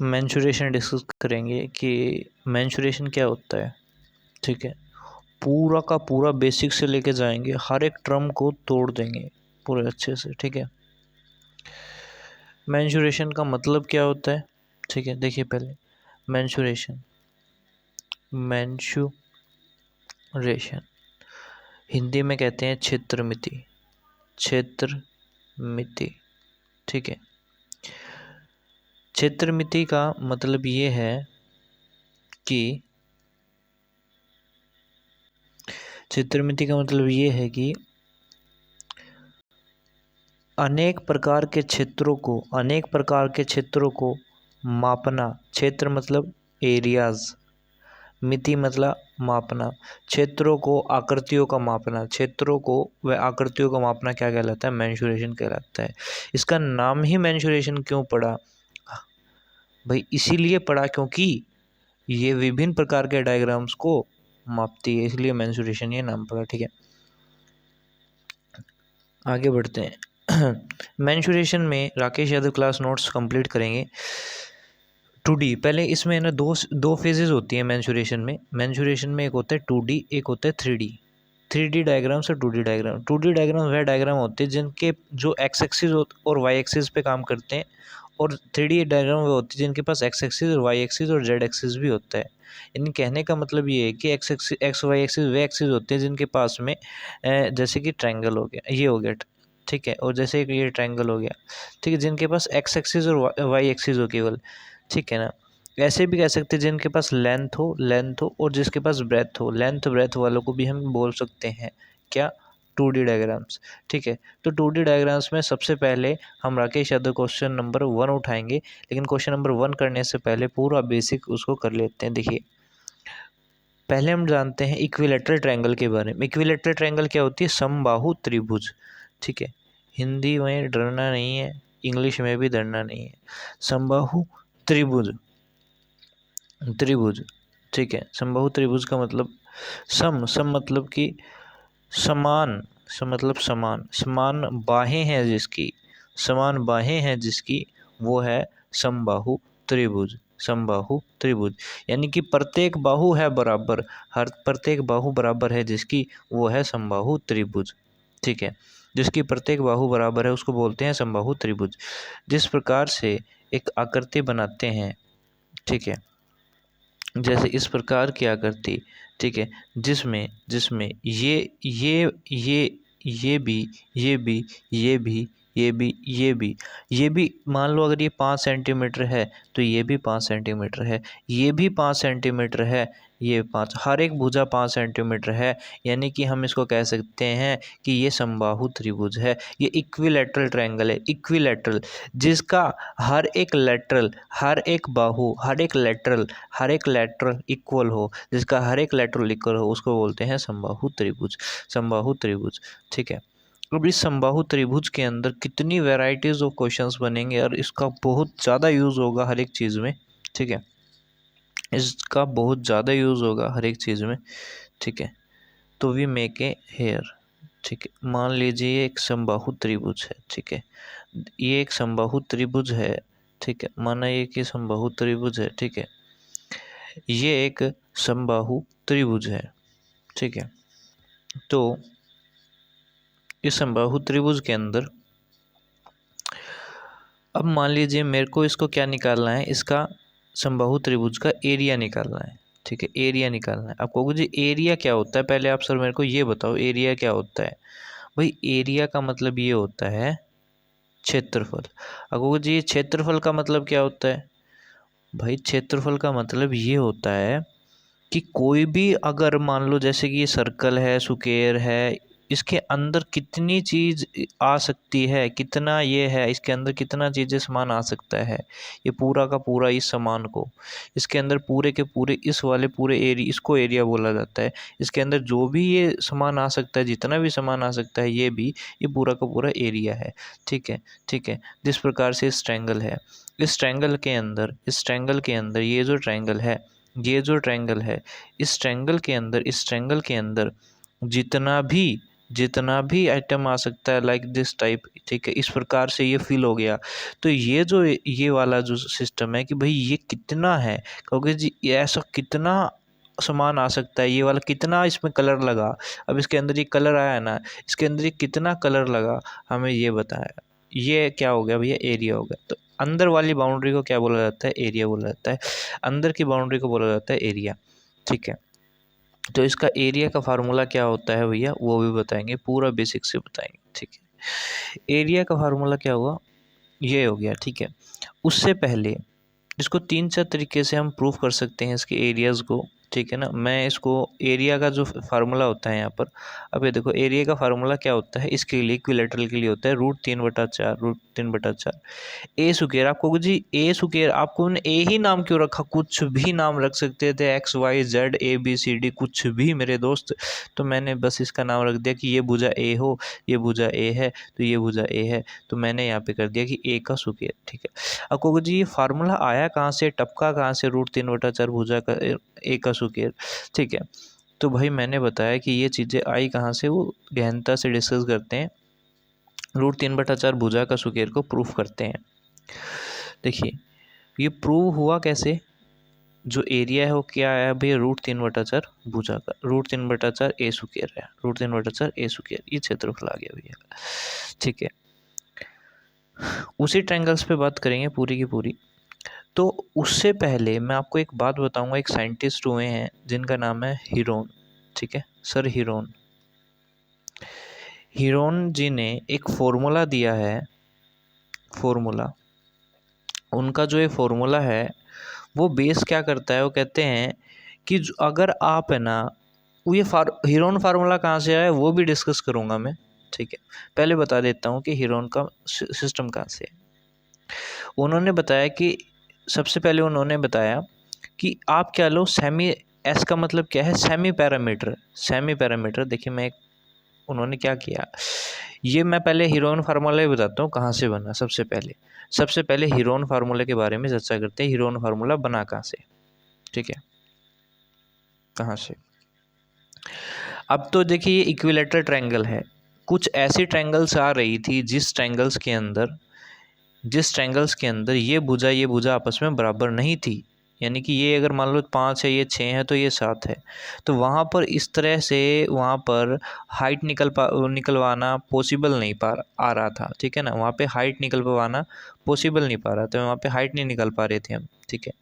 Mensuration discuss करेंगे कि mensuration क्या होता है। ठीक है, पूरा का पूरा बेसिक से लेके जाएंगे, हर एक टर्म को तोड़ देंगे पूरे अच्छे से। ठीक है, मेंसुरेशन का मतलब क्या होता है। ठीक है, देखिए पहले मेंसुरेशन हिंदी में कहते हैं क्षेत्रमिति। क्षेत्रमिति, ठीक है। क्षेत्रमिति का मतलब ये है कि अनेक प्रकार के क्षेत्रों को मापना। क्षेत्र मतलब एरियाज, मिति मतलब मापना। क्षेत्रों को आकृतियों का मापना, क्षेत्रों को व आकृतियों का मापना क्या कहलाता है, मेंसुरेशन कहलाता है। इसका नाम ही मेंसुरेशन क्यों पड़ा भाई, इसीलिए पड़ा क्योंकि ये विभिन्न प्रकार के डायग्राम्स को मापती है, इसलिए मेंसुरेशन ये नाम पड़ा। ठीक है, आगे बढ़ते हैं। मेंसुरेशन में Rakesh Yadav class notes complete करेंगे। 2D, पहले इसमें ना दो फेजेस होती हैं मेंसुरेशन में एक होता है 2D, एक होता है 3D। 3D डायग्राम्स और 2D डायग्राम। 2D डायग्राम वह डायग्राम होते हैं जिनके जो एक्स एक्सिस और वाई एक्सिस पे काम करते हैं, और 3D डायग्राम वह होती है जिनके पास एक्स एक्सिस और वाई एक्सिस और जेड एक्सिस भी होता है। इन कहने का मतलब ये है कि एक्स वाई एक्सिस वे एक्सिस होते हैं जिनके पास में जैसे कि ट्रायंगल हो गया, ये हो गया। ठीक है, और जैसे कि ये ट्रायंगल हो गया। ठीक है, जिनके पास एक्स एक्सिस और वाई एक्सिस हो केवल। ठीक है ना, ऐसे भी कह सकते हैं जिनके पास लेंथ हो और जिसके पास ब्रेथ हो। लेंथ ब्रेथ वालों को भी हम बोल सकते हैं क्या, 2D डायग्राम्स। ठीक है, तो 2D डायग्राम्स में सबसे पहले हम राकेश यादव क्वेश्चन नंबर 1 उठाएंगे, लेकिन क्वेश्चन नंबर 1 करने से पहले पूरा बेसिक उसको कर लेते हैं। देखिए, पहले हम जानते हैं इक्विलैटरल ट्रायंगल के बारे में। इक्विलैटरल ट्रायंगल क्या होती है, समबाहु त्रिभुज। ठीक है, हिंदी में डरना नहीं है, इंग्लिश में भी डरना नहीं है। समबाहु त्रिभुज, ठीक है, समबाहु त्रिभुज का मतलब सम मतलब कि समान, मतलब समान बाहें हैं जिसकी वो है समबाहु त्रिभुज। यानी कि प्रत्येक बाहु है बराबर, प्रत्येक बाहु बराबर है जिसकी, वो है समबाहु त्रिभुज। ठीक है, जिसकी प्रत्येक बाहु बराबर है उसको बोलते हैं समबाहु त्रिभुज। जिस प्रकार से एक आकृति बनाते हैं, ठीक है, जैसे इस प्रकार की आकृति। ठीक है, जिसमें ये भी मान लो, अगर ये 5 सेंटीमीटर है तो ये भी 5 सेंटीमीटर है, ये भी 5 सेंटीमीटर है, ये 5, हर एक भुजा 5 सेंटीमीटर है। यानी कि हम इसको कह सकते हैं कि ये समबाहु त्रिभुज है। ये इक्विलैटरल ट्रायंगल है, इक्विलैटरल, जिसका हर एक लैटरल, हर एक लैटरल इक्वल हो, जिसका हर एक लैटरल इक्वल हो, उसको बोलते हैं समबाहु त्रिभुज। ठीक है, अब इस समबाहु त्रिभुज के अंदर कितनी वैरायटीज ऑफ क्वेश्चंस बनेंगे और इसका बहुत ज़्यादा यूज़ होगा हर एक चीज़ में। ठीक है, इसका बहुत ज़्यादा यूज़ होगा हर एक चीज़ में। ठीक है, तो वी मेक ए हेयर। ठीक है, मान लीजिए ये एक समबाहु त्रिभुज है। ठीक है, ये एक समबाहु त्रिभुज है। ठीक है, माना ये कि समबाहु त्रिभुज है। ठीक है, ये एक समबाहु त्रिभुज है। ठीक है, तो इस समबाहु त्रिभुज के अंदर अब मान लीजिए मेरे को इसको क्या निकालना है, इसका समबाहु त्रिभुज का एरिया निकालना है। ठीक है, एरिया निकालना है। आप कहोगे जी एरिया क्या होता है, पहले आप सर मेरे को ये बताओ एरिया क्या होता है। भाई एरिया का मतलब ये होता है क्षेत्रफल। अब कहोगे जी क्षेत्रफल का मतलब क्या होता है। भाई क्षेत्रफल का मतलब ये होता है कि कोई भी, अगर मान लो जैसे कि ये सर्कल है, स्क्वायर है, इसके अंदर कितनी चीज़ आ सकती है, कितना ये है, इसके अंदर कितना चीज़ें सामान आ सकता है, ये पूरा का पूरा इस सामान को, इसके अंदर पूरे के पूरे इस वाले पूरे एरिया, इसको एरिया बोला जाता है। इसके अंदर जो भी ये सामान आ सकता है, जितना भी सामान आ सकता है, ये पूरा का पूरा एरिया है। ठीक है, जिस प्रकार से इस ट्रायंगल है, इस ट्रायंगल के अंदर ये जो ट्रायंगल है, इस ट्रायंगल के अंदर जितना भी जितना भी आइटम आ सकता है लाइक दिस टाइप, ठीक है, इस प्रकार से ये फिल हो गया। तो ये जो ये वाला जो सिस्टम है कि भाई ये कितना है, क्योंकि जी ये ऐसा कितना सामान आ सकता है, ये वाला कितना इसमें कलर लगा, अब इसके अंदर ये कलर आया ना, इसके अंदर ये कितना कलर लगा, हमें ये बताया। ये क्या हो गया भैया, एरिया हो गया। तो अंदर वाली बाउंड्री को क्या बोला जाता है, एरिया बोला जाता है। अंदर की बाउंड्री को बोला जाता है एरिया, ठीक है। तो इसका एरिया का फार्मूला क्या होता है भैया, वो भी बताएंगे, पूरा बेसिक से बताएंगे, ठीक है। एरिया का फार्मूला क्या हुआ, ये हो गया, ठीक है। उससे पहले इसको 3-4 तरीके से हम प्रूफ कर सकते हैं इसके एरियाज़ को, ठीक है ना। मैं इसको एरिया का जो फार्मूला होता है यहाँ पर, अब ये देखो एरिया का फार्मूला क्या होता है, इसके लिए इक्विलेटरल के लिए होता है √3/4, √3/4 ए स्क्वायर। आपको जी ए स्क्वायर, आपको उन्होंने ए ही नाम क्यों रखा, कुछ भी नाम रख सकते थे, XYZ ABCD कुछ भी मेरे दोस्त। तो मैंने बस इसका नाम रख दिया कि ये भुजा ए हो, ये भुजा ए है, तो ये भुजा ए है, तो मैंने यहाँ पे कर दिया कि ए का स्क्वायर, ठीक है। अब कहोगे जी ये फार्मूला आया कहाँ से, टपका कहाँ से √3/4 भुजा का ए का स्क्वायर, ठीक है। तो भाई मैंने बताया कि ये चीज़ें आई कहाँ से, वो गहनता से डिस्कस करते हैं, √3/4 भुजा का स्क्वायर को प्रूफ करते हैं। देखिए ये प्रूव हुआ कैसे, जो एरिया है वो क्या है भैया, √3/4 भुजा का, √3/4 ए स्क्वायर है, √3/4 ए स्क्वायर, ये क्षेत्रफल आ गया भैया, ठीक है। उसी ट्रायंगल्स पे बात करेंगे पूरी की पूरी। तो उससे पहले मैं आपको एक बात बताऊंगा, एक साइंटिस्ट हुए हैं जिनका नाम है हीरोन, ठीक है, सर हीरोन। हीरोन जी ने एक फॉर्मूला दिया है, फॉर्मूला, उनका जो ये फॉर्मूला है वो बेस क्या करता है, वो कहते हैं कि अगर आप है ना, वो ये हीरोन फार्मूला कहाँ से आया वो भी डिस्कस करूँगा मैं, ठीक है। पहले बता देता हूँ कि हीरोन का सिस्टम कहाँ से है। उन्होंने बताया कि सबसे पहले उन्होंने बताया कि आप क्या लो सेमी, एस का मतलब क्या है, सेमी पैरामीटर, सेमी पैरामीटर। देखिए मैं उन्होंने क्या किया, ये मैं पहले हीरोन फार्मूला ही बताता हूँ कहाँ से बना। सबसे पहले हीरोन फार्मूले के बारे में चर्चा करते हैं, हीरोन फार्मूला बना कहाँ से, ठीक है, कहाँ से। अब तो देखिए ये इक्विलेटरल ट्रायंगल है, कुछ ऐसी ट्रायंगल्स आ रही थी जिस ट्रायंगल्स के अंदर ये भुजा आपस में बराबर नहीं थी, यानी कि ये अगर मान लो 5 है, ये 6 है, तो ये 7 है। तो वहाँ पर इस तरह से वहाँ पर हाइट निकलवाना पॉसिबल नहीं आ रहा था, ठीक है ना। वहाँ पे हाइट निकलवाना पॉसिबल नहीं पा रहा था, वहाँ पे हाइट नहीं निकाल पा रहे थे हम, ठीक है।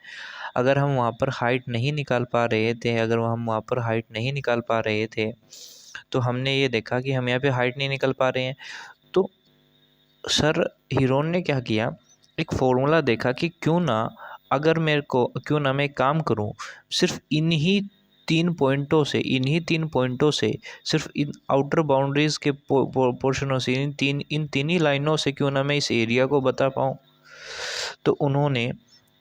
अगर हम वहाँ पर हाइट नहीं निकाल पा रहे थे, तो हमने ये देखा कि हम यहाँ पे हाइट नहीं निकाल पा रहे हैं। तो सर हीरोन ने क्या किया, एक फॉर्मूला देखा कि क्यों ना मैं एक काम करूं, सिर्फ इन्हीं 3 पॉइंटों से, सिर्फ इन आउटर बाउंड्रीज के पोर्शनों से, इन तीन ही लाइनों से क्यों ना मैं इस एरिया को बता पाऊं। तो उन्होंने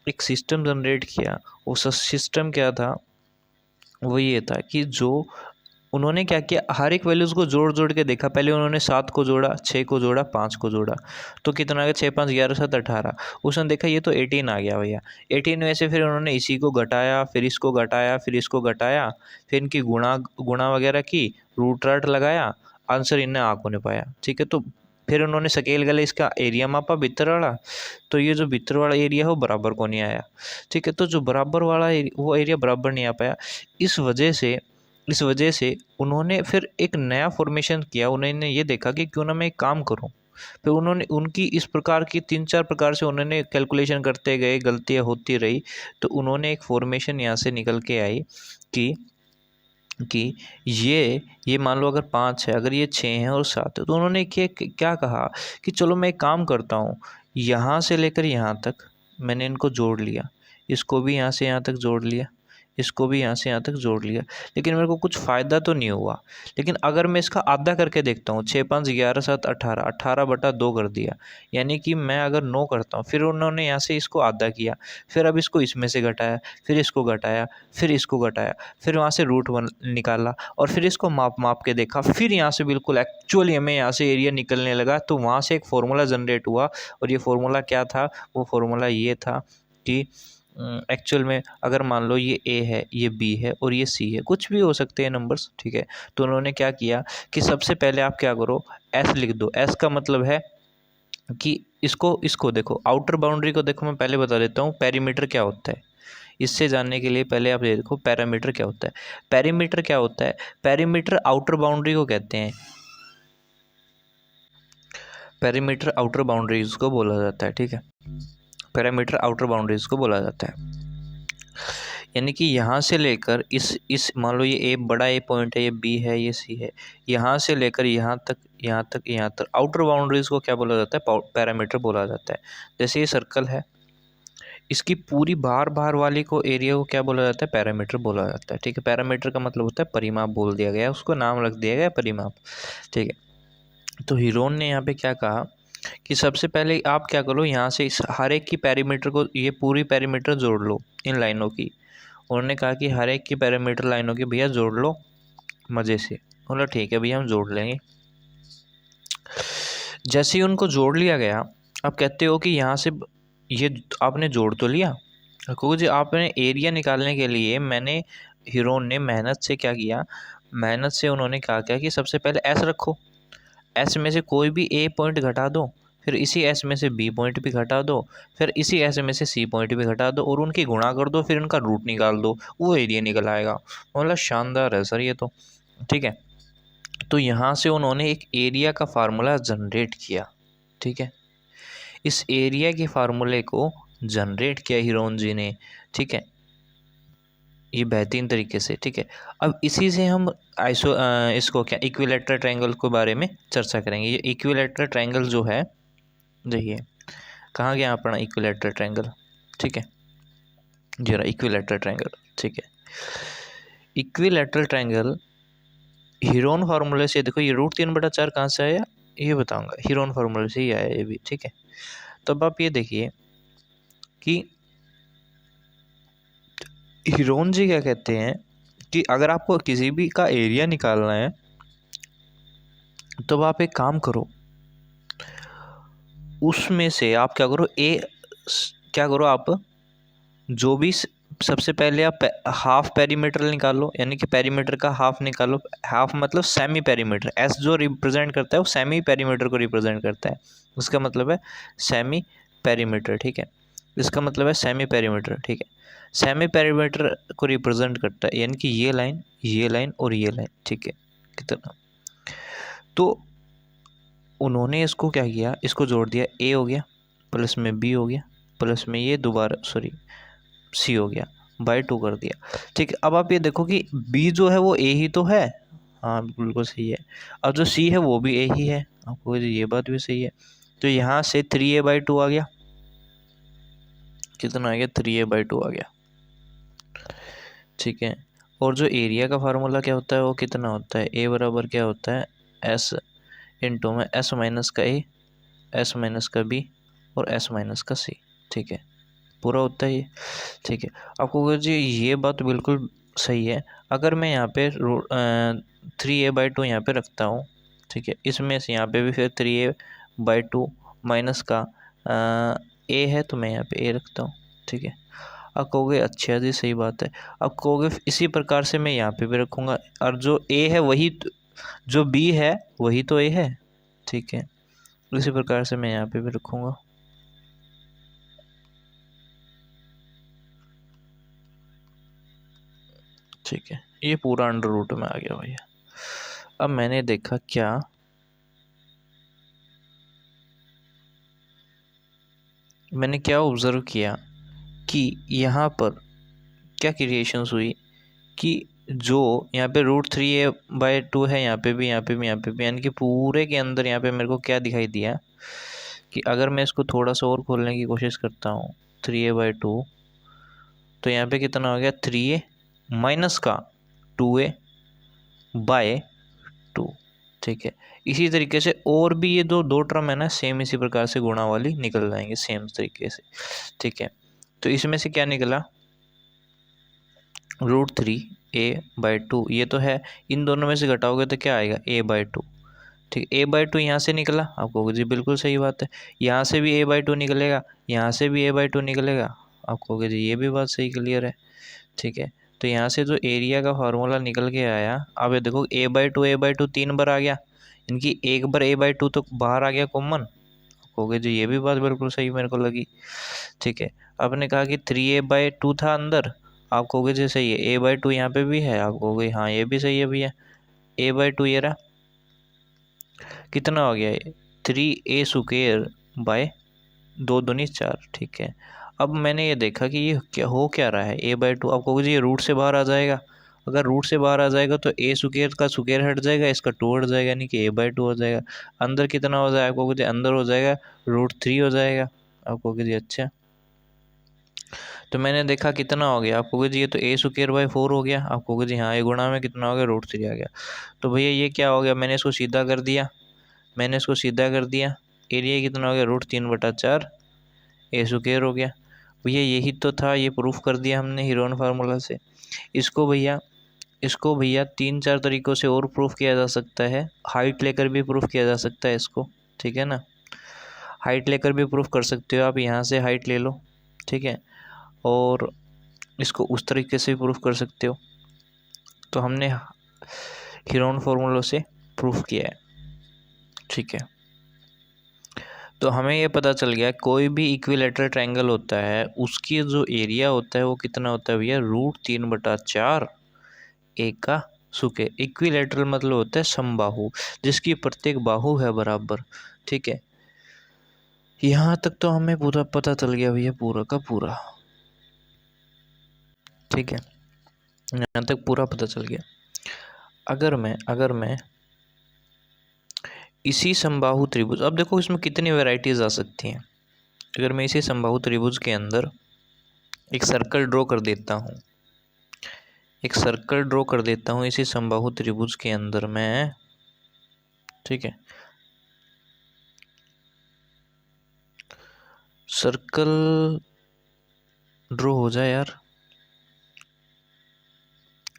एक सिस्टम जनरेट किया। वो सिस्टम क्या था, वो ये था कि जो उन्होंने क्या किया, हर एक वैल्यूज़ को जोड़ के देखा। पहले उन्होंने 7 को जोड़ा, 6 को जोड़ा, 5 को जोड़ा, तो कितना आ गया, 6, 5, 11, 7, 18। उसने देखा ये तो 18 आ गया भैया। 18 में से फिर उन्होंने इसी को घटाया, फिर इसको घटाया, फिर इसको घटाया, फिर इनकी गुणा वगैरह की, रूट राट लगाया, आंसर इन्हें आ को नहीं पाया, ठीक है। तो फिर उन्होंने स्केल गले इसका एरिया मापा भीतर वाला, तो ये जो भीतर वाला एरिया है वो बराबर को नहीं आया, ठीक है। तो जो बराबर वाला वो एरिया बराबर नहीं आ पाया। इस वजह से उन्होंने फिर एक नया फॉर्मेशन किया। उन्होंने ये देखा कि क्यों ना मैं एक काम करूं। फिर उन्होंने उनकी इस प्रकार की 3-4 प्रकार से उन्होंने कैलकुलेशन करते गए, गलतियां होती रही, तो उन्होंने एक फॉर्मेशन यहाँ से निकल के आई कि ये मान लो अगर 5 है, अगर ये 6 है और 7 है, तो उन्होंने क्या कहा कि चलो मैं एक काम करता हूँ, यहाँ से लेकर यहाँ तक मैंने इनको जोड़ लिया, इसको भी यहाँ से यहाँ तक जोड़ लिया, इसको भी यहाँ से यहाँ तक जोड़ लिया, लेकिन मेरे को कुछ फ़ायदा तो नहीं हुआ। लेकिन अगर मैं इसका आधा करके देखता हूँ, 6, 5, 11, 7, 18, 18/2 कर दिया, यानी कि मैं अगर 9 करता हूँ, फिर उन्होंने यहाँ से इसको आधा किया, फिर अब इसको इसमें से घटाया, फिर इसको घटाया, फिर इसको घटाया, फिर वहाँ से √1 निकाला, और फिर इसको माप के देखा, फिर यहाँ से बिल्कुल एक्चुअली हमें यहाँ से एरिया निकलने लगा। तो वहाँ से एक फार्मूला जनरेट हुआ, और ये फार्मूला क्या था, वो फार्मूला ये था कि एक्चुअल में अगर मान लो ये ए है, ये बी है और ये सी है, कुछ भी हो सकते हैं नंबर्स, ठीक है। तो उन्होंने क्या किया कि सबसे पहले आप क्या करो, एस लिख दो। एस का मतलब है कि इसको देखो, आउटर बाउंड्री को देखो। मैं पहले बता देता हूँ पेरीमीटर क्या होता है। इससे जानने के लिए पहले आप ये देखो पैरामीटर क्या होता है। पेरीमीटर क्या होता है? पेरीमीटर आउटर बाउंड्री को कहते हैं। पेरीमीटर आउटर बाउंड्रीज को बोला जाता है, ठीक है। पैरामीटर आउटर बाउंड्रीज को बोला जाता है, यानी कि यहाँ से लेकर इस मान लो ये ए बड़ा ए पॉइंट है, ये बी है, ये सी है, यहाँ से लेकर यहाँ तक, यहाँ तक, यहाँ तक आउटर बाउंड्रीज को क्या बोला जाता है? पैरामीटर बोला जाता है। जैसे ये सर्कल है, इसकी पूरी बाहर बाहर वाली को एरिया को क्या बोला जाता है? पैरामीटर बोला जाता है, ठीक है। पैरामीटर का मतलब होता है परिमाप, बोल दिया गया, उसको नाम रख दिया गया परिमाप, ठीक है। तो हीरोन ने यहाँ पे क्या कहा कि सबसे पहले आप क्या करो, यहाँ से इस हर एक की पैरामीटर को, ये पूरी पैरामीटर जोड़ लो इन लाइनों की। उन्होंने कहा कि हर एक की पैरामीटर लाइनों की भैया जोड़ लो मज़े से। बोला ठीक है भैया हम जोड़ लेंगे। जैसे ही उनको जोड़ लिया गया, अब कहते हो कि यहाँ से ये आपने जोड़ तो लिया, क्योंकि आपने एरिया निकालने के लिए मैंने हीरोन ने मेहनत से क्या किया, मेहनत से उन्होंने कहा क्या कि सबसे पहले एस रखो, एस में से कोई भी ए पॉइंट घटा दो, फिर इसी एस में से बी पॉइंट भी घटा दो, फिर इसी एस में से सी पॉइंट भी घटा दो और उनकी गुणा कर दो, फिर उनका रूट निकाल दो, वो एरिया निकल आएगा। मतलब शानदार है सर ये तो, ठीक है। तो यहाँ से उन्होंने एक एरिया का फार्मूला जनरेट किया, ठीक है। इस एरिया के फार्मूले को जनरेट किया हीरोन जी ने, ठीक है, ये बेहतरीन तरीके से, ठीक है। अब इसी से हम इसको क्या इक्विलैटरल ट्रायंगल के बारे में चर्चा करेंगे। ये इक्विलैटरल ट्रायंगल जो है, देखिए कहाँ गया अपना इक्विलैटरल ट्रायंगल, ठीक है, जरा इक्विलैटरल ट्रायंगल, ठीक है। इक्विलैटरल ट्रायंगल हीरोन फार्मूले से, देखो ये √3/4 कहाँ से आया ये बताऊंगा, हीरोन फार्मूले से ही आया ये भी, ठीक है। तो अब आप ये देखिए कि हीरोन जी क्या कहते हैं कि अगर आपको किसी भी का एरिया निकालना है तो आप एक काम करो, उसमें से आप क्या करो, क्या करो आप, जो भी सबसे पहले आप हाफ पेरीमीटर निकालो, यानी कि पेरीमीटर का हाफ निकालो। हाफ मतलब सेमी पेरीमीटर, एस जो रिप्रेजेंट करता है वो सेमी पेरीमीटर को रिप्रेजेंट करता है, उसका मतलब है सेमी पेरीमीटर, ठीक है। इसका मतलब है सेमी पेरीमीटर, ठीक है। सेमी पेरीमीटर को रिप्रेजेंट करता है, यानी कि ये लाइन और ये लाइन, ठीक है। कितना, तो उन्होंने इसको क्या किया, इसको जोड़ दिया, ए हो गया प्लस में बी हो गया प्लस में ये दोबारा सी हो गया, बाय 2 कर दिया, ठीक है। अब आप ये देखो कि बी जो है वो ए ही तो है, हाँ बिल्कुल सही है। अब जो सी है वो भी ए ही है, आपको ये बात भी सही है। तो यहाँ से 3a/2 आ गया, कितना आ गया, 3a/2 आ गया, ठीक है। और जो एरिया का फार्मूला क्या होता है, वो कितना होता है, ए बराबर क्या होता है, एस इंटू में एस माइनस का ए, एस माइनस का बी और एस माइनस का सी, ठीक है, पूरा होता है ये, ठीक है। आपको जी ये बात बिल्कुल सही है। अगर मैं यहाँ पे 3a/2 यहाँ पे रखता हूँ, ठीक है, इसमें से यहाँ पे भी फिर 3a/2 माइनस का ए है तो मैं यहाँ पे ए रखता हूँ, ठीक है। अब कहोगे अच्छा जी सही बात है, अब कहोगे इसी प्रकार से मैं यहाँ पे भी रखूँगा, और जो ए है वही जो बी है वही तो ए है, ठीक है। इसी प्रकार से मैं यहाँ पे भी रखूँगा, ठीक है। ये पूरा अंडर रूट में आ गया भैया। अब मैंने देखा क्या, मैंने क्या ऑब्ज़र्व किया कि यहाँ पर क्या क्रिएशंस हुई कि जो यहाँ पे √3a/2 है, यहाँ पे भी, यहाँ पे भी, यहाँ पे भी, यानी कि पूरे के अंदर यहाँ पे मेरे को क्या दिखाई दिया कि अगर मैं इसको थोड़ा सा और खोलने की कोशिश करता हूँ 3a/2, तो यहाँ पे कितना हो गया, 3a माइनस का 2a/2, ठीक है। इसी तरीके से और भी ये दो टर्म है ना, सेम इसी प्रकार से गुणा वाली निकल जाएंगे सेम तरीके से, ठीक है। तो इसमें से क्या निकला, √3a/2 ये तो है, इन दोनों में से घटाओगे तो क्या आएगा, a/2, ठीक है। a/2 यहाँ से निकला, आपको जी बिल्कुल सही बात है, यहाँ से भी a/2 निकलेगा, यहाँ से भी a/2 निकलेगा, आप कहोगे जी ये भी बात सही क्लियर है, ठीक है। तो यहाँ से जो एरिया का फार्मूला निकल के आया, अब ये देखो a/2 3 बार आ गया, इनकी एक बार a/2 तो बाहर आ गया कॉमन। कहोगे जी ये भी बात बिल्कुल सही मेरे को लगी, ठीक है। आपने कहा कि 3a/2 था अंदर, आप कहोगे जी सही है, a/2 यहाँ पे भी है, आप कहोगे हाँ ये भी सही है भैया। a/2 ये रहा, कितना हो गया ये 3a²/2×2 4, ठीक है। अब मैंने ये देखा कि ये क्या रहा है a/2, आप कहोगे जी ये रूट से बाहर आ जाएगा। अगर रूट से बाहर आ जाएगा तो a² का स्क्वायर हट जाएगा, इसका 2 हट जाएगा, यानी कि a/2 हो जाएगा। अंदर कितना हो जाएगा, आप कहोगे जी अंदर हो जाएगा √3 हो जाएगा। आप कहोगे जी अच्छा, तो मैंने देखा कितना हो गया, आप कहोगे जी ये तो a²/4 हो गया। आप कहोगे जी हाँ, ये गुणा में कितना हो गया, √3 आ गया। तो भैया ये क्या हो गया, मैंने इसको सीधा कर दिया, एरिया कितना हो गया, √3/4 a² हो गया। भैया यही तो था, ये प्रूफ कर दिया हमने हीरोन फार्मूला से। इसको भैया 3-4 तरीक़ों से और प्रूफ किया जा सकता है, हाइट लेकर भी प्रूफ किया जा सकता है इसको, ठीक है ना। हाइट लेकर भी प्रूफ कर सकते हो आप, यहाँ से हाइट ले लो, ठीक है, और इसको उस तरीके से भी प्रूफ कर सकते हो। तो हमने हीरोन फार्मूला से प्रूफ किया है, ठीक है। तो हमें ये पता चल गया कोई भी इक्विलेटरल ट्रायंगल होता है, उसकी जो एरिया होता है वो कितना होता है भैया, √3/4 एक का स्क्वायर। इक्विलेटरल मतलब होता है समबाहु, जिसकी प्रत्येक बाहु है बराबर, ठीक है। यहाँ तक तो हमें पूरा पता चल गया भैया, पूरा का पूरा, ठीक है, यहाँ तक पूरा पता चल गया। अगर मैं इसी समबाहु त्रिभुज, अब देखो इसमें कितनी वैरायटीज आ सकती हैं। अगर मैं इसी समबाहु त्रिभुज के अंदर एक सर्कल ड्रॉ कर देता हूँ, इसी समबाहु त्रिभुज के अंदर मैं, ठीक है, सर्कल ड्रॉ हो जाए यार,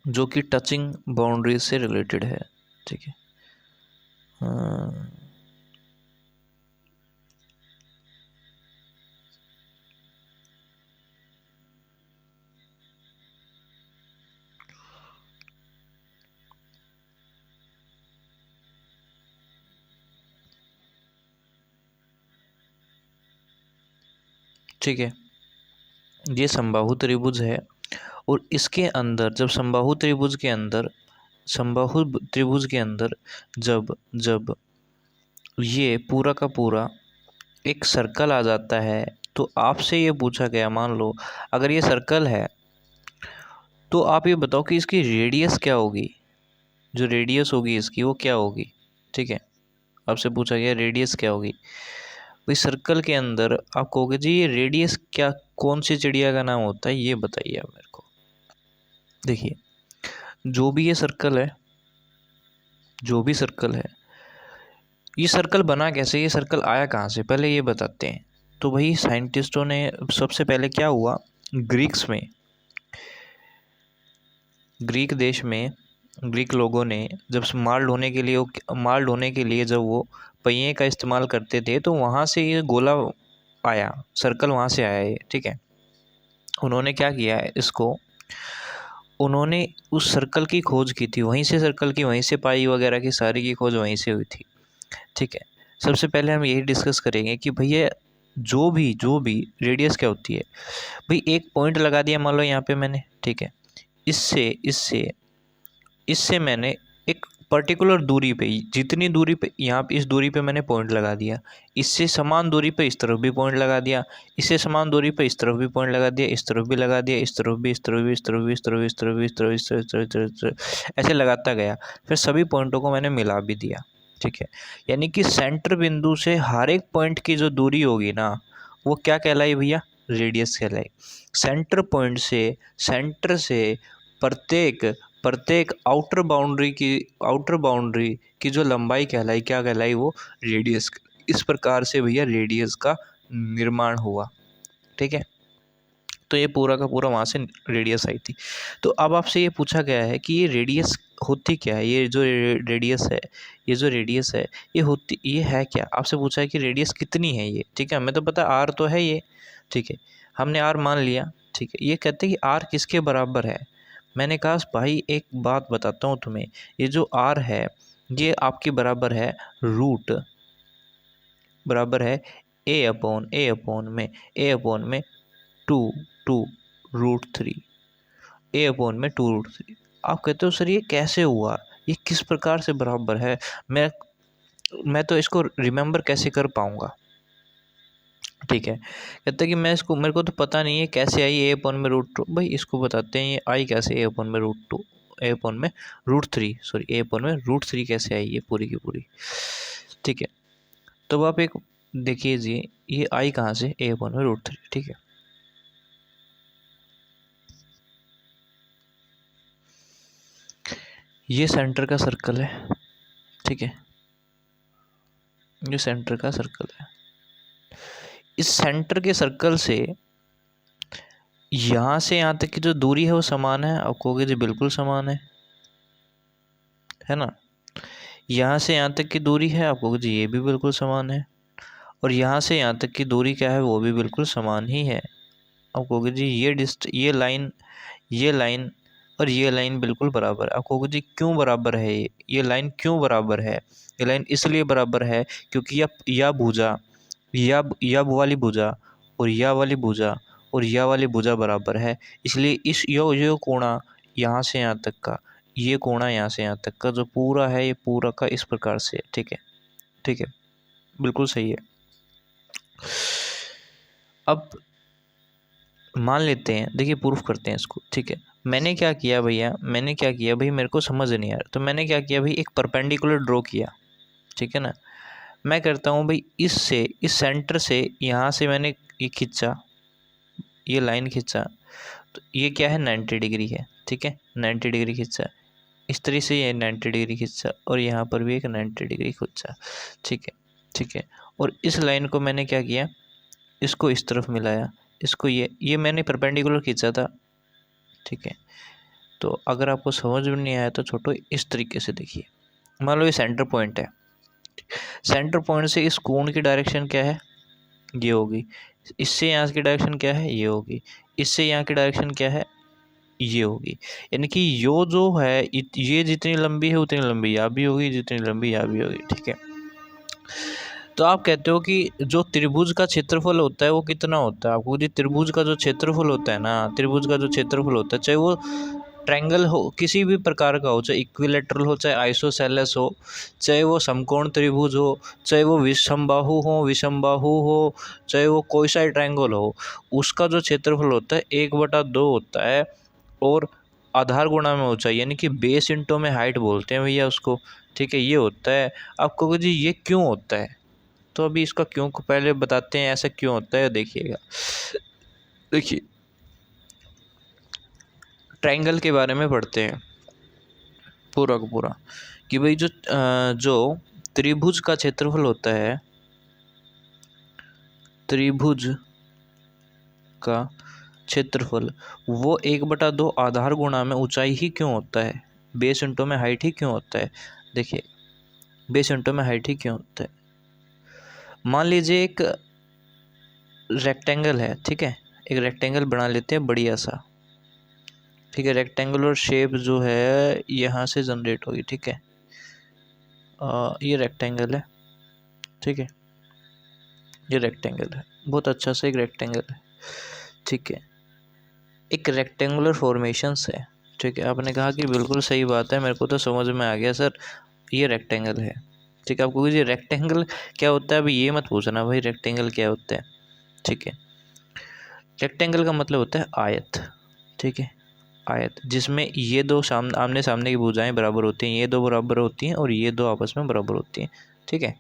जो कि टचिंग बाउंड्री से रिलेटेड है, ठीक है। ठीक है, ये समबाहु त्रिभुज है, और इसके अंदर जब समबाहु त्रिभुज के अंदर जब ये पूरा का पूरा एक सर्कल आ जाता है, तो आपसे ये पूछा गया, मान लो अगर ये सर्कल है तो आप ये बताओ कि इसकी रेडियस क्या होगी, जो रेडियस होगी इसकी वो क्या होगी, ठीक है। आपसे पूछा गया रेडियस क्या होगी। भाई सर्कल के अंदर आप कहोगे जी ये रेडियस क्या, कौन सी चिड़िया का नाम होता है, ये बताइए आप मेरे को। देखिए जो भी सर्कल है, ये सर्कल बना कैसे, ये सर्कल आया कहाँ से, पहले ये बताते हैं। तो भाई साइंटिस्टों ने सबसे पहले क्या हुआ, ग्रीक देश में ग्रीक लोगों ने जब माल ढोने के लिए जब वो पहिए का इस्तेमाल करते थे, तो वहाँ से ये गोला आया, सर्कल वहाँ से आया ये, ठीक है। उन्होंने क्या किया है, उन्होंने उस सर्कल की खोज की थी, वहीं से पाई वगैरह की सारी की खोज वहीं से हुई थी, ठीक है। सबसे पहले हम यही डिस्कस करेंगे कि भैया जो भी रेडियस क्या होती है। भाई एक पॉइंट लगा दिया मान लो यहाँ पे मैंने, ठीक है, इससे मैंने एक पर्टिकुलर दूरी पे, जितनी दूरी पे, यहाँ पे इस दूरी पे मैंने पॉइंट लगा दिया, इससे समान दूरी पे इस तरफ भी पॉइंट लगा दिया, इससे समान दूरी पे इस तरफ भी पॉइंट लगा दिया, इस तरफ भी लगा दिया, इस तरफ भी, ऐसे लगाता गया। फिर सभी पॉइंटों को मैंने मिला भी दिया, ठीक है। यानी कि सेंटर बिंदु से हर एक पॉइंट की जो दूरी होगी ना, वो क्या कहलाई भैया, रेडियस कहलाई। सेंटर से प्रत्येक आउटर बाउंड्री की जो लंबाई कहलाई, क्या कहलाई, वो रेडियस। इस प्रकार से भैया रेडियस का निर्माण हुआ, ठीक है। तो ये पूरा का पूरा वहाँ से रेडियस आई थी। तो अब आपसे ये पूछा गया है कि ये रेडियस होती क्या है, ये जो रेडियस है ये है क्या। आपसे पूछा है कि रेडियस कितनी है ये, ठीक है। हमें तो पता आर तो है ये, ठीक है। हमने आर मान लिया, ठीक है। ये कहते हैं कि आर किसके बराबर है। मैंने कहा भाई एक बात बताता हूँ तुम्हें, ये जो आर है ये आपकी बराबर है रूट, बराबर है ए अपॉन में two root three, a upon में 2√3। आप कहते हो सर ये कैसे हुआ, ये किस प्रकार से बराबर है, मैं तो इसको रिमेंबर कैसे कर पाऊँगा, ठीक है। कहते हैं कि मेरे को तो पता नहीं है कैसे आई ए अपॉन में √2। भाई इसको बताते हैं ये आई कैसे ए अपॉन में √2, ए अपॉन में √3, सॉरी ए अपॉन में √3 कैसे आई ये पूरी की पूरी, ठीक है। तो अब आप एक देखिए जी, ये आई कहाँ से, ए अपॉन में √3, ठीक है। ये सेंटर का सर्कल है, ठीक है, ये सेंटर का सर्कल है। इस सेंटर के सर्कल से यहाँ से यहाँ तक की जो दूरी है वो समान है, आप कहोगे जी बिल्कुल समान है ना। यहाँ से यहाँ तक की दूरी है, आप कहोगे जी ये भी बिल्कुल समान है। और यहाँ से यहाँ तक की दूरी क्या है, वो भी बिल्कुल समान ही है। आप कहोगे जी ये लाइन और ये लाइन बिल्कुल बराबर है। आप कहोगे जी क्यों बराबर है, ये लाइन क्यों बराबर है। ये लाइन इसलिए बराबर है क्योंकि यह भुजा, यह वाली भुजा और यह वाली भुजा और यह वाली भुजा बराबर है, इसलिए इस यो कोणा यहाँ से यहाँ तक का, ये कोणा यहाँ से यहाँ तक का जो पूरा है, ये पूरा का इस प्रकार से, ठीक है, ठीक है, बिल्कुल सही है। अब मान लेते हैं, देखिए प्रूफ करते हैं इसको, ठीक है। मैंने क्या किया भाई, मेरे को समझ नहीं आ रहा, तो मैंने क्या किया भाई, एक परपेंडिकुलर ड्रॉ किया, ठीक है ना। मैं करता हूँ भाई, इस सेंटर से यहाँ से मैंने ये खींचा, ये लाइन खींचा, तो ये क्या है 90 डिग्री है, ठीक है, 90 डिग्री खींचा, इस तरह से ये 90 डिग्री खींचा और यहाँ पर भी एक 90 डिग्री खींचा, ठीक है, ठीक है। और इस लाइन को मैंने क्या किया, इसको इस तरफ मिलाया, इसको ये मैंने परपेंडिकुलर खींचा था, ठीक है। तो अगर आपको समझ में नहीं आया तो छोटो इस तरीके से देखिए, मान लो ये सेंटर पॉइंट है, सेंटर पॉइंट से इस कोण की डायरेक्शन क्या है, ये होगी, इससे यहाँ की डायरेक्शन क्या है, ये होगी, इससे यहाँ की डायरेक्शन क्या है, ये होगी। यानी कि यो जो है ये जितनी लंबी है उतनी लंबी यहाँ भी होगी, जितनी लंबी यहाँ भी होगी, ठीक है। तो आप कहते हो कि जो त्रिभुज का क्षेत्रफल होता है वो कितना होता है, आपको त्रिभुज का जो क्षेत्रफल होता है ना, त्रिभुज का जो क्षेत्रफल होता है, चाहे वो ट्रायंगल हो, किसी भी प्रकार का हो, चाहे इक्विलेटरल हो, चाहे आइसोसेलेस हो, चाहे वो समकोण त्रिभुज हो, चाहे वो विषमबाहु हो, चाहे वो कोई सा ट्रायंगल हो, उसका जो क्षेत्रफल होता है 1/2 होता है। और आधार गुणा में ऊंचाई, यानी कि बेस इंटो में हाइट बोलते हैं भैया उसको, ठीक है, ये होता है। आप कहोगे जी ये क्यों होता है, तो अभी इसका क्यों को पहले बताते हैं, ऐसा क्यों होता है, देखिएगा। देखिए ट्रायंगल के बारे में पढ़ते हैं पूरा का पूरा, कि भाई जो त्रिभुज का क्षेत्रफल होता है, त्रिभुज का क्षेत्रफल वो 1/2 आधार गुणा में ऊंचाई ही क्यों होता है, बेस इंटो में हाइट ही क्यों होता है। देखिए बेस इंटो में हाइट ही क्यों होता है। मान लीजिए एक रेक्टेंगल है, ठीक है, एक रेक्टेंगल बना लेते हैं बढ़िया सा, ठीक है। रेक्टेंगुलर शेप जो है यहाँ से जनरेट होगी, ठीक है। ये रेक्टेंगल है, ठीक है, ये रेक्टेंगल है, बहुत अच्छा सा एक रेक्टेंगल है, ठीक है। एक रेक्टेंगुलर फॉर्मेशंस है, ठीक है। आपने कहा कि बिल्कुल सही बात है, मेरे को तो समझ में आ गया सर, ये रेक्टेंगल है, ठीक है। आपको ये रेक्टेंगल क्या होता है अभी ये मत पूछना भाई, रेक्टेंगल क्या होता है, ठीक है। रेक्टेंगल का मतलब होता है आयत, ठीक है, आयत, जिसमें ये दो आमने सामने की भुजाएं बराबर होती हैं, ये दो बराबर होती हैं और ये दो आपस में बराबर होती हैं, ठीक है,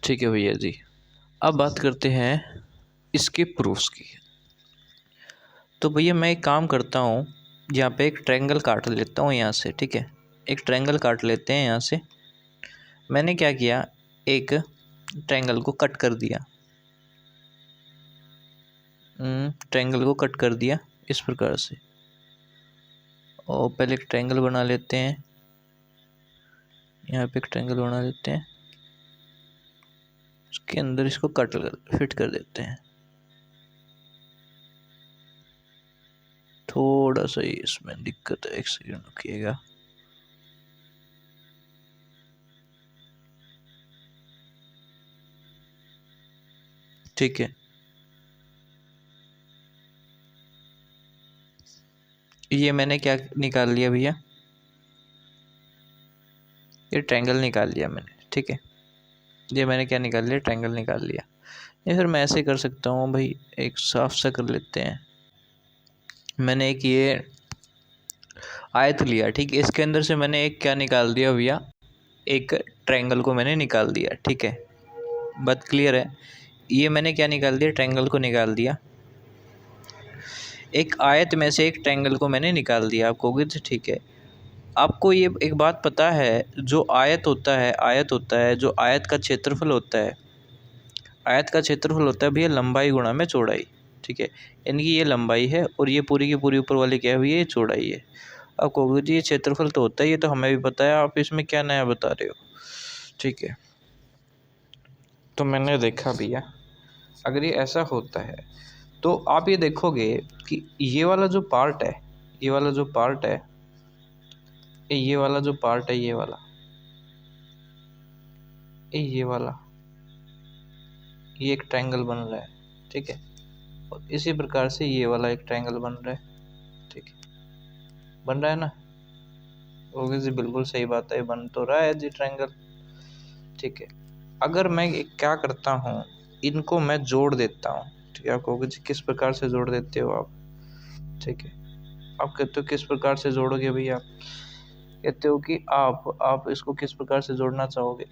ठीक है भैया जी। अब बात करते हैं इसके प्रूफ्स की। तो भैया मैं एक काम करता हूँ, यहाँ पे एक ट्रायंगल काट लेता हूँ यहाँ से, ठीक है, एक ट्रायंगल काट लेते हैं यहाँ से। मैंने क्या किया, एक ट्रायंगल को कट कर दिया, ट्रायंगल को कट कर दिया इस प्रकार से। और पहले एक ट्रायंगल बना लेते हैं, यहाँ पे एक ट्रायंगल बना लेते हैं, इसके अंदर इसको फिट कर देते हैं। थोड़ा सा ही इसमें दिक्कत है, एक सेकंड रुकिएगा। ठीक है, ये मैंने क्या निकाल लिया भैया, ये ट्रायंगल निकाल लिया मैंने। ठीक है, ये मैंने क्या निकाल लिया, ट्रायंगल निकाल लिया। या फिर मैं ऐसे कर सकता हूँ भाई, एक साफ सा कर लेते हैं। मैंने एक ये आयत लिया, ठीक है, इसके अंदर से मैंने एक क्या निकाल दिया भैया, एक ट्रायंगल को मैंने निकाल दिया। ठीक है, बात क्लियर है। ये मैंने क्या निकाल दिया, ट्रायंगल को निकाल दिया। एक आयत में से एक ट्रायंगल को मैंने निकाल दिया, आप कहोगे तो ठीक है। आपको ये एक बात पता है, जो आयत होता है, जो आयत का क्षेत्रफल होता है, आयत का क्षेत्रफल होता है भैया लंबाई गुणा में चौड़ाई। ठीक है, यानी कि ये लंबाई है और ये पूरी की पूरी ऊपर वाली क्या है भैया, ये चौड़ाई है। आप कहोगे जी ये क्षेत्रफल तो होता है, ये तो हमें भी पता है, आप इसमें क्या नया बता रहे हो। ठीक है, तो मैंने देखा भैया, अगर ये ऐसा होता है तो आप ये देखोगे कि ये वाला जो पार्ट है, ये वाला जो पार्ट है, ये वाला जो पार्ट है, ये वाला, ये वाला, ये एक ट्रायंगल बन रहा है। ठीक है, और इसी प्रकार से ये वाला एक ट्रायंगल बन रहा है। ठीक है, बन रहा है ना, ओके जी, बिल्कुल सही बात है, बन तो रहा है जी ट्रायंगल। ठीक है, अगर मैं क्या करता हूँ, इनको मैं जोड़ देता हूँ। ठीक है, आप कहोगे जी किस प्रकार से जोड़ देते हो आप। ठीक है, आप कहते हो किस प्रकार से जोड़ोगे भैया, आप कहते हो कि आप इसको किस प्रकार से जोड़ना चाहोगे,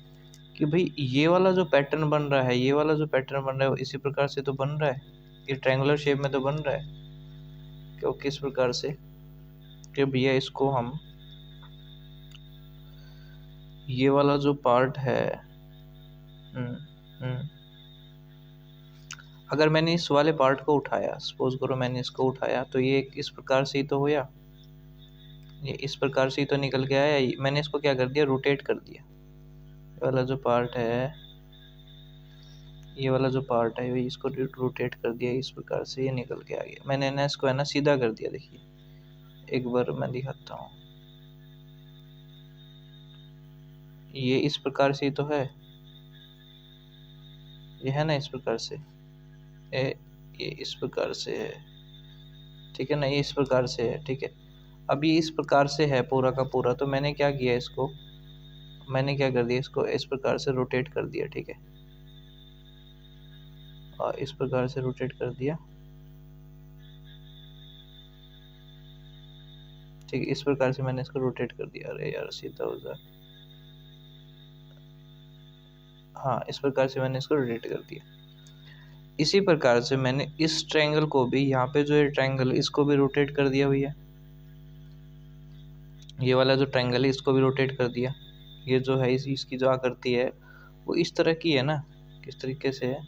कि भाई ये वाला जो पैटर्न बन रहा है, ये वाला जो पैटर्न बन रहा है वो इसी प्रकार से तो बन रहा है, ये ट्रायंगुलर शेप में तो बन रहा है। क्यों, किस प्रकार से, कि भैया इसको हम, ये वाला जो पार्ट है, अगर मैंने इस वाले पार्ट को उठाया, सपोज करो मैंने इसको उठाया, तो ये इस प्रकार से ही तो होया, ये इस प्रकार से ही तो निकल के आया। मैंने इसको क्या कर दिया, रोटेट कर दिया। ये वाला जो पार्ट है, ये वाला जो पार्ट है, इसको रोटेट कर दिया, इस प्रकार से ये निकल के आ गया। मैंने ना इसको है ना सीधा कर दिया। देखिए एक बार मैं दिखाता हूँ, ये इस प्रकार से ही तो है, ये है ना इस प्रकार से, ये इस प्रकार से है। ठीक है ना, ये इस प्रकार से है। ठीक है, अब ये इस प्रकार से है पूरा का पूरा, तो मैंने क्या किया, इसको मैंने क्या कर दिया, इसको इस प्रकार से रोटेट कर दिया। ठीक है, और इस प्रकार से रोटेट कर दिया। ठीक है, इस प्रकार से मैंने इसको रोटेट कर दिया। अरे यार सीधा हो जाए, हाँ इस प्रकार से मैंने इसको रोटेट कर दिया। इसी प्रकार से मैंने इस ट्रायंगल को भी, यहाँ पे जो है ट्रायंगल, इसको भी रोटेट कर दिया भैया। ये वाला जो ट्रायंगल है इसको भी रोटेट कर दिया। ये जो है इसकी जो आकृति है वो इस तरह की है ना, किस तरीके से है,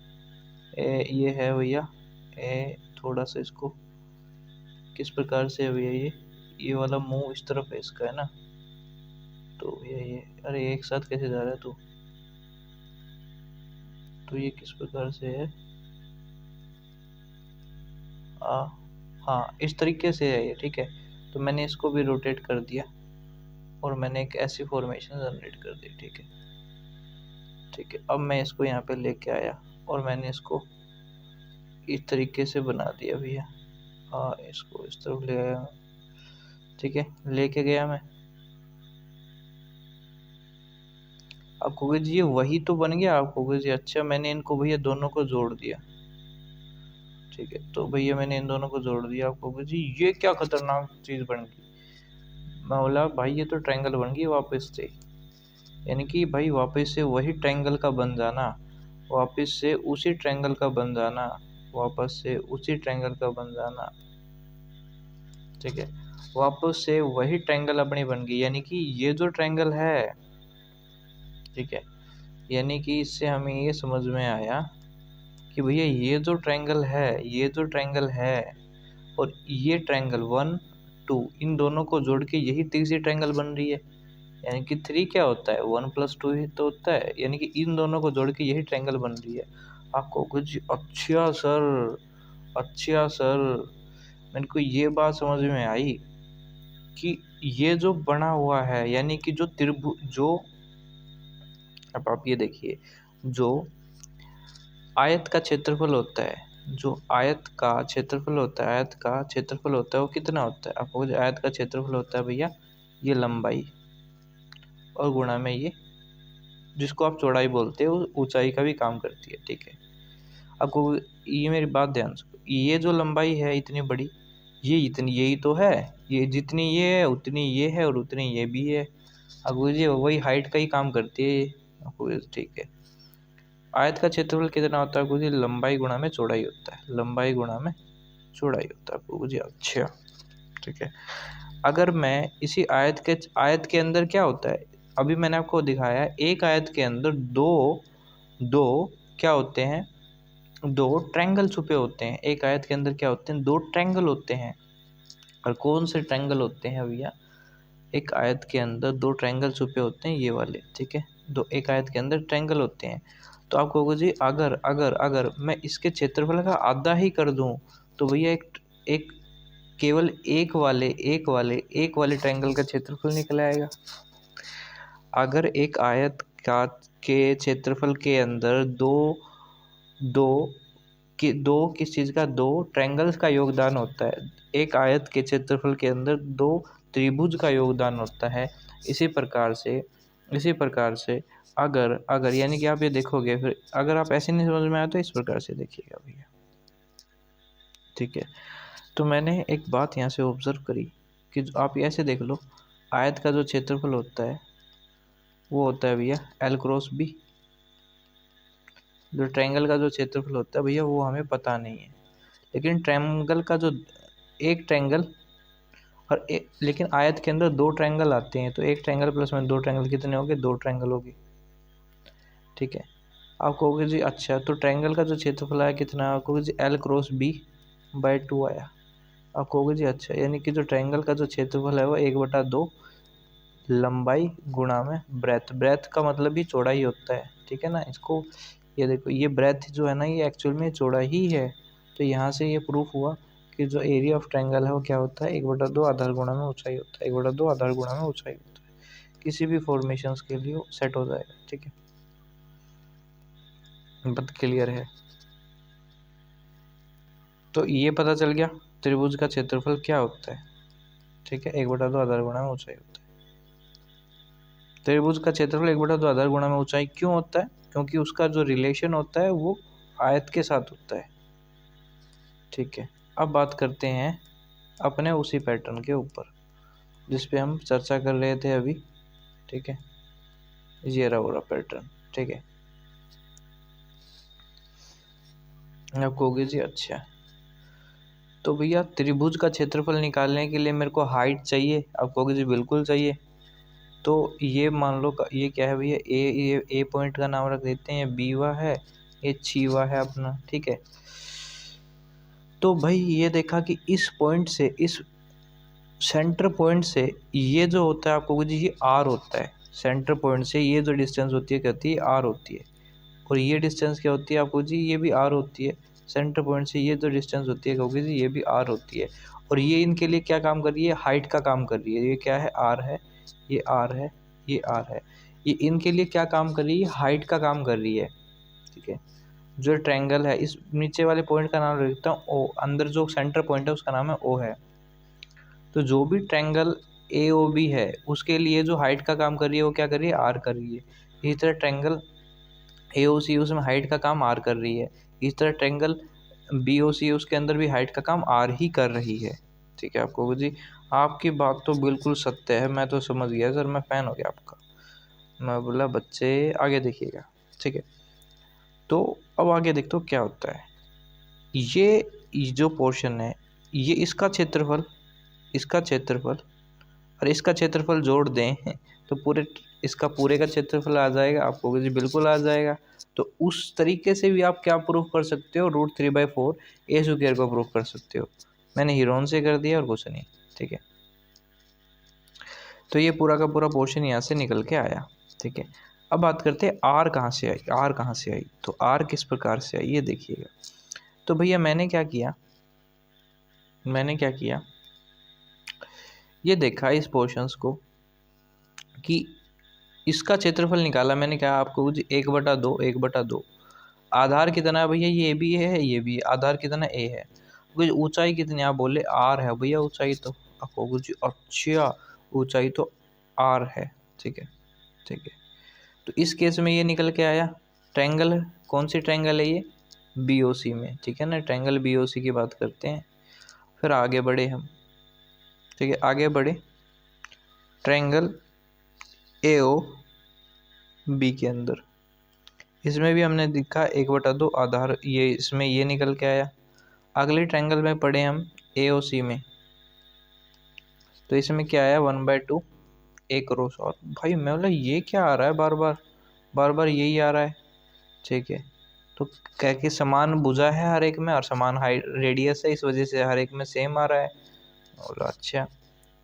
ये है भैया, थोड़ा सा इसको किस प्रकार से है भैया, ये वाला मुंह इस तरफ है इसका, है ना। तो भैया ये, अरे एक साथ कैसे जा रहा है तू, तो ये किस प्रकार से है, हाँ इस तरीके से है ये। ठीक है, तो मैंने इसको भी रोटेट कर दिया और मैंने एक ऐसी फॉर्मेशन जनरेट कर दी। ठीक है, ठीक है, अब मैं इसको यहाँ पे लेके आया और मैंने इसको इस तरीके से बना दिया भैया। हाँ इसको इस तरफ ले आया। ठीक है, लेके गया मैं। आप कहोगे जी ये वही तो बन गया, आप कहोगे जी अच्छा मैंने इनको भैया दोनों को जोड़ दिया। ठीक है, तो भैया मैंने इन दोनों को जोड़ दिया। आप कहोगे जी ये क्या खतरनाक चीज़ बन गई। मैं बोला भाई ये तो ट्रायंगल बन गई वापस से, यानी कि भाई वापस से वही ट्रायंगल का बन जाना, वापस से उसी ट्रायंगल का बन जाना, वापस से उसी ट्रायंगल का बन जाना। ठीक है, वापस से वही ट्रायंगल अपनी बन गई, यानी कि ये जो ट्रायंगल है, ठीक है, यानी कि इससे हमें ये समझ में आया कि भैया ये जो ट्रायंगल है, ये जो ट्रायंगल है और ये ट्रायंगल 1 2, इन दोनों को जोड़ के यही तीसरी ट्रायंगल बन रही है। यानी कि 3 क्या होता है, 1+2 ही तो होता है, यानी कि इन दोनों को जोड़ के यही ट्रायंगल बन रही है। आपको कुछ अच्छा सर, अच्छा सर, मेरे को ये बात समझ में आई कि ये जो बना हुआ है, यानी कि जो जो, अब आप ये देखिए, जो आयत का क्षेत्रफल होता है, जो आयत का क्षेत्रफल होता है, आयत का क्षेत्रफल होता है वो कितना होता है, आपको जो आयत का क्षेत्रफल होता है भैया, ये लंबाई और गुणा में ये, जिसको आप चौड़ाई बोलते हो, ऊंचाई का भी काम करती है, ठीक है। आपको ये मेरी बात ध्यान से, ये जो लंबाई है इतनी बड़ी, ये इतनी, यही तो है, ये जितनी ये है उतनी ये है और उतनी ये भी है। आपको ये वही हाइट का ही काम करती है ये, आपको ठीक है। आयत का क्षेत्रफल कितना होता है, आपको जी लंबाई गुणा में चौड़ाई होता है, लंबाई गुणा में चौड़ाई होता है आपको जी, अच्छा ठीक है। अगर मैं इसी आयत के अंदर क्या होता है, अभी मैंने आपको दिखाया है, एक आयत के अंदर दो दो क्या होते हैं, दो ट्रायंगल छुपे होते हैं। एक आयत के अंदर क्या होते हैं, दो ट्रायंगल होते हैं। और कौन से ट्रायंगल होते हैं भैया, एक आयत के अंदर दो ट्रायंगल छुपे होते हैं, ये वाले, ठीक है। दो, एक आयत के अंदर ट्रायंगल होते हैं। तो आप कहोगे जी अगर अगर अगर मैं इसके क्षेत्रफल का आधा ही कर दूं, तो भैया एक एक केवल एक वाले ट्रायंगल का क्षेत्रफल निकल आएगा। अगर एक आयत का के क्षेत्रफल के अंदर दो दो दो किस चीज़ का, दो ट्रायंगल्स का योगदान होता है, एक आयत के क्षेत्रफल के अंदर दो त्रिभुज का योगदान होता है। इसी प्रकार से अगर अगर यानी कि आप ये देखोगे, फिर अगर आप ऐसे नहीं समझ में आया तो इस प्रकार से देखिएगा भैया, ठीक है। तो मैंने एक बात यहाँ से ऑब्जर्व करी कि आप ऐसे देख लो, आयत का जो क्षेत्रफल होता है वो होता है भैया L×B। जो ट्रायंगल का जो क्षेत्रफल होता है भैया वो हमें पता नहीं है, लेकिन ट्रायंगल का जो एक ट्रायंगल लेकिन आयत के अंदर दो ट्रायंगल आते हैं, तो एक ट्रायंगल प्लस में दो ट्रायंगल कितने हो गए, दो ट्रायंगल हो गए, ठीक है। आप कहोगे जी अच्छा, तो ट्रायंगल का जो क्षेत्रफल आया कितना, आप कहोगे जी L×B/2 आया। आप कहोगे जी अच्छा, यानी कि जो ट्रायंगल का जो क्षेत्रफल है वो 1/2 लंबाई गुणा में ब्रेथ, ब्रेथ का मतलब ही चौड़ाई होता है, ठीक है ना। इसको ये देखो, ये ब्रेथ जो है ना, ये एक्चुअल में चौड़ाई ही है। तो यहाँ से ये प्रूफ हुआ कि जो एरिया ऑफ ट्रायंगल है वो क्या होता है, 1/2 आधार गुणा में ऊंचाई होता है, 1/2 आधार गुणा में ऊंचाई होता है। किसी भी फॉर्मेशंस के लिए सेट हो जाएगा, ठीक है। बात क्लियर है। तो ये पता चल गया त्रिभुज का क्षेत्रफल क्या होता है, ठीक है, 1/2 आधार गुणा में ऊंचाई होता है। त्रिभुज का क्षेत्रफल 1/2 आधार गुणा में ऊंचाई क्यों होता है, क्योंकि उसका जो रिलेशन होता है वो आयत के साथ होता है, ठीक है। अब बात करते हैं अपने उसी पैटर्न के ऊपर जिस पे हम चर्चा कर रहे थे अभी, ठीक है। ये रहा पूरा पैटर्न, ठीक है। अब कहोगे जी अच्छा, तो भैया त्रिभुज का क्षेत्रफल निकालने के लिए मेरे को हाइट चाहिए, आप कहोगे जी बिल्कुल चाहिए। तो ये मान लो ये क्या है भैया, ये ए पॉइंट का नाम रख देते हैं, बी वा है, ये छीवा है अपना, ठीक है। तो भाई ये देखा कि इस पॉइंट से, इस सेंटर पॉइंट से ये जो होता है, आपको जी ये आर होता है। सेंटर पॉइंट से ये जो डिस्टेंस होती है क्या होती है, आर होती है। और ये डिस्टेंस क्या होती है, आपको जी ये भी आर होती है। सेंटर पॉइंट से ये जो डिस्टेंस होती है कहोगे जी ये भी आर होती है। और ये इनके लिए क्या काम कर रही है, हाइट का काम कर रही है। ये क्या है, आर है, ये आर है, ये आर है। ये इनके लिए क्या काम कर रही है, हाइट का काम कर रही है, ठीक है। जो ट्रायंगल है, इस नीचे वाले पॉइंट का नाम लिखता हूँ ओ, अंदर जो सेंटर पॉइंट है उसका नाम है ओ है। तो जो भी ट्रायंगल ए ओ बी है उसके लिए जो हाइट का काम कर रही है वो क्या कर रही है, आर कर रही है। इसी तरह ट्रायंगल ए ओ सी उसमें हाइट का काम आर कर रही है। इस तरह ट्रायंगल बी ओ सी उसके अंदर भी हाइट का काम आर ही कर रही है, ठीक है। आपको जी आपकी बात तो बिल्कुल सत्य है, मैं तो समझ गया सर, मैं फ़ैन हो गया आपका। मैं बोला बच्चे आगे देखिएगा, ठीक है। तो अब आगे देखते हो क्या होता है। ये जो पोर्शन है, ये इसका क्षेत्रफल और इसका क्षेत्रफल जोड़ दें तो इसका पूरे का क्षेत्रफल आ जाएगा, आपको जी बिल्कुल आ जाएगा। तो उस तरीके से भी आप क्या प्रूफ कर सकते हो, √3/4 ए स्क्वायर को प्रूफ कर सकते हो। मैंने हीरोन से कर दिया और कुछ नहीं, ठीक है। तो ये पूरा का पूरा पोर्शन यहाँ से निकल के आया। ठीक है, अब बात करते हैं आर कहाँ से आई। आर कहाँ से आई, तो आर किस प्रकार से आई ये देखिएगा। तो भैया मैंने क्या किया, ये देखा इस पोर्शंस को कि इसका क्षेत्रफल निकाला मैंने, क्या आपको 1/2 1/2। आधार कितना है भैया, ये भी है ये भी है। आधार कितना ए है, कुछ ऊंचाई कितनी, आप बोले आर है भैया ऊंचाई, तो आपको कुछ अच्छा ऊंचाई तो आर है। ठीक है, ठीक है। तो इस केस में ये निकल के आया ट्रायंगल, कौन सी ट्रायंगल है ये, BOC में। ठीक है ना, ट्रायंगल BOC की बात करते हैं। फिर आगे बढ़े हम, ठीक है, आगे बढ़े ट्रायंगल AOB के अंदर, इसमें भी हमने देखा 1/2 आधार, ये इसमें ये निकल के आया। अगले ट्रायंगल में पढ़े हम AOC में, तो इसमें क्या आया 1/2 एक क्रॉस। और भाई मैं बोला ये क्या आ रहा है, बार बार यही आ रहा है। ठीक है, तो क्या कि समान भुजा है हर एक में और समान हाइट रेडियस है, इस वजह से हर एक में सेम आ रहा है। बोला अच्छा,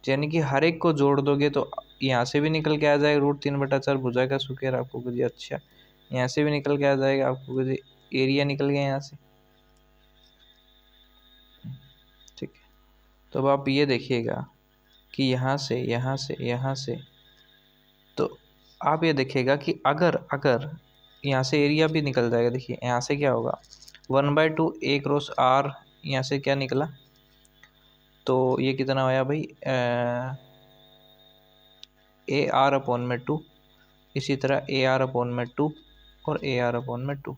यानी कि हर एक को जोड़ दोगे तो यहाँ से भी निकल के आ जाएगा √3/4 भुजा का स्क्वायर आपको कुछ। अच्छा, यहाँ से भी निकल के आ जाएगा आपको कुछ, एरिया निकल गया यहाँ से। ठीक है, तो अब आप ये देखिएगा कि यहाँ से तो आप ये देखिएगा कि अगर यहाँ से एरिया भी निकल जाएगा। देखिए यहाँ से क्या होगा 1/2 A क्रॉस R, यहाँ से क्या निकला, तो ये कितना होया भाई AR/2, इसी तरह AR/2 और AR/2।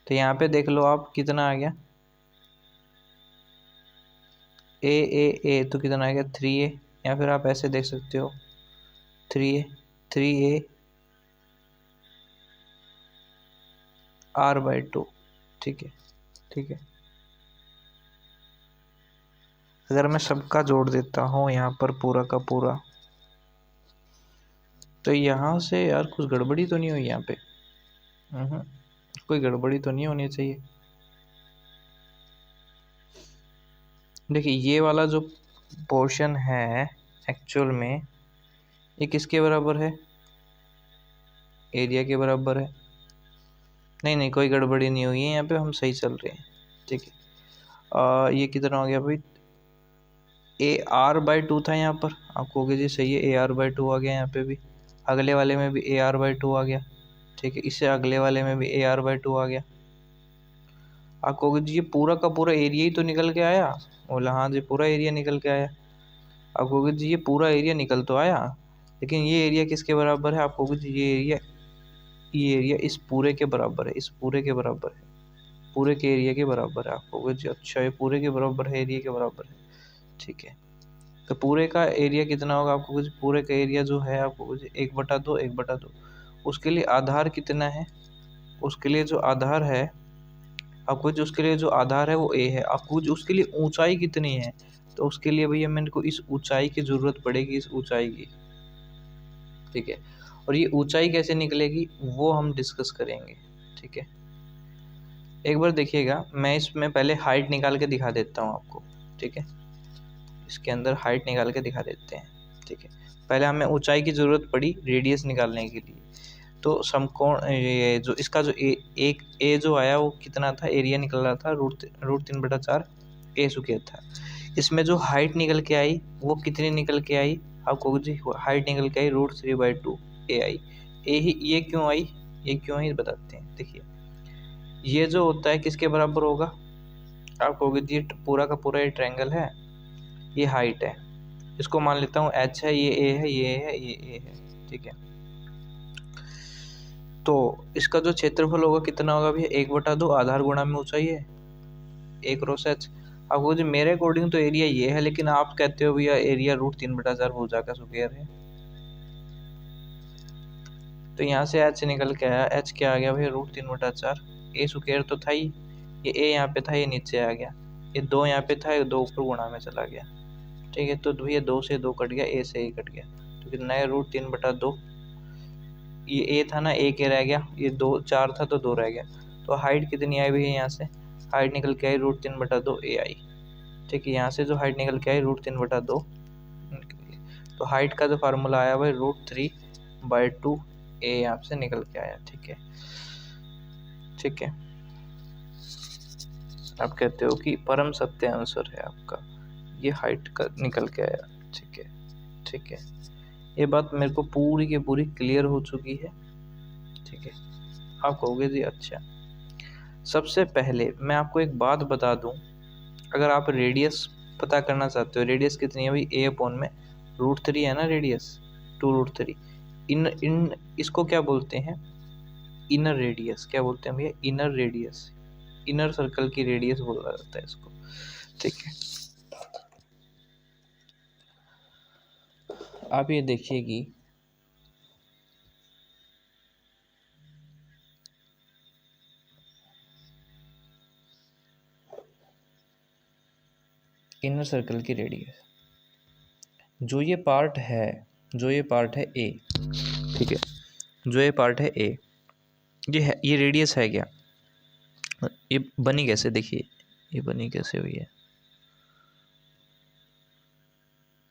तो यहाँ पे देख लो आप कितना आ गया, A तो कितना आ गया 3A, या फिर आप ऐसे देख सकते हो 3A R/2। ठीक है, ठीक है। अगर मैं सबका जोड़ देता हूँ यहाँ पर पूरा का पूरा, तो यहाँ से यार कुछ गड़बड़ी तो नहीं हुई यहाँ पे, कोई गड़बड़ी तो नहीं होनी चाहिए। देखिए ये वाला जो पोर्शन है एक्चुअल में ये किसके बराबर है, एरिया के बराबर है। नहीं कोई गड़बड़ी नहीं हुई है यहाँ पे, हम सही चल रहे हैं। ठीक है, ये कितना हो गया भाई, AR/2 था यहाँ पर, आपको होगा जी सही है, AR/2 आ गया यहाँ पे भी। अगले वाले में भी AR/2 आ गया। ठीक है, इससे अगले वाले में भी AR/2 आ गया। आप कहोगे जी ये पूरा का पूरा एरिया ही तो निकल के आया, बोला हाँ जी पूरा एरिया निकल के आया। आप कहोगे जी ये पूरा एरिया निकल तो आया, लेकिन ये एरिया किसके बराबर है, आप कहोगे जी ये एरिया इस पूरे के बराबर है, इस पूरे के बराबर है, पूरे के एरिया के बराबर है। आप कहोगे जी अच्छा ये पूरे के बराबर है, एरिया के बराबर है। ठीक है, तो पूरे का एरिया कितना होगा, आपको कुछ पूरे का एरिया जो है आपको कुछ 1/2 उसके लिए आधार कितना है, उसके लिए जो आधार है आपको जो उसके लिए जो आधार है वो A है। आपको जो उसके लिए ऊंचाई कितनी है, तो उसके लिए भैया मेरे को इस ऊंचाई की ज़रूरत पड़ेगी, इस ऊंचाई की। ठीक है, और ये ऊंचाई कैसे निकलेगी वो हम डिस्कस करेंगे। ठीक है, एक बार देखिएगा, मैं इसमें पहले हाइट निकाल के दिखा देता हूँ आपको। ठीक है, इसके अंदर हाइट निकाल के दिखा देते हैं। ठीक है, पहले हमें ऊंचाई की ज़रूरत पड़ी रेडियस निकालने के लिए, तो समकोण ये जो इसका जो ए जो आया वो कितना था, एरिया निकल रहा था √3/4 A² था। इसमें जो हाइट निकल के आई वो कितनी निकल के आई, आपको जी हाइट निकल के आई √3/2 AI। ये क्यों आई बताते हैं। देखिए ये जो होता है किसके बराबर होगा, आप कहोगे जी पूरा का पूरा ये ट्रायंगल है, ये हाइट है, इसको मान लेता हूँ H है, ये A है, ये A है। ठीक है, तो इसका जो क्षेत्रफल होगा कितना होगा भैया 1/2 आधार गुणा में ऊंचाई है, A क्रॉस H। आपको जो मेरे अकॉर्डिंग तो एरिया ये है, लेकिन आप कहते हो भैया एरिया √3/4 भुजा का स्क्वायर है। तो यहाँ से H निकल के आया, H क्या आ गया भैया √3/4, A² तो था ही, ये A यहाँ पे था, ये नीचे आ गया, ये 2 यहाँ पे था, ये 2 ऊपर गुणा में चला गया। ठीक है, तो भैया 2 से 2 कट गया, A से A कट गया, तो कितना है √3/2। ये A था ना, A के रह गया, ये 4 था तो 2 रह गया। तो हाइट कितनी आई भैया, यहाँ से हाइट निकल के आई √3/2 AI। ठीक है, यहाँ से जो हाइट निकल के आई √3/2 निकल गई। तो हाइट का जो फार्मूला आया भाई √3/2 ए यहाँ से निकल के आया। ठीक है, ठीक है। आप कहते हो कि परम सत्य आंसर है आपका, ये हाइट का निकल के आया। ठीक है, ठीक है, ये बात मेरे को पूरी की पूरी क्लियर हो चुकी है। ठीक है, आप कहोगे जी अच्छा। सबसे पहले मैं आपको एक बात बता दूं, अगर आप रेडियस पता करना चाहते हो, रेडियस कितनी है भाई, a/√3 है ना रेडियस, 2√3। इन इसको क्या बोलते हैं, इनर रेडियस। क्या बोलते हैं भैया, इनर रेडियस, इनर सर्कल की रेडियस बोला जाता है इसको। ठीक है, आप ये देखिए कि इनर सर्कल की रेडियस, जो ये पार्ट है ए, ठीक है, जो ये पार्ट है ए, ये रेडियस है क्या, ये बनी कैसे, देखिए ये बनी कैसे हुई है,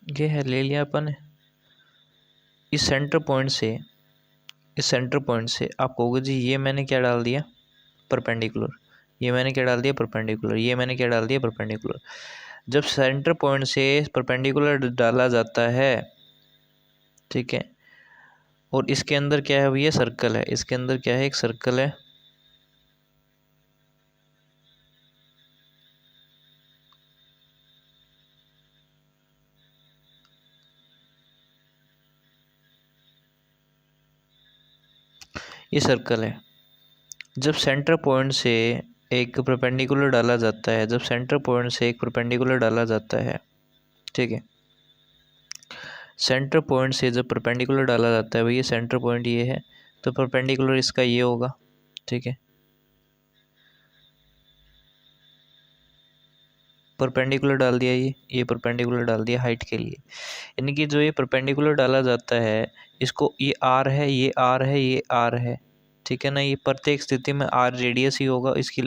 ये है, ले लिया अपन ने। इस सेंटर पॉइंट से आप कहोगे जी ये मैंने क्या डाल दिया, परपेंडिकुलर, ये मैंने क्या डाल दिया, परपेंडिकुलर, ये मैंने क्या डाल दिया, परपेंडिकुलर। जब सेंटर पॉइंट से परपेंडिकुलर डाला जाता है, ठीक है, और इसके अंदर क्या है भैया, सर्कल है, इसके अंदर क्या है, एक सर्कल है, ये सर्कल है। जब सेंटर पॉइंट से एक परपेंडिकुलर डाला जाता है, जब सेंटर पॉइंट से एक परपेंडिकुलर डाला जाता है, ठीक है, सेंटर पॉइंट से जब परपेंडिकुलर डाला जाता है भैया, सेंटर पॉइंट ये है, तो परपेंडिकुलर इसका ये होगा। ठीक है, परपेंडिकुलर डाल दिया, ये परपेंडिकुलर डाल दिया हाइट के लिए, यानी कि जो ये परपेंडिकुलर डाला जाता है, इसको ये आर है, ये आर है, ये आर है, ठीक है ना, ये प्रत्येक स्थिति में आर रेडियस ही होगा इसकी।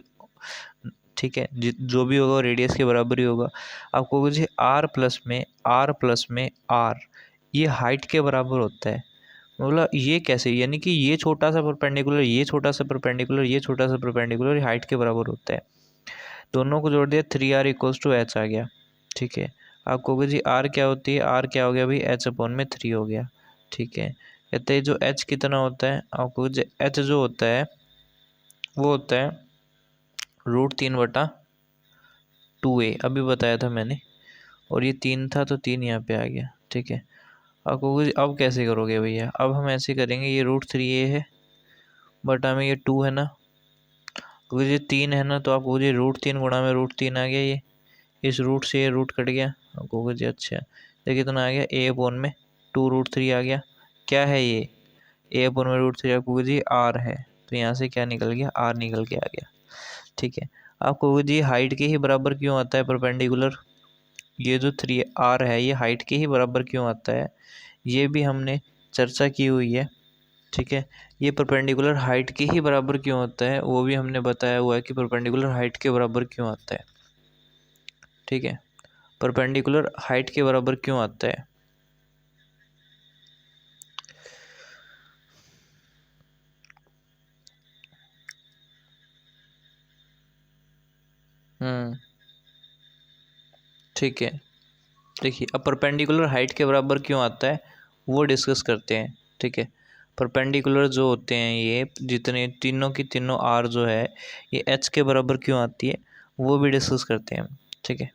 ठीक है, जो भी होगा रेडियस के बराबर ही होगा। आपको कुछ आर प्लस में आर, ये हाइट के बराबर होता है। बोला ये कैसे, यानी कि ये छोटा सा परपेंडिकुलर, ये छोटा सा परपेंडिकुलर, ये छोटा सा परपेंडिकुलर, ये हाइट के बराबर होता है। दोनों को जोड़ दिया, 3r=h आ गया। ठीक है, आप कहोगे जी आर क्या होती है, आर क्या हो गया भाई, h/3 हो गया। ठीक है, कहते हैं जो h कितना होता है, आप कहोगे h जो होता है वो होता है √3/2a, अभी बताया था मैंने, और ये 3 था तो 3 यहाँ पे आ गया। ठीक है, आप कहोगे जी अब कैसे करोगे भैया, अब हम ऐसे करेंगे, ये √3a है बटा में ये 2 है ना, क्योंकि ये 3 है ना, तो आप कहोगे √3 गुणा में √3 आ गया, ये इस रूट से ये रूट कट गया, आप कहोगे जी अच्छा, ये कितना आ गया, a/2√3 आ गया। क्या है ये, a/√3, आप कहोगे जी आर है, तो यहाँ से क्या निकल गया, आर निकल के आ गया। ठीक है, आप कहोगे जी हाइट के ही बराबर क्यों आता है परपेंडिकुलर, ये जो 3r है ये हाइट के ही बराबर क्यों आता है, ये भी हमने चर्चा की हुई है। ठीक है, ये परपेंडिकुलर हाइट के ही बराबर क्यों होता है, वो भी हमने बताया हुआ है कि परपेंडिकुलर हाइट के बराबर क्यों आता है। ठीक है, परपेंडिकुलर हाइट के बराबर क्यों आता है, ठीक है, देखिए अब परपेंडिकुलर हाइट के बराबर क्यों आता है वो डिस्कस करते हैं। ठीक है, परपेंडिकुलर जो होते हैं ये जितने तीनों की तीनों आर जो है ये एच के बराबर क्यों आती है वो भी डिस्कस करते हैं। ठीक है,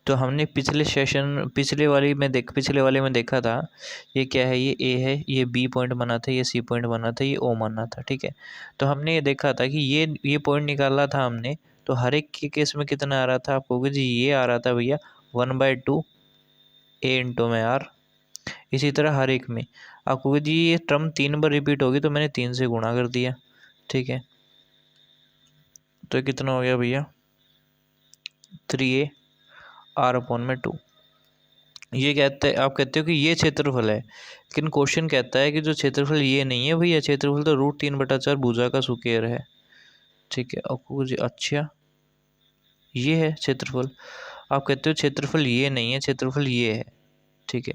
तो हमने पिछले वाले में देखा था, ये क्या है, ये ए है, ये बी पॉइंट बना था, ये सी पॉइंट बना था, ये ओ माना था। ठीक है, तो हमने ये देखा था कि ये पॉइंट निकाला था हमने, तो हर एक के केस में कितना आ रहा था, आपको जी ये आ रहा था भैया 1/2 a/r। इसी तरह हर एक में आपको जी ये टर्म 3 बार रिपीट होगी, तो मैंने 3 से गुणा कर दिया। ठीक है, तो कितना हो गया भैया 3ar/2। ये कहते हैं, आप कहते हो कि ये क्षेत्रफल है, लेकिन क्वेश्चन कहता है कि जो क्षेत्रफल ये नहीं है भैया, क्षेत्रफल तो √3/4 भुजा का स्क्वायर है। ठीक है, आपको जी अच्छा ये है क्षेत्रफल। आप कहते हो क्षेत्रफल ये नहीं है, क्षेत्रफल ये है, ठीक है,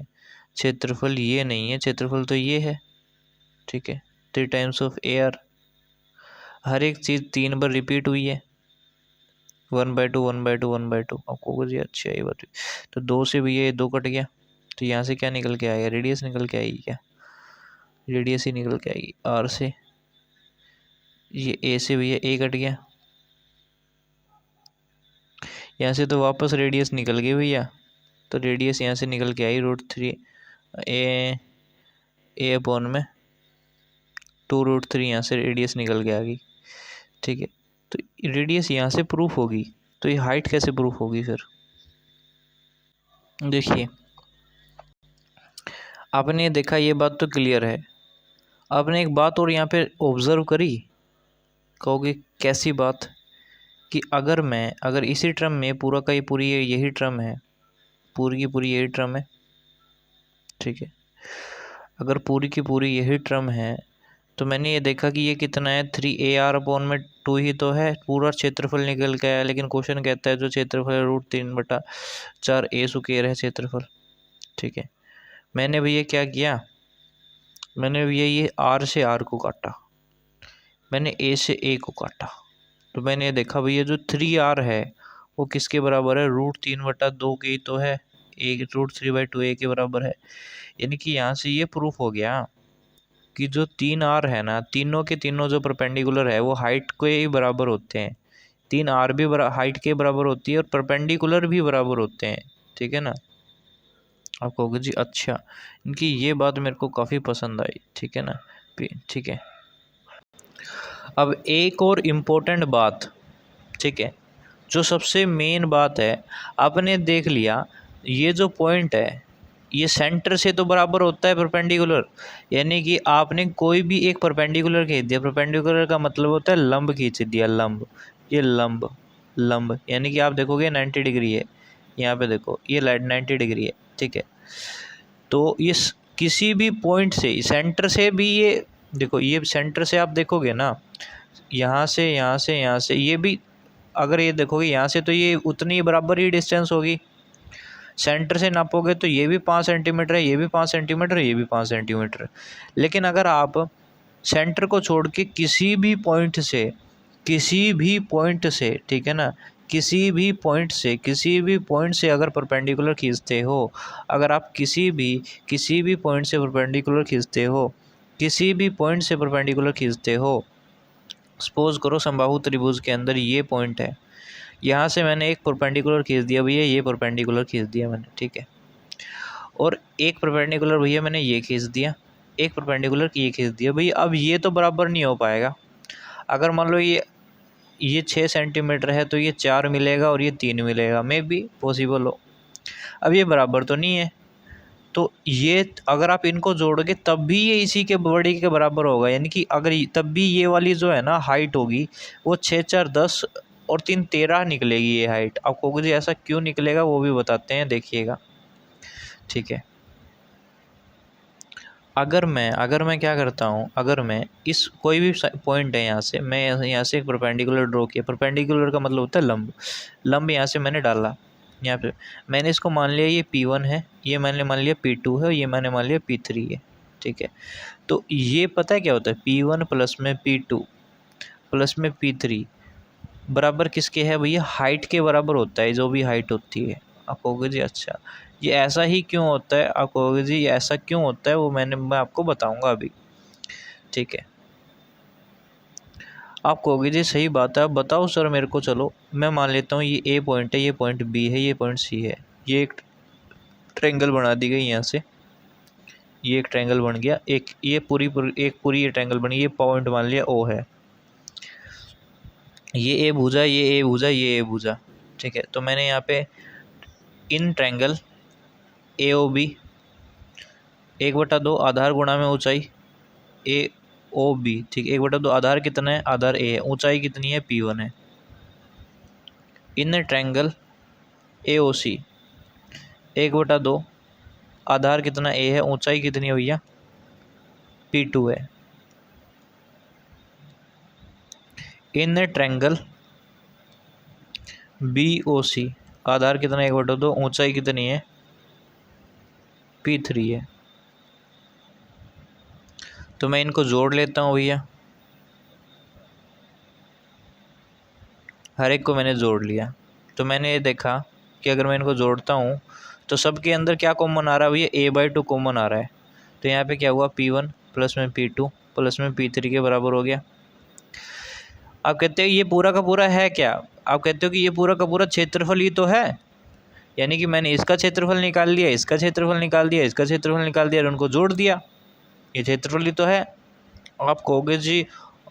क्षेत्रफल ये नहीं है, क्षेत्रफल तो ये है, ठीक है, 3 टाइम्स ऑफ AR। हर एक चीज़ 3 बार रिपीट हुई है, 1/2 1/2 1/2। आपको जी अच्छा ये बात, तो 2 से भी ये 2 कट गया, तो यहाँ से क्या निकल के आएगा, रेडियस निकल के आएगी, क्या रेडियस ही निकल के आएगी। R से ये A से भी ये A कट गया, यहाँ से तो वापस रेडियस निकल गई भैया, तो रेडियस यहाँ से निकल के आई √3 A अपॉन में 2√3, यहाँ से रेडियस निकल के आ गई, ठीक है। तो रेडियस यहाँ से प्रूफ होगी, तो ये हाइट कैसे प्रूफ होगी फिर? देखिए आपने देखा, ये बात तो क्लियर है। आपने एक बात और यहाँ पे ऑब्जर्व करी, कहोगे कैसी बात, कि अगर इसी टर्म में पूरा का ये पूरी यही टर्म है, पूरी की पूरी यही टर्म है, ठीक है, अगर पूरी की पूरी यही टर्म है, तो मैंने ये देखा कि ये कितना है, 3AR अपॉन में 2 ही तो है, पूरा क्षेत्रफल निकल के आया। लेकिन क्वेश्चन कहता है जो क्षेत्रफल है √3/4 A² है क्षेत्रफल, ठीक है। मैंने भैया क्या किया, मैंने भैया ये R से R को काटा, मैंने A से A को काटा, तो मैंने ये देखा भैया जो 3R है वो किसके बराबर है, √3/2 के ही तो है, √3/2 A के बराबर है। यानी कि यहाँ से ये प्रूफ हो गया कि जो 3R है ना, तीनों के तीनों जो परपेंडिकुलर है वो हाइट के ही बराबर होते हैं। 3R भी हाइट के बराबर होती है और परपेंडिकुलर भी बराबर होते हैं, ठीक है ना। आप कहोगे जी अच्छा, इनकी ये बात मेरे को काफ़ी पसंद आई, ठीक है ना, ठीक है। अब एक और इम्पोर्टेंट बात, ठीक है, जो सबसे मेन बात है, आपने देख लिया ये जो पॉइंट है ये सेंटर से तो बराबर होता है परपेंडिकुलर, यानी कि आपने कोई भी एक परपेंडिकुलर खींच दिया, परपेंडिकुलर का मतलब होता है लंब खींच दिया, लंब, ये लंब, लंब यानी कि आप देखोगे 90 डिग्री है, यहाँ पे देखो ये 90 डिग्री है, ठीक है। तो ये किसी भी पॉइंट से, सेंटर से भी, ये देखो ये सेंटर से आप देखोगे ना, यहाँ से यहाँ से यहाँ से ये भी, अगर ये देखोगे यहाँ से, तो ये उतनी बराबर ही डिस्टेंस होगी। सेंटर से नापोगे तो ये भी 5 सेंटीमीटर है, ये भी 5 सेंटीमीटर, ये भी 5 सेंटीमीटर। लेकिन अगर आप सेंटर को छोड़ के किसी भी पॉइंट से, ठीक है ना, किसी भी पॉइंट से अगर परपेंडिकुलर खींचते हो, अगर आप किसी भी पॉइंट से परपेंडिकुलर खींचते हो, सपोज करो समबाहु त्रिभुज के अंदर ये पॉइंट है, यहाँ से मैंने एक परपेंडिकुलर खींच दिया भैया, ये परपेंडिकुलर खींच दिया मैंने, ठीक है, और एक परपेंडिकुलर भैया मैंने ये खींच दिया, एक परपेंडिकुलर ये खींच दिया भैया। अब ये तो बराबर नहीं हो पाएगा। अगर मान लो ये 6 सेंटीमीटर है तो ये 4 मिलेगा और ये 3 मिलेगा, मे बी पॉसिबल हो। अब ये बराबर तो नहीं है, तो ये अगर आप इनको जोड़ोगे तब भी ये इसी के बड़ी के बराबर होगा, यानी कि अगर तब भी ये वाली जो है ना हाइट होगी वो 6 4 10 और 3 13 निकलेगी ये हाइट। आपको जी ऐसा क्यों निकलेगा वो भी बताते हैं, देखिएगा, ठीक है। अगर मैं क्या करता हूँ, अगर मैं इस कोई भी पॉइंट है, यहाँ से मैं यहाँ से एक परपेंडिकुलर ड्रॉ किया, परपेंडिकुलर का मतलब होता है लंब, लंब यहाँ से मैंने डाला, यहाँ पे मैंने इसको मान लिया ये P1 है, ये मैंने मान लिया P2 है और ये मैंने मान लिया P3 है, ठीक है। तो ये पता है क्या होता है, P1 प्लस में P2 प्लस में P3 बराबर किसके है भैया, हाइट के बराबर होता है, जो भी हाइट होती है। आप कहोगे जी अच्छा ये ऐसा ही क्यों होता है, आप कहोगे जी ऐसा क्यों होता है वो मैं आपको बताऊंगा अभी, ठीक है। आप कहोगे जी सही बात है, आप बताओ सर मेरे को, चलो मैं मान लेता हूँ ये A पॉइंट है, ये पॉइंट B है, ये पॉइंट C है, ये एक ट्रायंगल बना दी गई यहाँ से, ये एक ट्रायंगल बन गया, एक ये पूरी ये ट्रायंगल बनी, ये पॉइंट मान लिया O है, ये A भुजा, ये A भुजा, ये A भुजा, ठीक है। तो मैंने यहाँ पे इन ट्रायंगल AOB 1/2 आधार गुणा में ऊंचाई AOB, ठीक, 1/2 आधार कितना है, आधार A है, ऊंचाई कितनी है, P1 है। इन ट्रायंगल AOC 1/2 आधार कितना A है, ऊंचाई कितनी है भैया, P2 है। इन ट्रायंगल BOC आधार कितना 1/2, ऊंचाई कितनी है P3 है। तो मैं इनको जोड़ लेता हूँ भैया, हर एक को मैंने जोड़ लिया। तो मैंने ये देखा कि अगर मैं इनको जोड़ता हूँ तो सबके अंदर क्या कॉमन आ रहा है भैया, a/2 कॉमन आ रहा है। तो यहाँ पे क्या हुआ, P1 प्लस में P2 प्लस में P3 के बराबर हो गया। आप कहते हो ये पूरा का पूरा है क्या, आप कहते हो कि ये पूरा का पूरा क्षेत्रफल ही तो है, यानी कि मैंने इसका क्षेत्रफल निकाल लिया, इसका क्षेत्रफल निकाल दिया, इसका क्षेत्रफल निकाल दिया और उनको जोड़ दिया, ये क्षेत्रफल ही तो है। आप कहोगे जी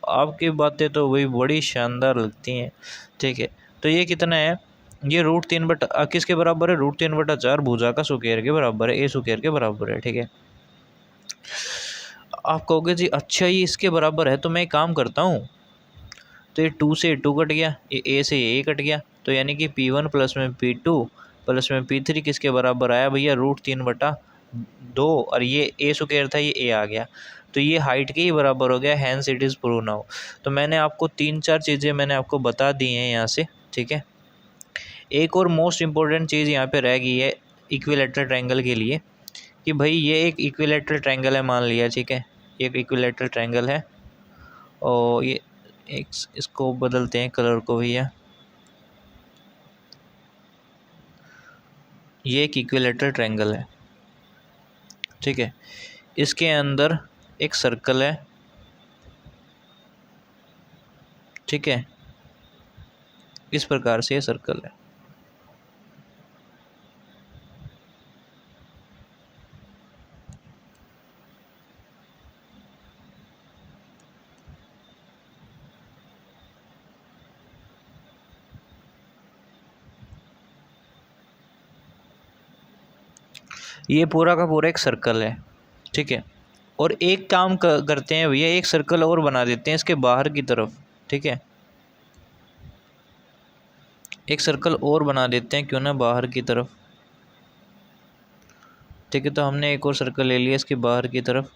आपकी बातें तो वही बड़ी शानदार लगती हैं, ठीक है। तो ये कितना है, ये √3 किसके बराबर है, √3/4 भुजा का स्क्वायर के बराबर है, a स्क्वायर के बराबर है, ठीक है। आप कहोगे जी अच्छा ये इसके बराबर है, तो मैं एक काम करता हूँ, तो ये 2 से 2 कट गया, ये a से a कट गया, तो यानी कि P1 प्लस में P2 प्लस में P3 किसके बराबर आया भैया, √3/2, और ये a स्क्वायर था, ये a आ गया, तो ये हाइट के ही बराबर हो गया, hence it is prove now. तो मैंने आपको 3-4 चीज़ें मैंने आपको बता दी हैं यहाँ से, ठीक है। एक और मोस्ट इम्पोर्टेंट चीज़ यहाँ पे रह गई है इक्विलैटरल ट्रायंगल के लिए, कि भाई ये एक इक्विलैटरल ट्रायंगल है मान लिया, ठीक है, ये एक इक्विलैटरल ट्रायंगल है, और ये एक इसको बदलते हैं कलर को भैया, ये एक इक्विलैटरल ट्रायंगल है, ठीक है। इसके अंदर एक सर्कल है, ठीक है, इस प्रकार से ये सर्कल है। ये पूरा का पूरा एक सर्कल है, ठीक है। और एक काम करते हैं भैया, एक सर्कल और बना देते हैं इसके बाहर की तरफ, ठीक है, एक सर्कल और बना देते हैं, क्यों ना बाहर की तरफ, ठीक है। तो हमने एक और सर्कल ले लिया इसके बाहर की तरफ,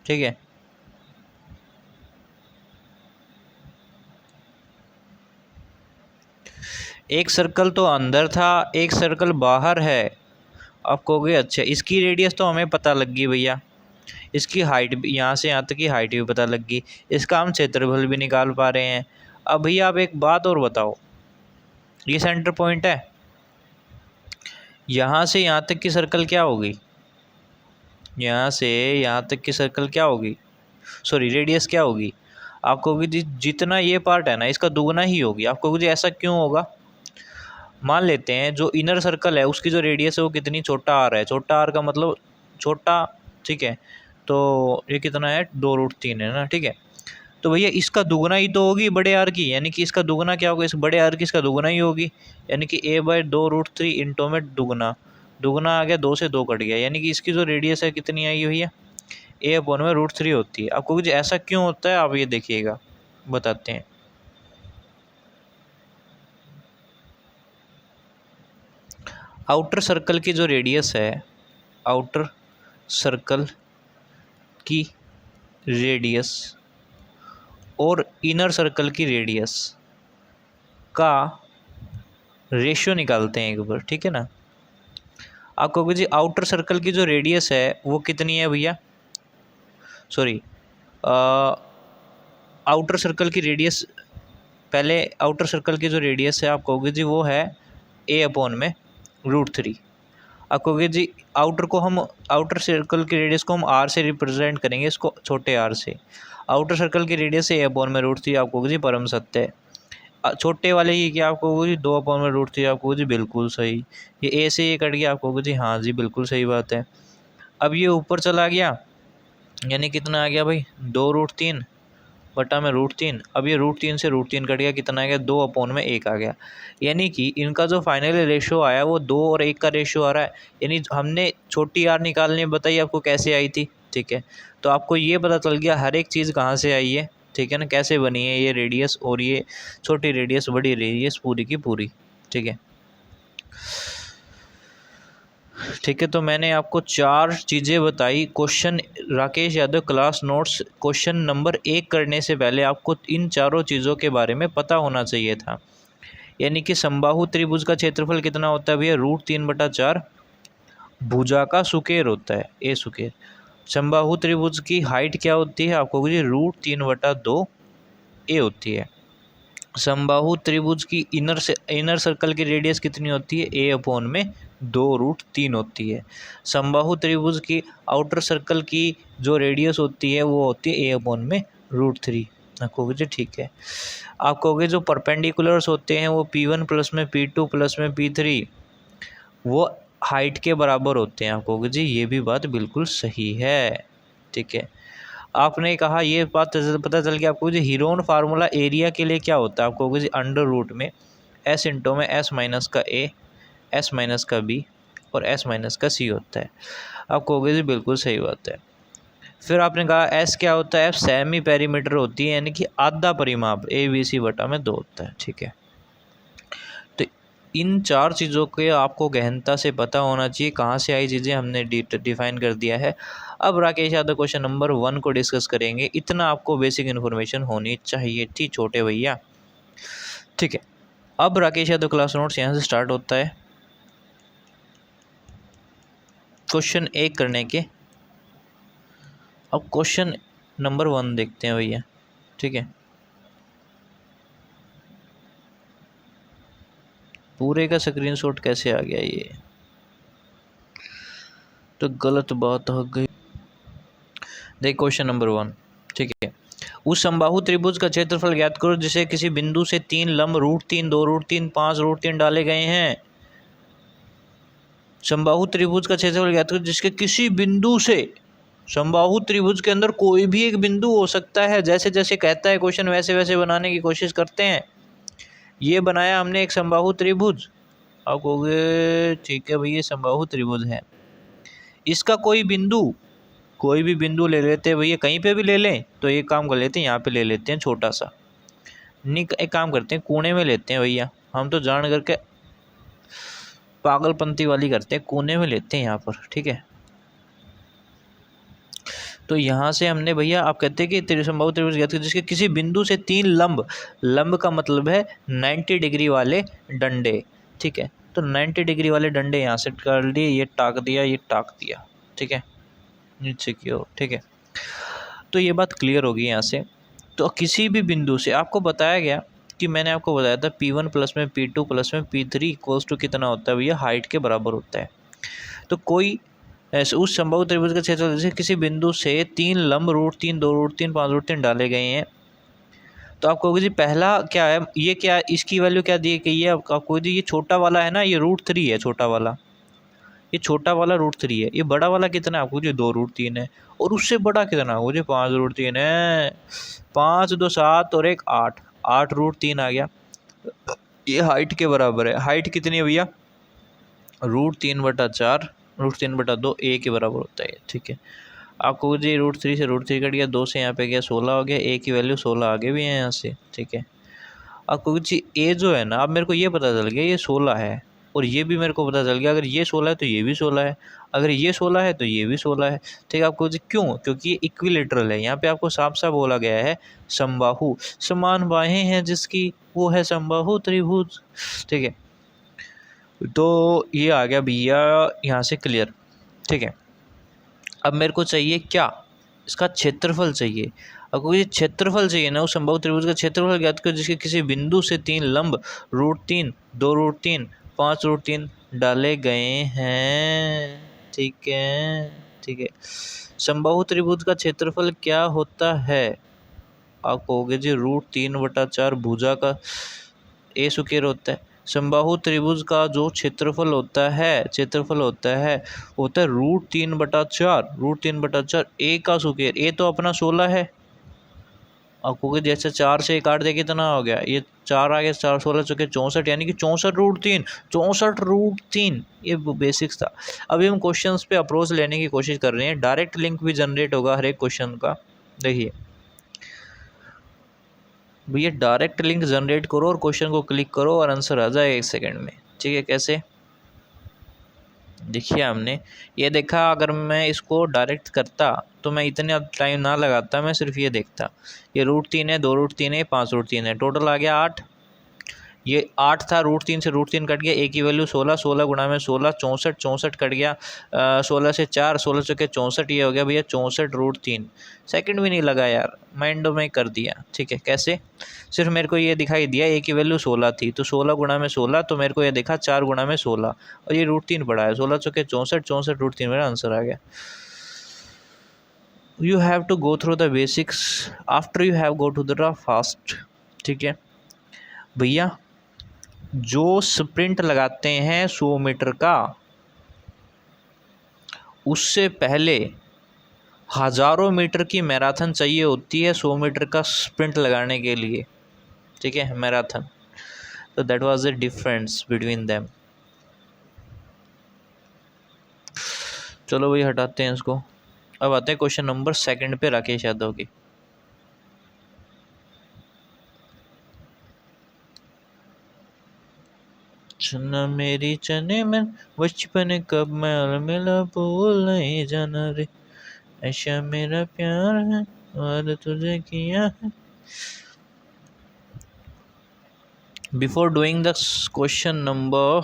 ठीक है। एक सर्कल तो अंदर था, एक सर्कल बाहर है। आप कहोगे अच्छा इसकी रेडियस तो हमें पता लग गई भैया, इसकी हाइट भी, यहाँ से यहाँ तक की हाइट भी पता लग गई, इसका हम क्षेत्रफल भी निकाल पा रहे हैं। अब भैया आप एक बात और बताओ, ये सेंटर पॉइंट है, यहाँ से यहाँ तक की सर्कल क्या होगी, यहाँ से यहाँ तक की सर्कल क्या होगी, सॉरी रेडियस क्या होगी। आप कहोगे जी जितना ये पार्ट है ना इसका दुगना ही होगी। आप कहोगे जी ऐसा क्यों होगा, मान लेते हैं जो इनर सर्कल है उसकी जो रेडियस है वो कितनी, छोटा आर है, छोटा आर का मतलब छोटा, ठीक है। तो ये कितना है, 2√3 है ना, ठीक है। तो भैया इसका दुगना ही तो होगी बड़े आर की, यानी कि इसका दुगना क्या होगा, इस बड़े आर की इसका दुगना ही होगी, यानी कि a/2√3 इंटू में दुगना, दुगना आ गया, 2 से 2 कट गया, यानी कि इसकी जो रेडियस है कितनी आई भैया, a/√3 होती है। आपको कुछ ऐसा क्यों होता है, आप ये देखिएगा बताते हैं। आउटर सर्कल की जो रेडियस है, आउटर सर्कल की रेडियस और इनर सर्कल की रेडियस का रेशियो निकालते हैं एक बार, ठीक है ना। आप कहोगे जी आउटर सर्कल की जो रेडियस है वो कितनी है भैया, सॉरी आउटर सर्कल की रेडियस, पहले आउटर सर्कल की जो रेडियस है आप कहोगे जी वो है a/√3। आप कहोगे जी आउटर को हम, आउटर सर्कल की रेडियस को हम r से रिप्रेजेंट करेंगे, इसको छोटे r से, आउटर सर्कल की रेडियस है a/√3। आप कहोगे जी परम सत्य है। छोटे वाले की क्या, आप कहोगे जी 2/√3। आप कहोगे जी बिल्कुल सही। ये a से ये कट गया, आप कहोगे जी हाँ जी बिल्कुल सही बात है। अब ये ऊपर चला गया, यानी कितना आ गया भाई, 2√3 बटा में √3। अब ये √3 से √3 कट गया, कितना आ गया, 2/1 आ गया। यानी कि इनका जो फाइनल रेशियो आया वो 2 और 1 का रेशियो आ रहा है। यानी हमने छोटी आर निकालने बताई आपको कैसे आई थी, ठीक है। तो आपको ये पता चल गया हर एक चीज़ कहाँ से आई है, ठीक है ना, कैसे बनी है ये रेडियस, और ये छोटी रेडियस बड़ी रेडियस पूरी की पूरी, ठीक है। ठीक है, तो मैंने आपको 4 चीज़ें बताई। Question Rakesh Yadav class notes question number 1 करने से पहले आपको इन चारों चीज़ों के बारे में पता होना चाहिए था। यानी कि समबाहु त्रिभुज का क्षेत्रफल कितना होता है भैया, √3/4 भुजा का सुकेर होता है, ए सुकेर। समबाहु त्रिभुज की हाइट क्या होती है आपको, √3/2 ए होती है। समबाहु त्रिभुज की इनर सर्कल की रेडियस कितनी होती है, a/2 √3 होती है। समबाहु त्रिभुज की आउटर सर्कल की जो रेडियस होती है वो होती है a/√3। आप कहोगे जी ठीक है। आप कहोगे जो परपेंडिकुलर्स होते हैं वो P1 प्लस में P2 प्लस में P3 वो हाइट के बराबर होते हैं। आप कहोगे जी ये भी बात बिल्कुल सही है। ठीक है, आपने कहा ये बात पता चल गया आपको। जो हीरोन फार्मूला एरिया के लिए क्या होता है, आपको होगा जी अंडर रूट में s इंटू में s माइनस का a, s माइनस का b और s माइनस का c होता है। आपको होगा जी बिल्कुल सही बात है। फिर आपने कहा s क्या होता है, f सेमी पेरीमीटर होती है, यानी कि आधा परिमाप ABC/2 होता है। ठीक है, तो इन 4 चीज़ों के आपको गहनता से पता होना चाहिए, कहाँ से आई चीज़ें हमने डिफाइन कर दिया है। अब राकेश यादव क्वेश्चन नंबर 1 को डिस्कस करेंगे। इतना आपको बेसिक इन्फॉर्मेशन होनी चाहिए थी छोटे भैया। ठीक है, अब राकेश यादव क्लास नोट्स यहाँ से स्टार्ट होता है क्वेश्चन 1 करने के। अब क्वेश्चन नंबर 1 देखते हैं भैया। ठीक है, पूरे का स्क्रीनशॉट कैसे आ गया, ये तो गलत बात हो गई। देख क्वेश्चन नंबर 1। ठीक है, उस समबाहु त्रिभुज का क्षेत्रफल ज्ञात करो जिसे किसी बिंदु से 3 लंब √3, 2√3, 5√3 डाले गए हैं। समबाहु त्रिभुज का क्षेत्रफल ज्ञात करो जिसके किसी बिंदु से, समबाहु त्रिभुज के अंदर कोई भी एक बिंदु हो सकता है। जैसे जैसे कहता है क्वेश्चन वैसे वैसे बनाने की कोशिश करते हैं। ये बनाया हमने एक समबाहु त्रिभुज। आप कहोगे ठीक है भैया समबाहु त्रिभुज है, इसका कोई भी बिंदु ले लेते हैं भैया, कहीं पे भी ले लें। तो एक काम कर लेते हैं, यहाँ पे ले लेते हैं छोटा सा, एक काम करते हैं कोने में लेते हैं भैया। हम तो जान करके पागलपंती वाली करते हैं, कोने में लेते हैं यहाँ पर। ठीक है, तो यहाँ से हमने भैया, आप कहते हैं कि समबाहु त्रिभुज ज्ञात जिसके किसी बिंदु से 3 लंब का मतलब है 90 डिग्री वाले डंडे। ठीक है, तो 90 डिग्री वाले डंडे यहाँ से कर लिए, ये टाक दिया, ये टाक दिया। ठीक है, नीचे की ओर। ठीक है, तो ये बात क्लियर होगी यहाँ से। तो किसी भी बिंदु से आपको बताया गया कि मैंने आपको बताया था P1 प्लस में P2 प्लस में P3 इक्वल्स टू कितना होता है भैया, हाइट के बराबर होता है। तो कोई उस समबाहु त्रिभुज के क्षेत्र से किसी बिंदु से 3 लंब √3, 2√3, 5√3 डाले गए हैं। तो आप कहोगे जी पहला क्या है, ये क्या, इसकी वैल्यू क्या दी गई है। आप कहोगे जी ये छोटा वाला है ना, ये √3 है, छोटा वाला, ये छोटा वाला √3 है। ये बड़ा वाला कितना है, आपको जी 2√3 है। और उससे बड़ा कितना, आपको जी 5√3 है। 5 2 7 और 1 8, 8√3 आ गया। ये हाइट के बराबर है। हाइट कितनी है भैया, √3/4, √3/2 ए के बराबर होता है। ठीक है, आपको जी √3 से √3 कट गया, 2 से यहाँ पे गया 16 हो गया, ए की वैल्यू 16 आगे भी है यहाँ से। ठीक है, आपको जी ए जो है ना, अब मेरे को ये पता चल गया ये 16 है, और ये भी मेरे को पता चल गया अगर ये 16 है तो ये भी 16 है, अगर ये 16 है तो ये भी 16 है। ठीक है, आपको जी क्यों, क्योंकि ये इक्विलेटरल है। यहाँ पे आपको साफ साफ बोला गया है समबाहु, समान बाहें हैं जिसकी, वो है समबाहु त्रिभुज। ठीक है, तो ये आ गया भैया यहाँ से क्लियर। ठीक है, अब मेरे को चाहिए क्या, इसका क्षेत्रफल चाहिए। आपको ये क्षेत्रफल चाहिए ना, उस समबाहु त्रिभुज का क्षेत्रफल ज्ञात करो जिसके किसी बिंदु से 3 लंब √3, 2√3, 5√3 डाले गए हैं। ठीक है, ठीक है, समबाहु त्रिभुज का क्षेत्रफल क्या होता है, आप कहोगे जी √3/4 भुजा का ए स्क्वायर होता है। समबाहु त्रिभुज का जो क्षेत्रफल होता है होता है √3/4, √3/4 ए का स्क्वायर। ए तो अपना 16 है। आपको जैसे 4 से 1 काट दे कितना हो गया, ये 4 आ गया, 4 16 चुके 64, यानी कि 64√3, 64√3। ये बेसिक्स था। अभी हम क्वेश्चंस पे अप्रोच लेने की कोशिश कर रहे हैं। डायरेक्ट लिंक भी जनरेट होगा हर एक क्वेश्चन का। देखिए भैया, डायरेक्ट लिंक जनरेट करो और क्वेश्चन को क्लिक करो और आंसर आ जाए 1 सेकंड में। ठीक है, कैसे, देखिए हमने ये देखा, अगर मैं इसको डायरेक्ट करता तो मैं इतने टाइम ना लगाता, मैं सिर्फ ये देखता। ये √3 है, 2√3 है, 5√3 है, टोटल आ गया 8। ये 8 था, √3 से √3 कट गया, ए की वैल्यू 16, 16 गुणा में 16 64, 64 कट गया 16 से 4, 16 चौके 64, ये हो गया भैया 64√3। सेकंड भी नहीं लगा यार, माइंडो में कर दिया। ठीक है, कैसे? सिर्फ मेरे को ये दिखाई दिया ए की वैल्यू 16 थी, तो 16 गुणा में 16, तो मेरे को ये देखा 4 गुणा में 16 और ये √3 पड़ा है, 16 चौके 64, 64 √3 मेरा आंसर आ गया। You have to go through the basics after you have go to the fast। ठीक है भैया, जो स्प्रिंट लगाते हैं 100 मीटर का, उससे पहले हज़ारों मीटर की मैराथन चाहिए होती है 100 मीटर का स्प्रिंट लगाने के लिए। ठीक है, मैराथन। तो that was the difference between them. चलो भाई हटाते हैं इसको। अब आते हैं क्वेश्चन नंबर 2 पे राकेश यादव की। चना मेरी चने में बचपन कब मैल मिला, भूल नहीं जाना रे, ऐसा मेरा प्यार है और तुझे किया है। Before doing the question number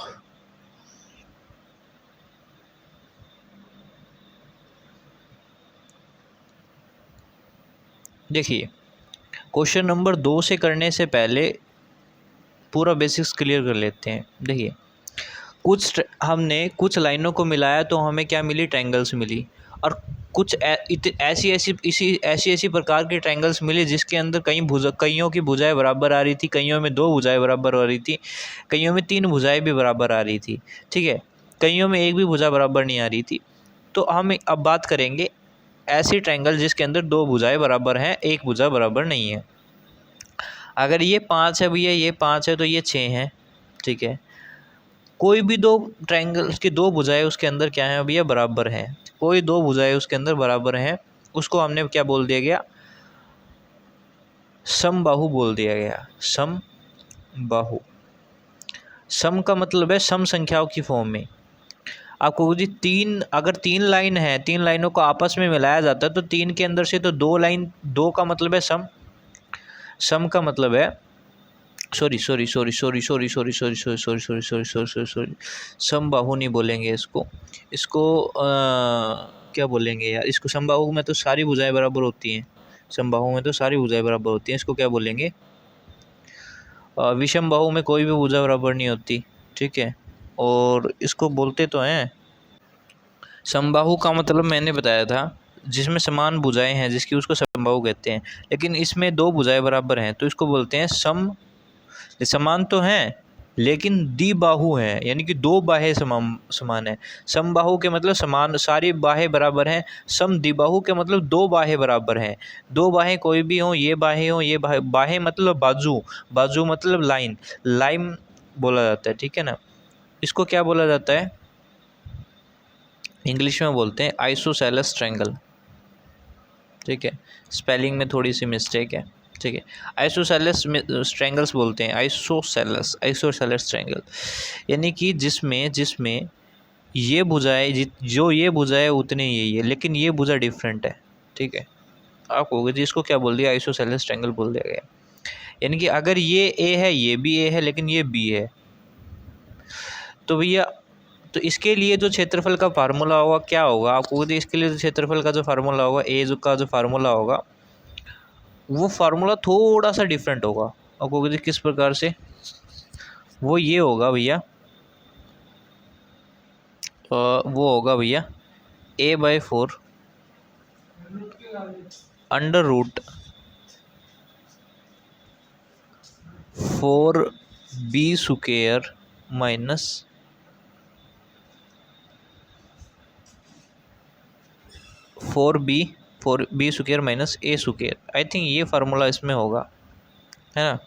देखिए, क्वेश्चन नंबर 2 से करने से पहले पूरा बेसिक्स क्लियर कर लेते हैं। देखिए, हमने कुछ लाइनों को मिलाया तो हमें क्या मिली? ट्रायंगल्स मिली। और कुछ ऐसी प्रकार के ट्रायंगल्स मिले जिसके अंदर कईयों की भुजाएं बराबर आ रही थी, कईयों में 2 भुजाएं बराबर आ रही थी, कईयों में 3 भुजाएं भी बराबर आ रही थी। ठीक है, कईयों में एक भी भुजा बराबर नहीं आ रही थी। तो हम अब बात करेंगे ऐसी ट्रायंगल जिसके अंदर 2 भुजाएं बराबर हैं, एक भुजा बराबर नहीं है। अगर ये 5 है भैया, ये 5 है, तो ये 6 है। ठीक है, कोई भी 2 ट्रायंगल की 2 भुजाएं उसके अंदर क्या है भैया? बराबर हैं। कोई 2 भुजाएं उसके अंदर बराबर हैं, उसको हमने क्या बोल दिया गया? समबाहु बोल दिया गया। समबाहु। सम का मतलब है सम संख्याओं की फॉर्म में। आपको जी अगर 3 लाइन है, 3 लाइनों को आपस में मिलाया जाता है तो 3 के अंदर से तो 2 लाइन, 2 का मतलब है सम का मतलब है सॉरी समबाहु नहीं बोलेंगे इसको क्या बोलेंगे यार? इसको समबाहु में तो सारी भुजाएं बराबर होती हैं, समबाहु में तो सारी भुजाएं बराबर होती हैं। इसको क्या बोलेंगे? विषम बाहु में कोई भी भुजा बराबर नहीं होती। ठीक है, और इसको बोलते तो हैं समबाहु का मतलब मैंने बताया था जिसमें समान भुजाएं हैं, जिसकी उसको समबाहु कहते हैं। लेकिन इसमें 2 भुजाएं बराबर हैं तो इसको बोलते हैं समान तो हैं लेकिन द्विबाहु हैं, यानी कि 2 बाहें समान है। समबाहु के मतलब समान, सारी बाहें बराबर हैं। द्विबाहु के मतलब 2 बाहें बराबर हैं। 2 बाहें कोई भी हों, ये बाहें हों, ये बाहें मतलब बाजू मतलब लाइन बोला जाता है। ठीक है ना, इसको क्या बोला जाता है? इंग्लिश में बोलते हैं आइसोसेलेस ट्रायंगल। ठीक है, स्पेलिंग में थोड़ी सी मिस्टेक है। ठीक है, आइसोसेलेस ट्रायंगल्स बोलते हैं, आइसोसेलेस ट्रायंगल, यानी कि जिसमें ये भुजाएं, जो ये भुजाएं उतने यही है, लेकिन ये भुजा डिफरेंट है। ठीक है, आप कहोगे जी इसको क्या बोल दिया? आइसोसेलेस ट्रायंगल बोल दिया गया। यानी कि अगर ये ए है, ये भी ए है, लेकिन ये बी है, तो भैया तो इसके लिए जो क्षेत्रफल का फार्मूला होगा क्या होगा? आपको इसके लिए जो क्षेत्रफल का जो फार्मूला होगा, का जो फार्मूला होगा, वो फार्मूला थोड़ा सा डिफरेंट होगा। आपको किस प्रकार से? वो ये होगा भैया, वो होगा भैया a/4 √4b² minus 4b² minus a²। I think ये फार्मूला इसमें होगा, है ना?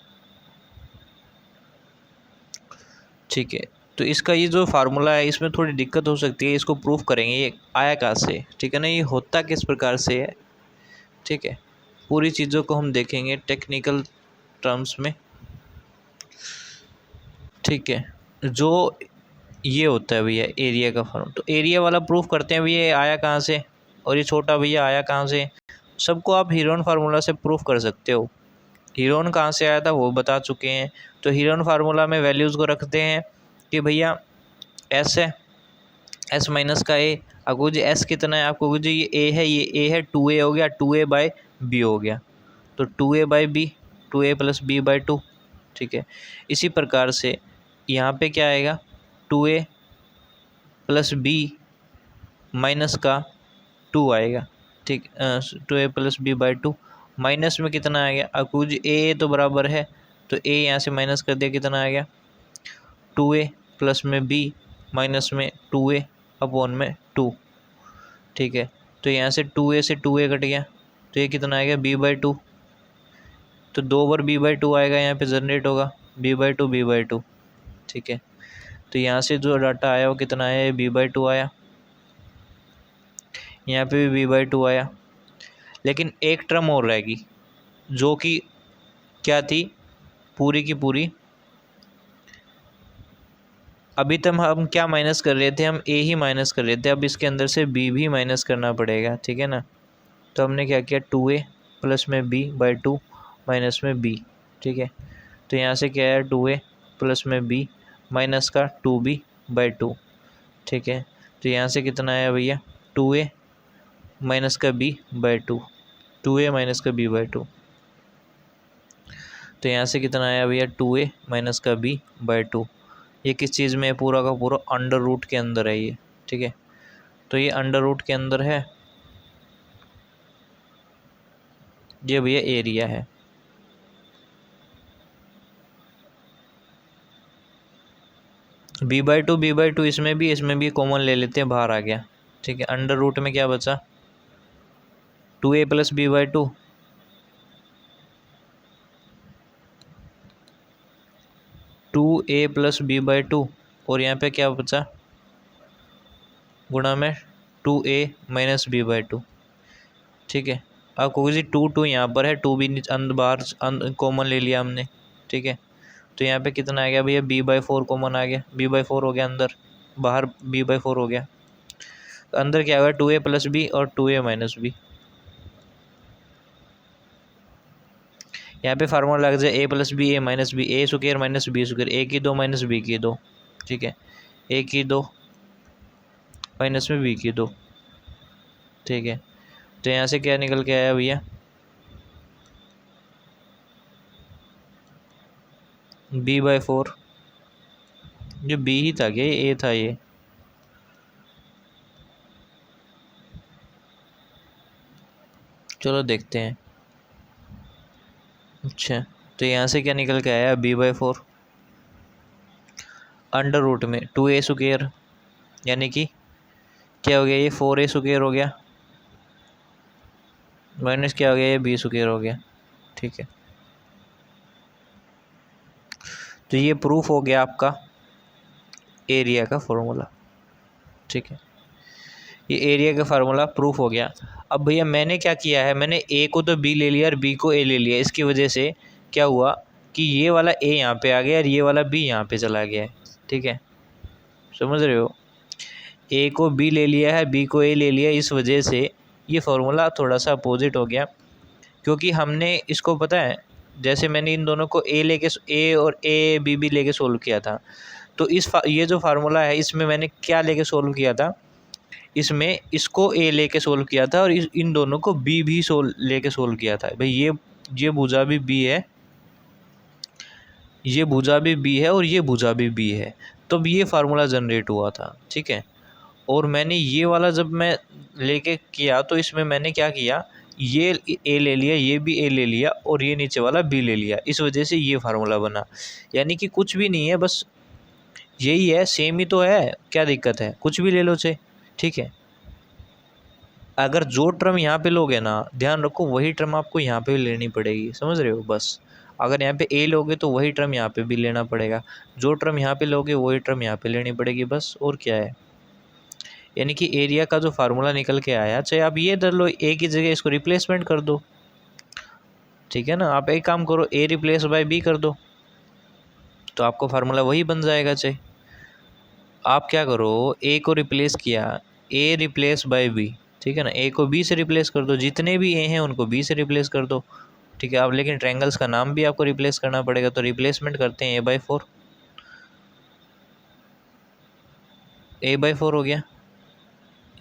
ठीक है, तो इसका ये जो फार्मूला है इसमें थोड़ी दिक्कत हो सकती है, इसको प्रूफ करेंगे ये आया कहाँ से। ठीक है ना, ये होता किस प्रकार से है। ठीक है, पूरी चीज़ों को हम देखेंगे टेक्निकल टर्म्स में। ठीक है, जो ये होता है भैया एरिया का फॉर्मूला। तो एरिया वाला प्रूफ करते हैं भैया, ये आया कहाँ से और ये छोटा भैया आया कहाँ से। सबको आप हीरोन फार्मूला से प्रूफ कर सकते हो। हीरोन कहाँ से आया था वो बता चुके हैं। तो हीरोन फार्मूला में वैल्यूज़ को रखते हैं कि भैया एस है, एस माइनस का ए। आपको जी एस कितना है, आपको जी ये ए है, ये ए है, 2a हो गया, 2a बाई बी हो गया। तो 2a by b, 2a plus b by 2, ठीक है। इसी प्रकार से यहाँ पे क्या आएगा, 2a प्लस बी माइनस का 2 आएगा, ठीक। 2a plus b by 2 minus में कितना आ गया, आपको जी ए तो बराबर है, तो ए यहाँ से माइनस कर दिया, कितना आ गया 2a प्लस में b माइनस में 2a अपॉन में 2, ठीक है। तो यहाँ से 2a से 2a कट गया, तो ये कितना आएगा b बाई 2। तो 2 बार b बाई 2 आएगा, यहाँ पे जनरेट होगा b बाई 2 b बाई 2, ठीक है। तो यहाँ से जो डाटा आया वो कितना आया, b बाई 2 आया, यहाँ पे भी b बाई 2 आया। लेकिन एक टर्म और रहेगी जो कि क्या थी, पूरी की पूरी अभी तक हम क्या माइनस कर रहे थे, हम a ही माइनस कर रहे थे, अब इसके अंदर से b भी माइनस करना पड़ेगा, ठीक है ना। तो हमने क्या किया, 2a प्लस में b बाई 2 माइनस में b, ठीक है। तो यहाँ से क्या है, 2a प्लस में b माइनस का 2b बाई 2, ठीक है। तो यहाँ से कितना आया भैया, 2a माइनस का b बाई 2, 2a माइनस का b बाई 2। तो यहाँ से कितना आया भैया, 2a माइनस का b बाई 2। ये किस चीज़ में है, पूरा का पूरा अंडर रूट के अंदर है ये, ठीक है। तो ये अंडर रूट के अंदर है, ये भैया एरिया है। b बाई टू इसमें भी कॉमन ले लेते हैं, बाहर आ गया, ठीक है। अंडर रूट में क्या बचा, 2a plus b by 2, 2a plus b by 2, और यहाँ पे क्या बचा, गुणा में 2a माइनस बी बाई 2, ठीक है। अब कोई सी 2 यहाँ पर है, 2 भी बाहर कॉमन ले लिया हमने, ठीक है। तो यहाँ पे कितना आ गया भैया, b बाई 4 कॉमन आ गया, b बाई 4 हो गया अंदर, बाहर b बाई 4 हो गया। तो अंदर क्या होगा, 2a प्लस बी और 2a माइनस बी। यहाँ पे फार्मूला लग जाए a plus b, a minus b, a square minus b square, a की 2 माइनस b की 2, ठीक है। a की 2 माइनस में b की 2, ठीक है। तो यहाँ से क्या निकल के आया भैया, b बाई 4, जो b ही था क्या, a था ये, चलो देखते हैं। अच्छा, तो यहाँ से क्या निकल के आया, b बाई 4 अंडर रूट में 2a स्क्वायर, यानी कि क्या हो गया, ये 4a स्क्वायर हो गया, माइनस क्या हो गया, ये b स्क्वायर हो गया, ठीक है। तो ये प्रूफ हो गया आपका एरिया का फॉर्मूला, ठीक है। ये एरिया का फार्मूला प्रूफ हो गया। अब भैया मैंने क्या किया है, मैंने a को तो b ले लिया और b को a ले लिया। इसकी वजह से क्या हुआ कि ये वाला a यहाँ पे आ गया और ये वाला b यहाँ पे चला गया है, ठीक है, समझ रहे हो। a को b ले लिया है, b को a ले लिया, इस वजह से ये फार्मूला थोड़ा सा अपोजिट हो गया। क्योंकि हमने इसको पता है, जैसे मैंने इन दोनों को a और a b b लेके सोल्व किया था, तो ये जो फार्मूला है इसमें मैंने क्या लेके सोल्व किया था, इसमें इसको a लेके सोल्व किया था और इन दोनों को b भी लेके सोल्व किया था। भाई ये भुजा भी b है, ये भुजा भी b है और ये भुजा भी b है, तब ये फार्मूला जनरेट हुआ था, ठीक है। और मैंने ये वाला जब मैं लेके किया तो इसमें मैंने क्या किया, ये a ले लिया, ये भी a ले लिया और ये नीचे वाला b ले लिया, इस वजह से ये फार्मूला बना। यानी कि कुछ भी नहीं है, बस यही है, सेम ही तो है, क्या दिक्कत है, कुछ भी ले लो चाहे, ठीक है। अगर जो टर्म यहाँ पे लोगे ना, ध्यान रखो वही टर्म आपको यहाँ पे भी लेनी पड़ेगी, समझ रहे हो। बस अगर यहाँ पे a लोगे तो वही टर्म यहाँ पे भी लेना पड़ेगा, जो टर्म यहाँ पे लोगे वही टर्म यहाँ पे लेनी पड़ेगी, बस और क्या है। यानी कि एरिया का जो फार्मूला निकल के आया, चाहे आप ये धर लो, a की जगह इसको रिप्लेसमेंट कर दो, ठीक है ना। आप एक काम करो, a रिप्लेस बाय b कर दो, तो आपको फार्मूला वही बन जाएगा चाहे। आप क्या करो, ए को रिप्लेस किया, ए रिप्लेस बाय बी, ठीक है ना, ए को बी से रिप्लेस कर दो, जितने भी ए हैं उनको बी से रिप्लेस कर दो, ठीक है। अब लेकिन ट्रायंगल्स का नाम भी आपको रिप्लेस करना पड़ेगा, तो रिप्लेसमेंट करते हैं a/4, a/4 हो गया।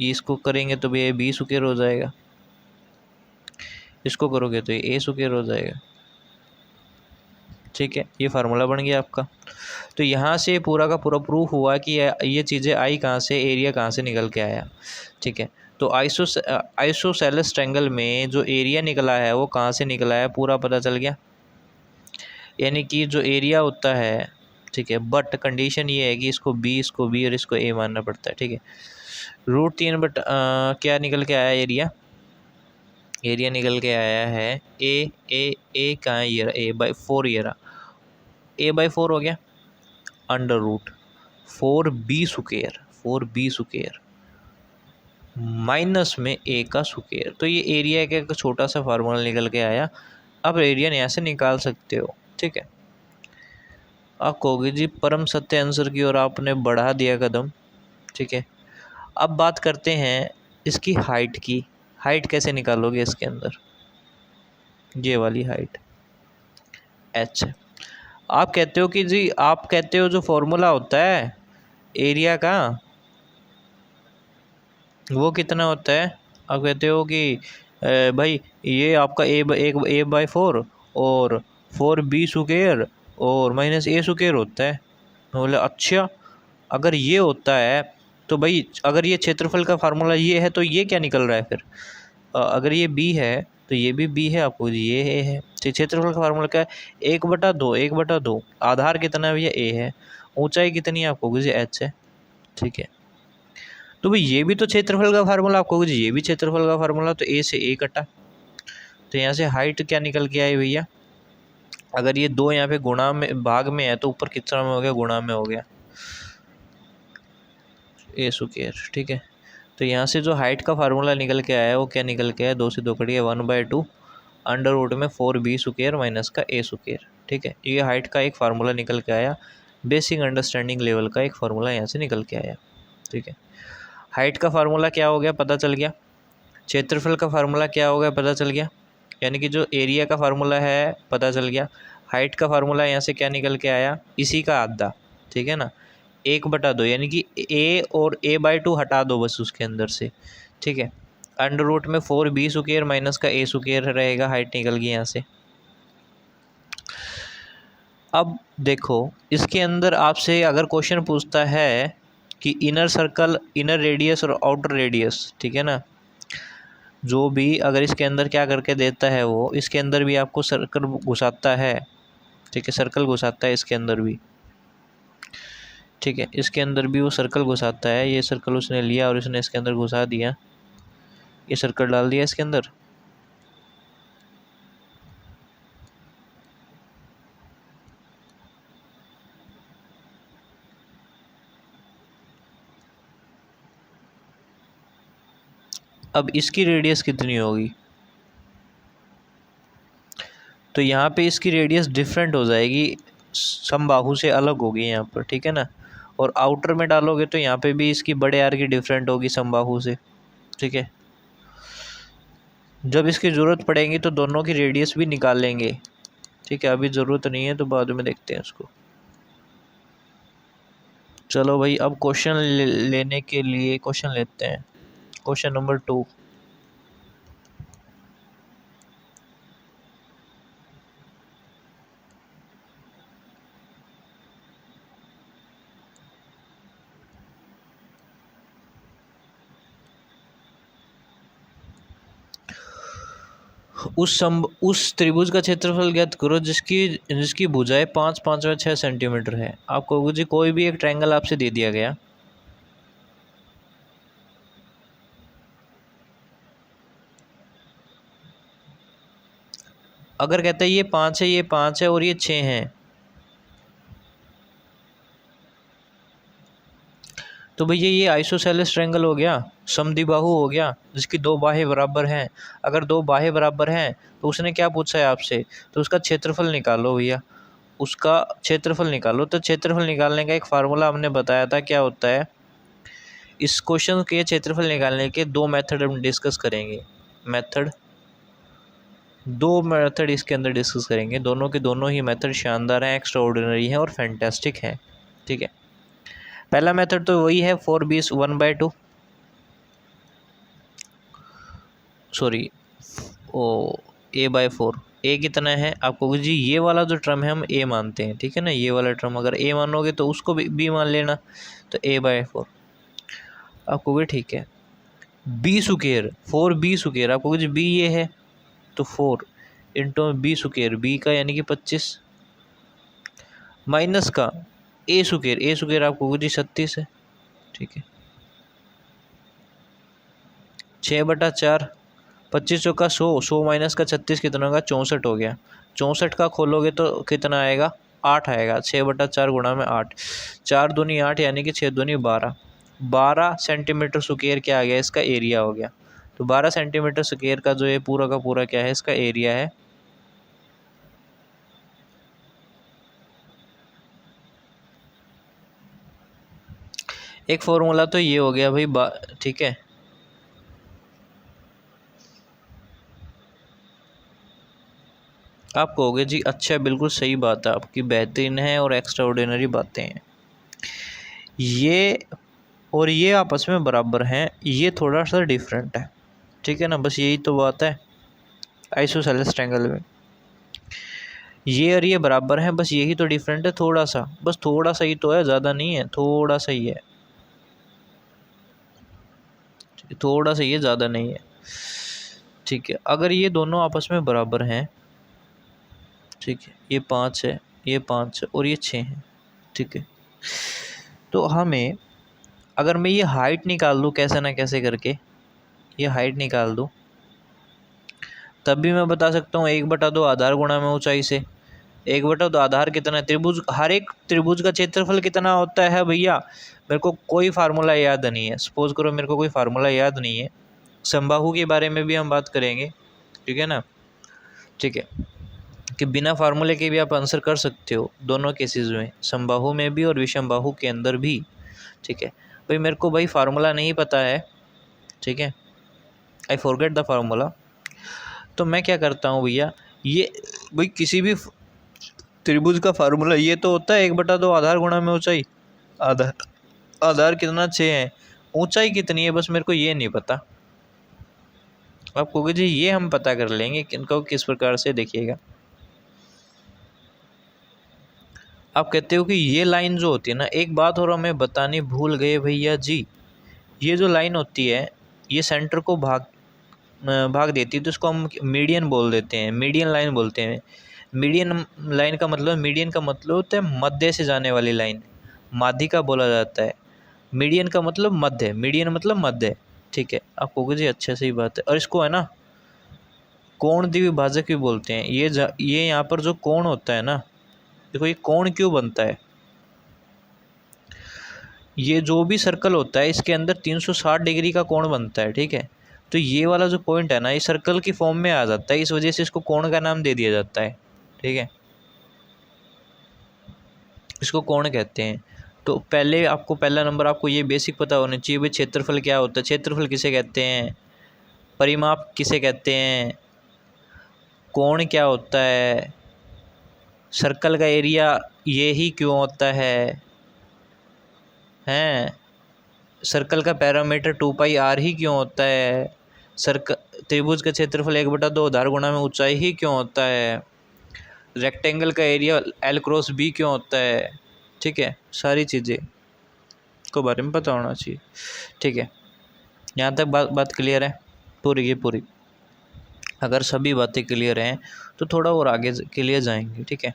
इसको करेंगे तो भैया बी स्क्वायर हो जाएगा, इसको करोगे तो ये a स्क्वायर हो जाएगा, ठीक है। ये फार्मूला बन गया आपका। तो यहाँ से पूरा का पूरा प्रूफ हुआ कि ये चीज़ें आई कहाँ से, एरिया कहाँ से निकल के आया, ठीक है। तो आइसोसेलेस ट्रायंगल में जो एरिया निकला है वो कहाँ से निकला है पूरा पता चल गया, यानी कि जो एरिया होता है, ठीक है। बट कंडीशन ये है कि इसको बी और इसको ए मानना पड़ता है, ठीक है। √3 बट क्या निकल के आया एरिया निकल के आया है ए कहाँ है, ये a/4, ये रहा a/4 हो गया, √4b² माइनस में a का स्क्वायर। तो ये एरिया का एक छोटा सा फार्मूला निकल के आया। अब रेडियन यहाँ से निकाल सकते हो, ठीक है। आप कहोगे जी परम सत्य आंसर की ओर आपने बढ़ा दिया कदम, ठीक है। अब बात करते हैं इसकी हाइट की। हाइट कैसे निकालोगे इसके अंदर, ये वाली हाइट h है। आप कहते हो कि जी, आप कहते हो जो फॉर्मूला होता है एरिया का वो कितना होता है, आप कहते हो कि भाई ये आपका a/4 और 4b² और माइनस a² होता है। बोले अच्छा, अगर ये होता है तो भाई अगर ये क्षेत्रफल का फार्मूला ये है तो ये क्या निकल रहा है फिर, अगर ये b है तो ये भी b है, आपको ये है। तो क्षेत्रफल का फार्मूला क्या है, 1/2 आधार कितना है भैया a है, ऊंचाई कितनी है आपको जी h है, ठीक है। तो भाई ये भी तो क्षेत्रफल का फार्मूला, आपको जी ये भी क्षेत्रफल का फार्मूला, तो a से a कटा। तो यहाँ से हाइट क्या निकल के आई भैया, अगर ये दो यहाँ पे गुणा में भाग में है तो ऊपर कितना में हो गया, गुणा में हो गया, a², ठीक है। तो यहाँ से जो हाइट का फार्मूला निकल के आया वो क्या निकल के आया, 2 से 2 कट गया, 1/2 √ में 4b² माइनस का a², ठीक है। ये हाइट का एक फार्मूला निकल के आया, बेसिक अंडरस्टैंडिंग लेवल का एक फार्मूला यहाँ से निकल के आया, ठीक है। हाइट का फार्मूला क्या हो गया पता चल गया, क्षेत्रफल का फार्मूला क्या हो गया पता चल गया, यानी कि जो एरिया का फार्मूला है पता चल गया। हाइट का फार्मूला यहाँ से क्या निकल के आया, इसी का आधा, ठीक है ना, 1/2, यानी कि a और a/2 हटा दो बस उसके अंदर से, ठीक है। √ में 4b² माइनस का a² रहेगा, हाइट निकल गई यहाँ से। अब देखो इसके अंदर आपसे अगर क्वेश्चन पूछता है कि इनर सर्कल, इनर रेडियस और आउटर रेडियस, ठीक है ना, जो भी अगर इसके अंदर क्या करके देता है वो इसके अंदर भी आपको सर्कल घुसाता है, ठीक है, सर्कल घुसाता है इसके अंदर भी, ठीक है। इसके अंदर भी वो सर्कल घुसाता है, ये सर्कल उसने लिया और उसने इसके अंदर घुसा दिया, ये सर्कल डाल दिया इसके अंदर। अब इसकी रेडियस कितनी होगी, तो यहाँ पे इसकी रेडियस डिफरेंट हो जाएगी, समबाहु से अलग होगी यहाँ पर, ठीक है ना। और आउटर में डालोगे तो यहाँ पे भी इसकी बड़े आर की डिफरेंट होगी समबाहु से, ठीक है। जब इसकी ज़रूरत पड़ेगी तो दोनों की रेडियस भी निकाल लेंगे, ठीक है। अभी ज़रूरत नहीं है तो बाद में देखते हैं उसको। चलो भाई अब क्वेश्चन लेने के लिए क्वेश्चन लेते हैं, क्वेश्चन नंबर 2। उस त्रिभुज का क्षेत्रफल ज्ञात करो जिसकी भुजाएं 5, 5 व 6 सेंटीमीटर है। आपको जी कोई भी एक ट्रायंगल आपसे दे दिया गया, अगर कहता है ये 5 है, ये 5 है और ये 6 हैं, तो भैया ये आइसोसेलेस ट्रायंगल हो गया, समद्विबाहु हो गया, जिसकी दो बाहें बराबर हैं। अगर दो बाहें बराबर हैं तो उसने क्या पूछा है आपसे, तो उसका क्षेत्रफल निकालो भैया। उसका क्षेत्रफल निकालो। तो क्षेत्रफल निकालने का एक फार्मूला हमने बताया था, क्या होता है। इस क्वेश्चन के क्षेत्रफल निकालने के दो मेथड हम डिस्कस करेंगे। दो मेथड इसके अंदर डिस्कस करेंगे, दोनों के दोनों ही मेथड शानदार हैं, एक्स्ट्राऑर्डिनरी हैं और फैंटास्टिक हैं। ठीक है, पहला मेथड तो वही है 4b 1/2, सॉरी a/4। ए कितना है आपको जी, ये वाला जो टर्म है हम ए मानते हैं, ठीक है ना। ये वाला टर्म अगर ए मानोगे तो उसको भी बी मान लेना, तो a/4 आपको भी ठीक है। बी स्क्वायर 4b स्क्वायर आपको जी बी ये है, तो 4 इंटू बी स्क्वायर, बी का यानी कि 25 माइनस का ए स्क्वायर आपको जी 36 है। ठीक है, 6/4, 25 चौका 100 माइनस का 36 कितना होगा, 64 हो गया। 64 का खोलोगे तो कितना आएगा, 8 आएगा। 6/4 गुणा में 8, 4 दूनी 8 यानी कि 6 दूनी 12। 12 सेंटीमीटर स्क्वायर क्या आ गया, इसका एरिया हो गया। तो 12 सेंटीमीटर स्क्वायर का जो ये पूरा का पूरा क्या है, इसका एरिया है। एक फॉर्मूला तो ये हो गया भाई, ठीक है। आप कहोगे जी अच्छा, बिल्कुल सही बात है आपकी, बेहतरीन है और एक्स्ट्राऑर्डिनरी बातें हैं ये, और ये आपस में बराबर हैं, ये थोड़ा सा डिफरेंट है। ठीक है ना, बस यही तो बात है आइसोसेलेस ट्रायंगल में। ये और ये बराबर हैं, बस यही तो डिफरेंट है थोड़ा सा, बस थोड़ा सा ही तो है, ज़्यादा नहीं है, थोड़ा सा ही है, थोड़ा सा, ये ज़्यादा नहीं है। ठीक है, अगर ये दोनों आपस में बराबर हैं, ठीक है, ये 5 है, ये 5 है और ये 6 है। ठीक है, तो हमें अगर मैं ये हाइट निकाल दूँ कैसे ना कैसे करके, ये हाइट निकाल दूँ, तब भी मैं बता सकता हूँ 1/2 आधार गुणा में ऊंचाई से। 1/2 आधार कितना है, त्रिभुज, हर एक त्रिभुज का क्षेत्रफल कितना होता है भैया, मेरे को कोई फार्मूला याद नहीं है। सपोज करो मेरे को कोई फार्मूला याद नहीं है, समबाहु के बारे में भी हम बात करेंगे, ठीक है ना। ठीक है, कि बिना फार्मूले के भी आप आंसर कर सकते हो दोनों केसेस में, समबाहु में भी और विषमबाहु के अंदर भी। ठीक है भाई, मेरे को भाई फार्मूला नहीं पता है, ठीक है, आई फॉरगेट द फार्मूला। तो मैं क्या करता हूँ भैया, ये भाई किसी भी त्रिभुज का फार्मूला ये तो होता है 1/2 आधार गुणा में ऊंचाई। आधार आधार कितना, 6 है, ऊंचाई कितनी है बस मेरे को ये नहीं पता। आप कहोगे जी ये हम पता कर लेंगे, किनको किस प्रकार से, देखिएगा। आप कहते हो कि ये लाइन जो होती है ना, एक बात और हमें बतानी भूल गए भैया जी, ये जो लाइन होती है ये सेंटर को भाग देती है, तो इसको हम मीडियन बोल देते हैं, मीडियन लाइन बोलते हैं। मीडियन लाइन का मतलब, मीडियन का मतलब होता है मध्य से जाने वाली लाइन, माध्यिका बोला जाता है। मीडियन का मतलब मध्य, मीडियन मतलब मध्य। ठीक है, आप कहोगे जी अच्छा सही बात है। और इसको है ना कोण द्विभाजक भी बोलते हैं। ये यहाँ पर जो कोण होता है ना, देखो ये कोण क्यों बनता है, ये जो भी सर्कल होता है इसके अंदर 360 डिग्री का कोण बनता है। ठीक है, तो ये वाला जो पॉइंट है ना, ये सर्कल की फॉर्म में आ जाता है, इस वजह से इसको कोण का नाम दे दिया जाता है। ठीक है, इसको कोण कहते हैं। तो पहले आपको, पहला नंबर आपको ये बेसिक पता होना चाहिए भाई क्षेत्रफल क्या होता है, क्षेत्रफल किसे कहते हैं, परिमाप किसे कहते हैं, कोण क्या होता है, सर्कल का एरिया ये ही क्यों होता है, हैं, सर्कल का पैरामीटर 2πr ही क्यों होता है, त्रिभुज का क्षेत्रफल 1/2 आधार गुणा में ऊंचाई ही क्यों होता है, रेक्टेंगल का एरिया l×b क्यों होता है। ठीक है, सारी चीज़ें को बारे में पता होना चाहिए। ठीक है, यहाँ तक बात क्लियर है पूरी की पूरी। अगर सभी बातें क्लियर हैं तो थोड़ा और आगे के लिए जाएंगे। ठीक है,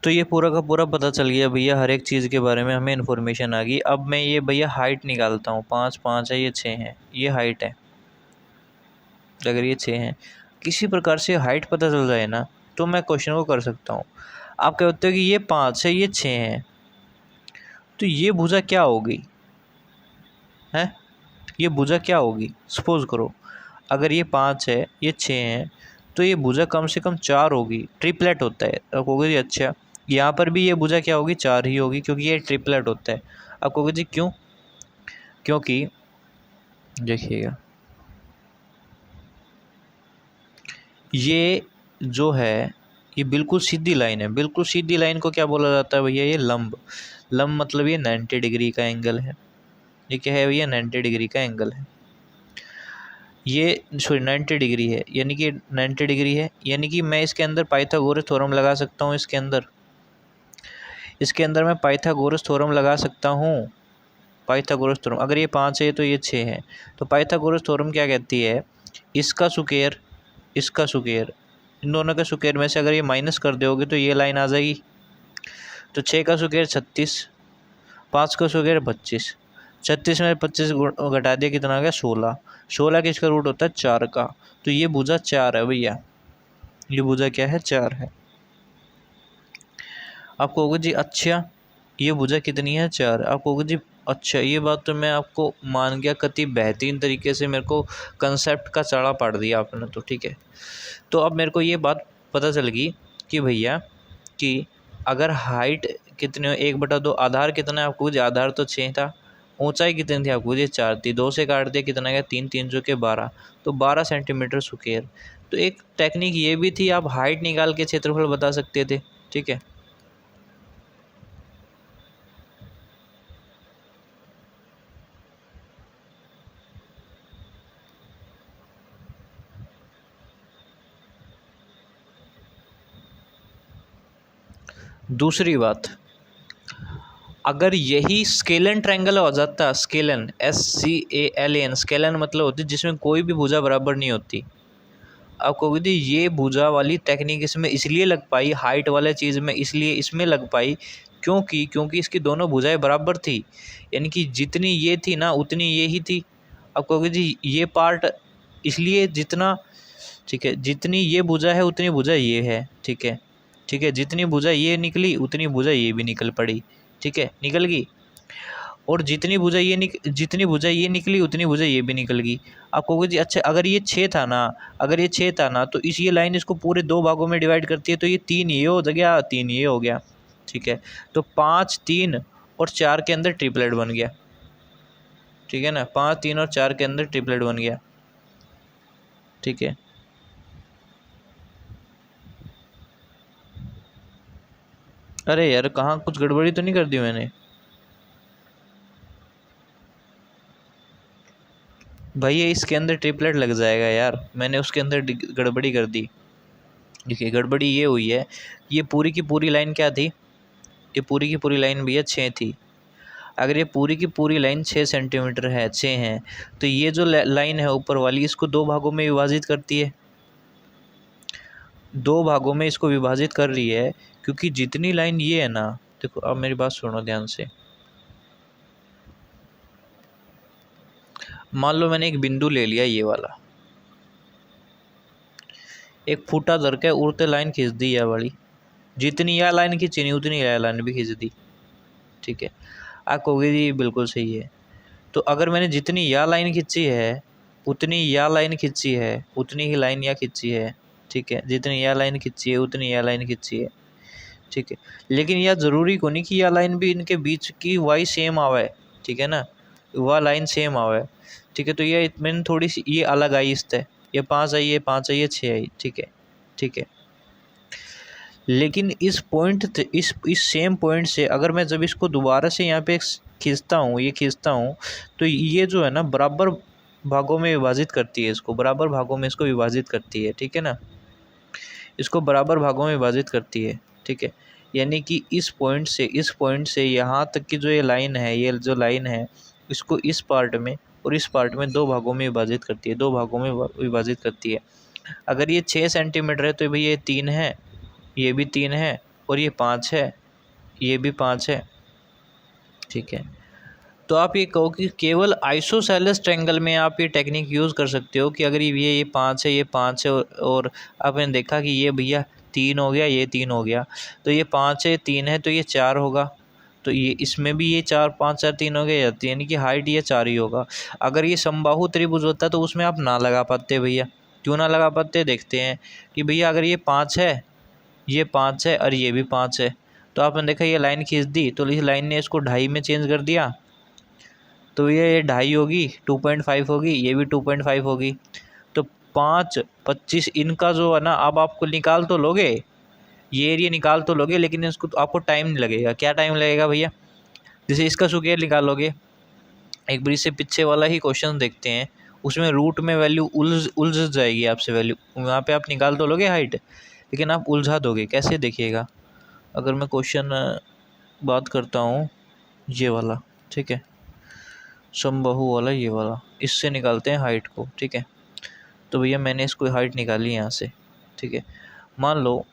तो ये पूरा का पूरा पता चल गया भैया, हर एक चीज़ के बारे में हमें इन्फॉर्मेशन आ गई। अब मैं ये भैया हाइट निकालता हूँ, 5 है, ये 6 है, ये हाइट है। अगर ये 6 है, किसी प्रकार से हाइट पता चल जाए ना, तो मैं क्वेश्चन को कर सकता हूँ। आप कहते हो कि ये 5 है, ये 6 है, तो ये भुजा क्या होगी, है ये भुजा क्या होगी। सपोज करो अगर ये 5 है, ये 6 है, तो ये भुजा कम से कम 4 होगी, ट्रिपलेट होता है। अब कहोगे जी अच्छा, यहाँ पर भी ये भुजा क्या होगी, 4 ही होगी, क्योंकि ये ट्रिपलेट होता है। अब कहोगे जी क्यों, क्योंकि देखिएगा ये जो है ये बिल्कुल सीधी लाइन है। बिल्कुल सीधी लाइन को क्या बोला जाता है भैया, ये लंब। लंब मतलब ये 90 डिग्री का एंगल है। ये क्या है भैया, 90 डिग्री का एंगल है। ये 90 डिग्री है, यानी कि 90 डिग्री है, यानी कि मैं इसके अंदर पाइथागोरस थ्योरम लगा सकता हूँ। इसके अंदर मैं पाइथागोरस थ्योरम लगा सकता हूँ। पाइथागोरस थ्योरम, अगर ये 5 है तो ये 6 है। तो पाइथागोरस थ्योरम क्या कहती है, इसका स्क्वायर इसका स्क्वायर, इन दोनों के स्क्वायर में से अगर ये माइनस कर दोगे तो ये लाइन आ जाएगी। तो 6 का स्क्वायर 36, 5 का स्क्वायर 25, 36 में 25 घटा दिया, कितना आ गया 16। 16 किसका रूट होता है, 4 का। तो ये भुजा 4 है भैया, ये भुजा क्या है, 4 है। आप कहोगे जी अच्छा ये भुजा कितनी है, 4। आप कहोगे जी अच्छा, ये बात तो मैं आपको मान गया, कति बेहतरीन तरीके से मेरे को कंसेप्ट का चाड़ा पाड़ दिया आपने, तो ठीक है। तो अब मेरे को ये बात पता चल गई कि भैया कि अगर हाइट कितने, 1/2, आधार कितना है आपको, आधार तो 6 था, ऊंचाई कितनी थी आपको, 4 थी, 2 से काट दिया कितना गया, 3, 3 के 12, तो 12 सेंटीमीटर स्क्वायर। तो एक टेक्निक ये भी थी, आप हाइट निकाल के क्षेत्रफल बता सकते थे, ठीक है। दूसरी बात, अगर यही स्केलन ट्रायंगल हो जाता, स्केलन SCALN, स्केलन मतलब होती है जिसमें कोई भी भुजा बराबर नहीं होती। आप कहोगे थी ये भुजा वाली टेक्निक इसमें इसलिए लग पाई, हाइट वाले चीज़ में इसलिए इसमें लग पाई क्योंकि इसकी दोनों भुजाएं बराबर थी, यानी कि जितनी ये थी ना उतनी ये ही थी। आप कहोगे जी ये पार्ट इसलिए जितना, ठीक है, जितनी ये भुजा है उतनी भुजा ये है, ठीक है, ठीक है, जितनी भुजा ये निकली उतनी भुजा ये भी निकल पड़ी, ठीक है, निकल गई। और जितनी भुजा ये निकली उतनी भुजा ये भी निकल गई। आप कहोगे जी अच्छा, अगर ये 6 था ना, तो इस ये लाइन इसको पूरे 2 भागों में डिवाइड करती है, तो ये 3 ये हो गया, 3 ये हो गया, ठीक है। तो 5, 3 और 4 के अंदर ट्रिपलेट बन गया, ठीक है ना, 5, 3 और 4 के अंदर ट्रिपलेट बन गया, ठीक है। अरे यार कहाँ कुछ गड़बड़ी तो नहीं कर दी मैंने भैया, इसके अंदर ट्रिपलेट लग जाएगा यार, मैंने उसके अंदर गड़बड़ी कर दी। देखिए गड़बड़ी ये हुई है, ये पूरी की पूरी लाइन क्या थी, ये पूरी की पूरी लाइन भैया 6 थी। अगर ये पूरी की पूरी लाइन 6 सेंटीमीटर है, 6 है, तो ये जो लाइन है ऊपर वाली इसको 2 भागों में विभाजित करती है, 2 भागों में इसको विभाजित कर रही है, क्योंकि जितनी लाइन ये है ना, देखो अब मेरी बात सुनो ध्यान से। मान लो मैंने एक बिंदु ले लिया ये वाला, एक फूटा धर के उड़ते लाइन खींच दी है वाली, जितनी यह लाइन खींची नहीं उतनी यह लाइन भी खींच दी, ठीक है। आप कहोगे जी बिल्कुल सही है। तो अगर मैंने जितनी यह लाइन खींची है उतनी यह लाइन खींची है, उतनी ही लाइन यह खींची है, ठीक है, जितनी यह लाइन खींची है उतनी यह लाइन खींची है, ठीक है। लेकिन यह ज़रूरी को नहीं कि यह लाइन भी इनके बीच की वाई सेम आवे, ठीक है ना, वह लाइन सेम आवे, ठीक है। तो ये मैंने थोड़ी सी ये अलग आई इससे, ये 5 आई, ये 5 आई, ये 6 आई, ठीक है, ठीक है। लेकिन इस पॉइंट इस सेम पॉइंट से अगर मैं जब इसको दोबारा से यहाँ पे खींचता हूँ, ये खींचता हूँ, तो ये जो है ना बराबर भागों में विभाजित करती है, इसको बराबर भागों में इसको विभाजित करती है, ठीक है ना, इसको बराबर भागों में विभाजित करती है, ठीक है। यानी कि इस पॉइंट से यहाँ तक की जो ये लाइन है, ये जो लाइन है, इसको इस पार्ट में और इस पार्ट में 2 भागों में विभाजित करती है, 2 भागों में विभाजित करती है। अगर ये 6 सेंटीमीटर है तो भैया ये 3 है, ये भी 3 है, और ये 5 है, ये भी 5 है, ठीक है। तो आप ये कहो कि केवल आइसोसेलेस ट्रायंगल में आप ये टेक्निक यूज़ कर सकते हो कि अगर ये 5 है, ये 5 है, और आपने देखा कि ये भैया 3 हो गया, ये 3 हो गया, तो ये 5 है, 3 है, तो ये 4 होगा, तो ये इसमें भी ये 4, 5, 4, 3 हो गया, यानी कि हाइट ये 4 ही होगा। अगर ये समबाहु त्रिभुज होता तो उसमें आप ना लगा पाते भैया, क्यों ना लगा पाते, देखते हैं कि भैया अगर ये 5 है, ये 5 है और ये भी 5 है, तो आपने देखा ये लाइन खींच दी, तो इस लाइन ने इसको 2.5 में चेंज कर दिया, तो ये 2.5 होगी, 2.5 होगी, ये भी 2.5 होगी। तो 5, 25 इनका जो है ना, अब आपको निकाल तो लोगे, ये एरिया निकाल तो लोगे, लेकिन इसको तो आपको टाइम नहीं लगेगा। क्या टाइम लगेगा भैया? जैसे इसका स्क्वायर निकालोगे, एक बार इससे पीछे वाला ही क्वेश्चन देखते हैं, उसमें रूट में वैल्यू उलझ जाएगी आपसे वैल्यू, वहाँ पे आप निकाल तो लोगे हाइट, लेकिन आप उलझा दोगे। कैसे देखिएगा, अगर मैं क्वेश्चन बात करता हूँ ये वाला, ठीक है, समबाहु वाला, ये वाला, इससे निकालते हैं हाइट को, ठीक है। तो भैया मैंने इसको हाइट निकाली यहाँ से, ठीक है। मान लो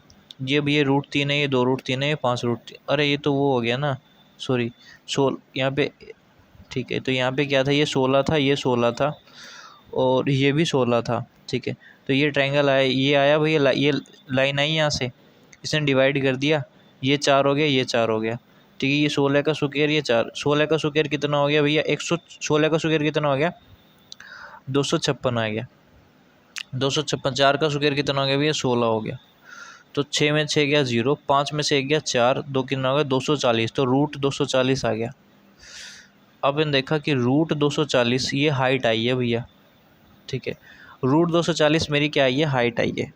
ये भैया √3 है, ये 2√3 है, ये 5√3, अरे ये तो वो हो गया ना, सॉरी, यहाँ पे, ठीक है। तो यहाँ पे क्या था, ये 16 था, ये 16 था और ये भी 16 था, ठीक है। तो ये ट्रायंगल आया, ये आया भैया, ये लाइन आई यहाँ से, इसने डिवाइड कर दिया, ये 4 हो गया, ये 4 हो गया, ठीक है। ये 16 का स्क्वायर, ये 4, 16 का स्क्वायर कितना हो गया भैया, 116 का स्क्वायर कितना हो गया, 256 आ गया, 256। 4 का स्क्वायर कितना हो गया भैया, 16 हो गया। तो 6 में 6 गया 0, 5 में से 1 गया 4, 2 कितना हो गया 240, तो √240 आ गया। अब इन देखा कि √240 ये हाइट आई है भैया, ठीक है। √240 मेरी क्या आई है, हाइट आई है।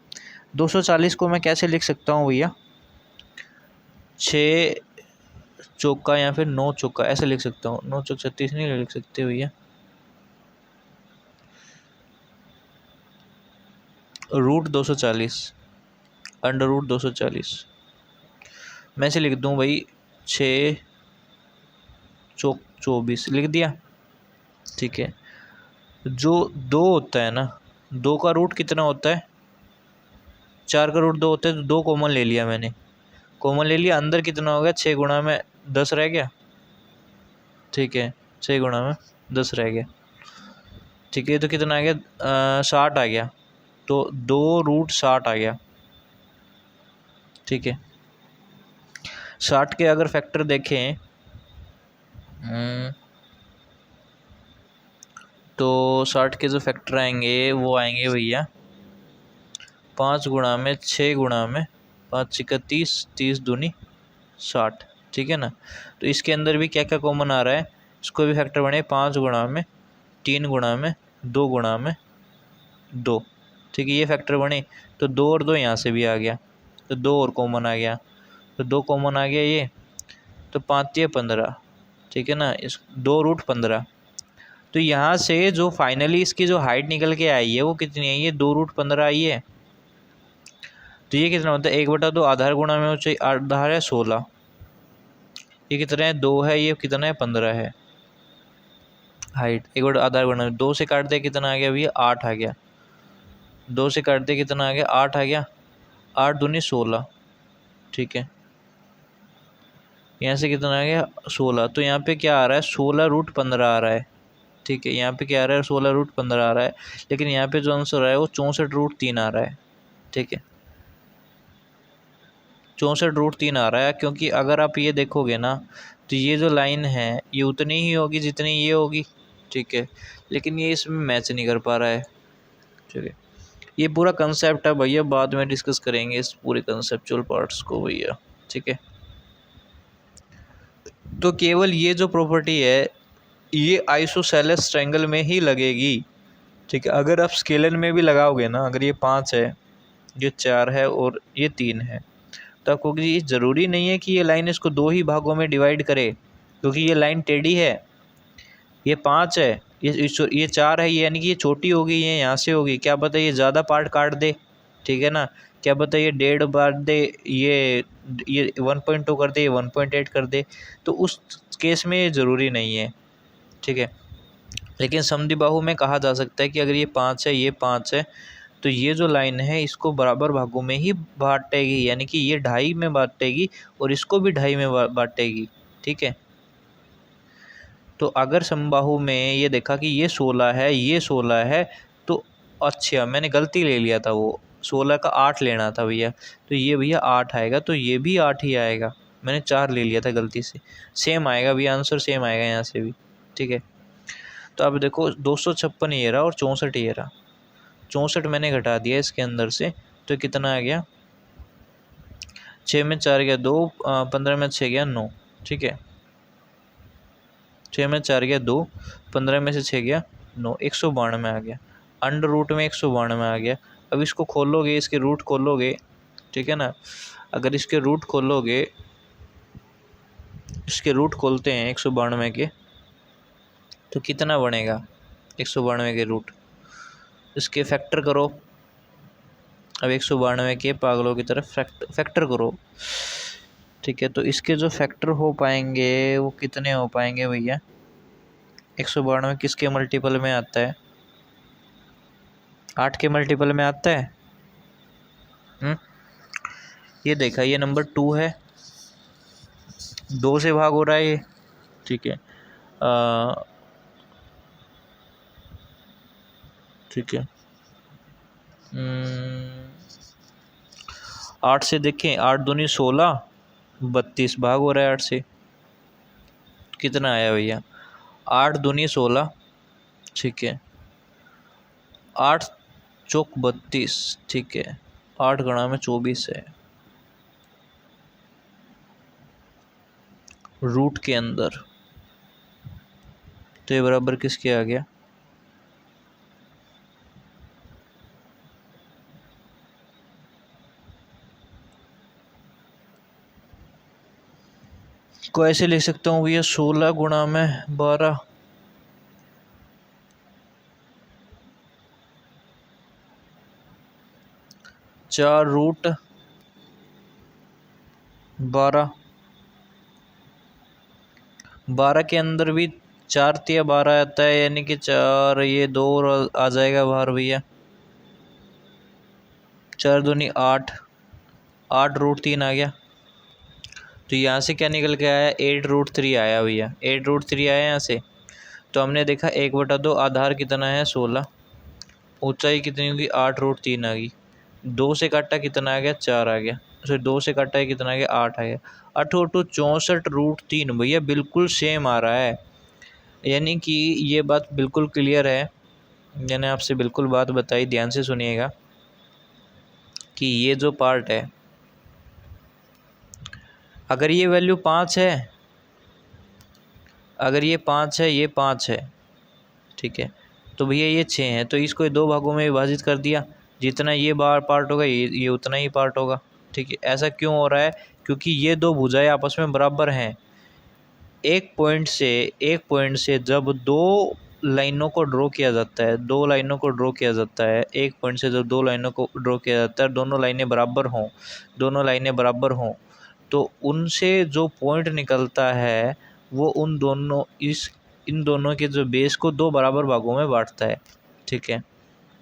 240 को मैं कैसे लिख सकता हूँ भैया, 6 चौका या फिर 9 चौका, ऐसे लिख सकता हूँ। 9 चौक 36 नहीं लिख सकते भैया, √240 √240 मैं से लिख दूँ भाई, 6 चौक 24 लिख दिया, ठीक है। जो 2 होता है ना, 2 का रूट कितना होता है, 4 का रूट 2 होता है, तो 2 कॉमन ले लिया मैंने, कॉमन ले लिया, अंदर कितना हो गया, 6 गुणा में 10 रह गया, ठीक है, 6 गुणा में 10 रह गया, ठीक है। तो कितना आ गया, 60 आ गया, तो 2√60 आ गया, ठीक है। 60 के अगर फैक्टर देखें तो 60 के जो फैक्टर आएंगे वो आएंगे भैया 5 गुणा में 6 गुणा में 5 × 30, 30 दूनी 60, ठीक है ना। तो इसके अंदर भी क्या क्या कॉमन आ रहा है, इसको भी फैक्टर बने, 5 गुणा में 3 गुणा में 2 गुणा में 2, ठीक है, ये फैक्टर बने। तो 2 और 2 यहाँ से भी आ गया, तो 2 और कॉमन आ गया, तो 2 कॉमन आ गया ये, तो 5 × 15, ठीक है ना, इस 2√15। तो यहाँ से जो फाइनली इसकी जो हाइट निकल के आई है वो कितनी आई है, 2√15 आई है। तो ये कितना होता है, 1/2 आधार गुणा में चाहिए, आधार है 16, ये कितना है 2 है, ये कितना है 15 है हाइट, 1/2 आधार गुणा में 2 से काट दे कितना आ गया भैया, 8 आ गया, 2 से काट दे कितना आ गया, 8 आ गया, 8 दूनी 16, ठीक है। यहाँ से कितना आ गया 16, तो यहाँ पे क्या आ रहा है, 16√15 आ रहा है, ठीक है। यहाँ पे क्या आ रहा है, 16√15 आ रहा है, लेकिन यहाँ पे जो आंसर है वो 64√3 आ रहा है, ठीक है, 64√3 आ रहा है। क्योंकि अगर आप ये देखोगे ना, तो ये जो लाइन है ये उतनी ही होगी जितनी ये होगी, ठीक है, लेकिन ये इसमें मैच नहीं कर पा रहा है, ठीक है। ये पूरा कंसेप्ट है भैया, बाद में डिस्कस करेंगे इस पूरे कंसेप्चुअल पार्ट्स को भैया, ठीक है। तो केवल ये जो प्रॉपर्टी है ये आइसोसेलेस ट्रायंगल में ही लगेगी, ठीक है। अगर आप स्केलर में भी लगाओगे ना, अगर ये 5 है, ये 4 है और ये 3 है, तो आपको ये ज़रूरी नहीं है कि ये लाइन इसको 2 ही भागों में डिवाइड करे, क्योंकि ये लाइन टेढ़ी है, ये 5 है, ये 4 है, यानी कि ये छोटी होगी, ये यहाँ से होगी, क्या पता ये ज़्यादा पार्ट काट दे, ठीक है ना, क्या पता ये 1.5 बार दे, ये 1.2 कर दे, ये 1.8 कर दे, तो उस केस में ये ज़रूरी नहीं है, ठीक है। लेकिन समद्विबाहु में कहा जा सकता है कि अगर ये 5 है, ये 5 है, तो ये जो लाइन है इसको बराबर भागों में ही बांटेगी, यानी कि ये 2.5 में बांटेगी और इसको भी 2.5 में बांटेगी, ठीक है। तो अगर समबाहु में ये देखा कि ये 16 है, ये 16 है, तो अच्छा मैंने गलती ले लिया था, वो 16 का 8 लेना था भैया, तो ये भैया 8 आएगा, तो ये भी 8 ही आएगा, मैंने 4 ले लिया था गलती से, सेम आएगा भैया, आंसर सेम आएगा यहाँ से भी, ठीक है। तो अब देखो 256 ये रहा और 64 ये रहा, 64 मैंने घटा दिया इसके अंदर से, तो कितना आ गया, 6 में 4 गया 2, 15 में 6 गया 9, ठीक है, 6 में 4 गया 2, 15 में से 6 गया 9, 192 आ गया। अंडर रूट में 192 आ गया। अब इसको खोलोगे, इसके रूट खोलोगे, ठीक है ना, अगर इसके रूट खोलोगे, इसके रूट खोलते हैं 192 के, तो कितना बनेगा 192 के रूट, इसके फैक्टर करो। अब 192 के पागलों की तरफ फैक्टर करो, ठीक है। तो इसके जो फैक्टर हो पाएंगे वो कितने हो पाएंगे भैया, 192 किसके मल्टीपल में आता है, 8 के मल्टीपल में आता है। ये देखा, ये नंबर 2 है, 2 से भाग हो रहा है ये, ठीक है, ठीक है। 8 से देखें, 8 दूनी 16, 32 भाग हो रहा है 8 से, कितना आया भैया, 8 दूनी 16, ठीक है, 8 चौक 32, ठीक है, 8 गणा में 24 है रूट के अंदर, तो ये बराबर किसके आ गया, को ऐसे लिख सकता हूँ भैया 16 गुणा में 12, चार रूट 12, 12 के अंदर भी 4 तिया 12 आता है, यानी कि 4, ये 2 आ जाएगा बाहर भैया, 4 दूनी 8, 8 रूट 3 आ गया। तो यहाँ से क्या निकल के आया, 8 रूट 3 आया भैया, 8 रूट 3 आया यहाँ से। तो हमने देखा 1/2 आधार कितना है 16, ऊंचाई कितनी होगी 8 रूट 3 आ गई, 2 से काटा कितना आ गया 4 आ गया, सॉरी 2 से काटा है कितना आ गया 8 आ गया, 8 8 64 रूट 3 भैया बिल्कुल सेम आ रहा है। यानी कि ये बात बिल्कुल क्लियर है, मैंने आपसे बिल्कुल बात बताई, ध्यान से सुनिएगा कि ये जो पार्ट है, अगर ये वैल्यू 5 है, अगर ये 5 है, ये 5 है, ठीक है, तो भैया ये 6 है, तो इसको 2 भागों में विभाजित कर दिया, जितना ये बार पार्ट होगा ये उतना ही पार्ट होगा, ठीक है। ऐसा क्यों हो रहा है, क्योंकि ये 2 भुजाएं आपस में बराबर हैं। एक पॉइंट से जब 2 लाइनों को ड्रॉ किया जाता है, 2 लाइनों को ड्रॉ किया जाता है, एक पॉइंट से जब 2 लाइनों को ड्रॉ किया जाता है, दोनों लाइनें बराबर हों, तो उनसे जो पॉइंट निकलता है वो इन दोनों के जो बेस को 2 बराबर भागों में बांटता है, ठीक है।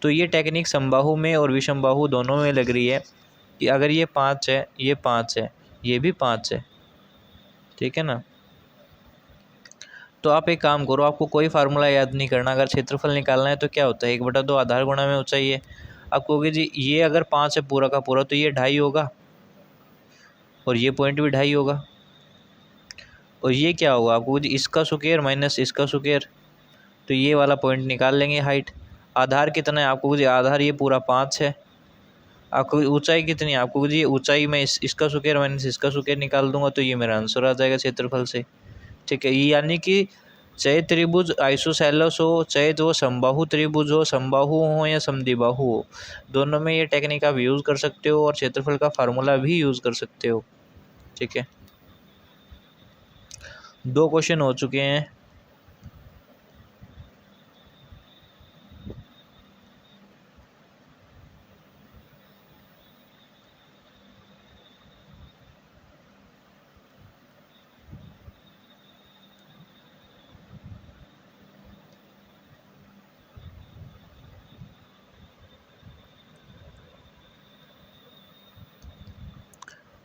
तो ये टेक्निक समबाहु में और विषमबाहु दोनों में लग रही है कि अगर ये 5 है, ये 5 है, ये भी 5 है, ठीक है ना। तो आप एक काम करो, आपको कोई फार्मूला याद नहीं करना, अगर क्षेत्रफल निकालना है तो क्या होता है 1/2 आधार गुणा में ऊंचाई है। आप कहोगे जी ये अगर 5 है पूरा का पूरा, तो ये 2.5 होगा, और ये पॉइंट भी 2.5 होगा, और ये क्या होगा, आपको जी इसका स्क्वायर माइनस इसका स्क्वायर, तो ये वाला पॉइंट निकाल लेंगे हाइट। आधार कितना है, आपको जी आधार ये पूरा 5 है। आपको ऊंचाई कितनी है, आपको जी ऊंचाई में इसका स्क्वायर माइनस इसका स्क्वायर निकाल दूंगा, तो ये मेरा आंसर आ जाएगा क्षेत्रफल से, ठीक है। यानी कि चाहे त्रिभुज आइसोसेलेस हो, चाहे तो समबाहु त्रिभुज हो, समबाहु हो या समद्विबाहु हो, दोनों में ये टेक्निक आप यूज़ कर सकते हो और क्षेत्रफल का फार्मूला भी यूज़ कर सकते हो, ठीक है। 2 क्वेश्चन हो चुके हैं।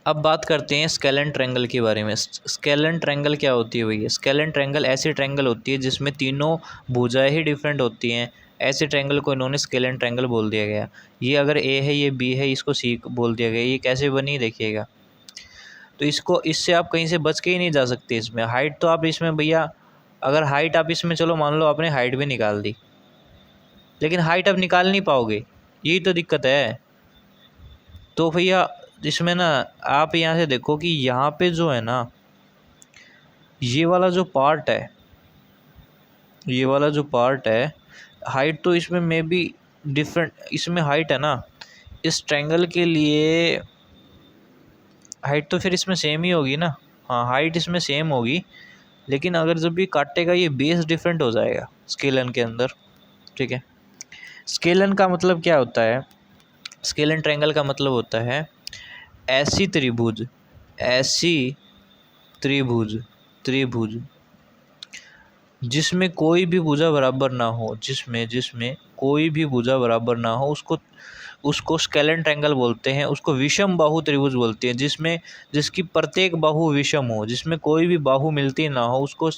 अब बात करते हैं स्केलेन ट्रायंगल के बारे में। स्केलेन ट्रायंगल क्या होती है भैया, स्केलेन ट्रायंगल ऐसी ट्रायंगल होती है जिसमें तीनों भुजाएं ही डिफरेंट होती हैं, ऐसे ट्रायंगल को इन्होंने स्केलेन ट्रायंगल बोल दिया गया। ये अगर ए है, ये बी है, इसको सी बोल दिया गया। ये कैसे बनी देखिएगा, तो इससे आप कहीं से बच के ही नहीं जा सकते। इसमें हाइट तो आप इसमें भैया, अगर हाइट आप इसमें, चलो मान लो आपने हाइट भी निकाल दी, लेकिन हाइट अब निकाल नहीं पाओगे, यही तो दिक्कत है। तो भैया इसमें ना आप यहाँ से देखो कि यहाँ पे जो है ना, ये वाला जो पार्ट है, ये वाला जो पार्ट है, हाइट तो इसमें मे बी डिफरेंट, इसमें हाइट है ना, इस ट्रायंगल के लिए हाइट तो फिर इसमें सेम ही होगी ना। हाँ, हाइट इसमें सेम होगी, लेकिन अगर जब भी काटेगा ये बेस डिफरेंट हो जाएगा स्केलन के अंदर, ठीक है। स्केलन का मतलब क्या होता है? स्केलन ट्रायंगल का मतलब होता है ऐसी त्रिभुज, ऐसी त्रिभुज, त्रिभुज जिसमें कोई भी भुजा बराबर ना हो, जिसमें कोई भी भुजा बराबर ना हो, उसको स्केलन ट्रायंगल बोलते हैं। उसको विषम बाहु त्रिभुज बोलते हैं, जिसकी प्रत्येक बाहु विषम हो, जिसमें कोई भी बाहु मिलती ना हो, उसको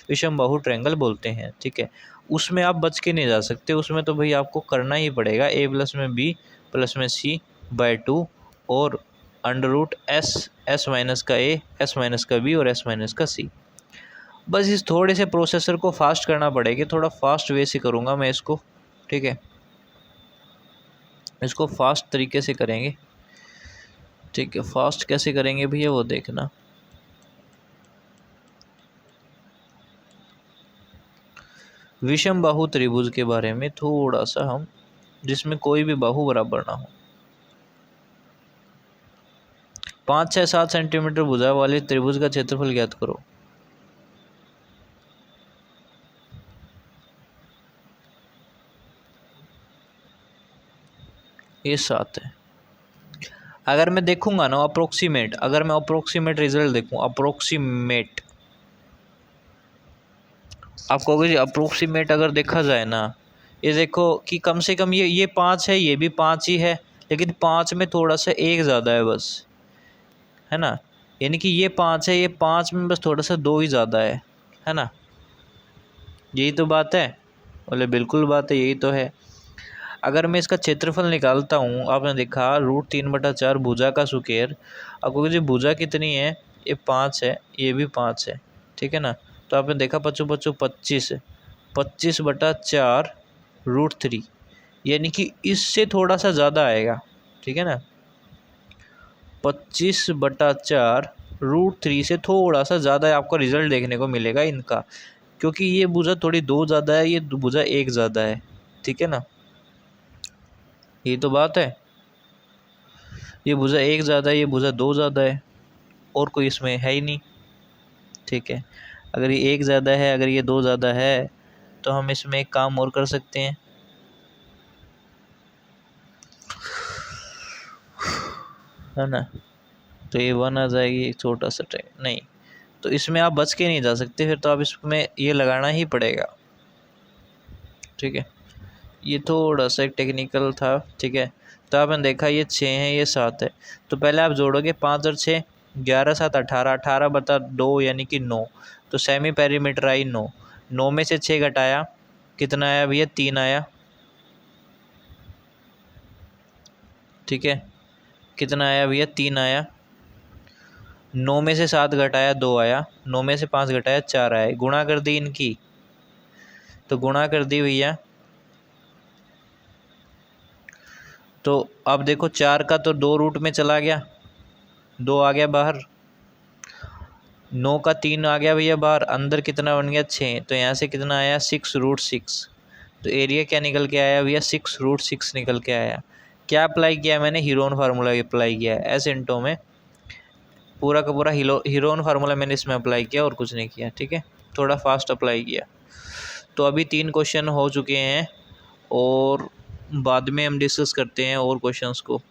विषम बाहु ट्रायंगल बोलते हैं, ठीक है। उसमें आप बच के नहीं जा सकते, उसमें तो भाई आपको करना ही पड़ेगा a प्लस में b प्लस में c बाय 2 और अंडर रूट s माइनस का a, s माइनस का b और s माइनस का c। बस इस थोड़े से प्रोसेसर को फास्ट करना पड़ेगा, थोड़ा फास्ट वे से करूँगा मैं इसको, ठीक है। इसको फास्ट तरीके से करेंगे, ठीक है। फास्ट कैसे करेंगे भैया वो देखना। विषम बाहु त्रिभुज के बारे में थोड़ा सा हम, जिसमें कोई भी बाहु बराबर ना हो। 5, 6, 7 सेंटीमीटर भुजा वाले त्रिभुज का क्षेत्रफल ज्ञात करो। ये 7 है। अगर मैं देखूंगा ना अप्रोक्सीमेट, अगर मैं अप्रोक्सीमेट रिजल्ट देखूं, अप्रोक्सीमेट, आप कहोगे जी अप्रोक्सीमेट अगर देखा जाए ना, ये देखो कि कम से कम ये 5 है, ये भी 5 ही है, लेकिन 5 में थोड़ा सा 1 ज़्यादा है बस, है ना। यानी कि ये 5 है, ये 5 में बस थोड़ा सा 2 ही ज़्यादा है ना। यही तो बात है, बोले बिल्कुल बात है, यही तो है। अगर मैं इसका क्षेत्रफल निकालता हूँ, आपने देखा √3/4 भुजा का स्क्वायर, आपको जी भुजा कितनी है, ये 5 है, ये भी 5 है, ठीक है ना। तो आपने देखा 5 5 25 है, 25/4 √3, यानी कि इससे थोड़ा सा ज़्यादा आएगा, ठीक है ना। 25/4 √3 से थोड़ा सा ज़्यादा आपको रिजल्ट देखने को मिलेगा इनका, क्योंकि ये भुजा थोड़ी 2 ज़्यादा है, ये भुजा 1 ज़्यादा है, ठीक है ना। ये तो बात है, ये भुजा 1 ज़्यादा है, ये भुजा 2 ज़्यादा है, और कोई इसमें है ही नहीं, ठीक है। अगर ये 1 ज़्यादा है, अगर ये 2 ज़्यादा है, तो हम इसमें एक काम और कर सकते हैं, है ना। तो ये 1 आ जाएगी, एक छोटा सा ट्रायंगल नहीं, तो इसमें आप बच के नहीं जा सकते, फिर तो आप इसमें ये लगाना ही पड़ेगा, ठीक है। ये थोड़ा सा एक टेक्निकल था, ठीक है। तो आपने देखा ये 6 है, ये 7 है, तो पहले आप जोड़ोगे 5 और 6, 11 7 18, 18/2 यानी कि 9, तो सेमी पेरीमीटर आई 9, 9 में से 6 घटाया, कितना आया भैया, 3 आया, ठीक है। कितना आया भैया, 3 आया। 9 में से 7 घटाया, 2 आया। 9 में से 5 घटाया, 4 आया। गुणा कर दी इनकी, तो गुणा कर दी भैया, तो अब देखो 4 का तो 2 रूट में चला गया, 2 आ गया बाहर, 9 का 3 आ गया भैया बाहर, अंदर कितना बन गया, 6, तो यहाँ से कितना आया, 6√6, तो एरिया क्या निकल के आया भैया, 6√6 निकल के आया। क्या अप्लाई किया मैंने, हीरोन फार्मूला अप्लाई किया है, एस इंटो में पूरा का पूरा हीरोन फार्मूला मैंने इसमें अप्लाई किया और कुछ नहीं किया, ठीक है। थोड़ा फास्ट अप्लाई किया। तो अभी 3 क्वेश्चन हो चुके हैं, और बाद में हम डिस्कस करते हैं और क्वेश्चंस को।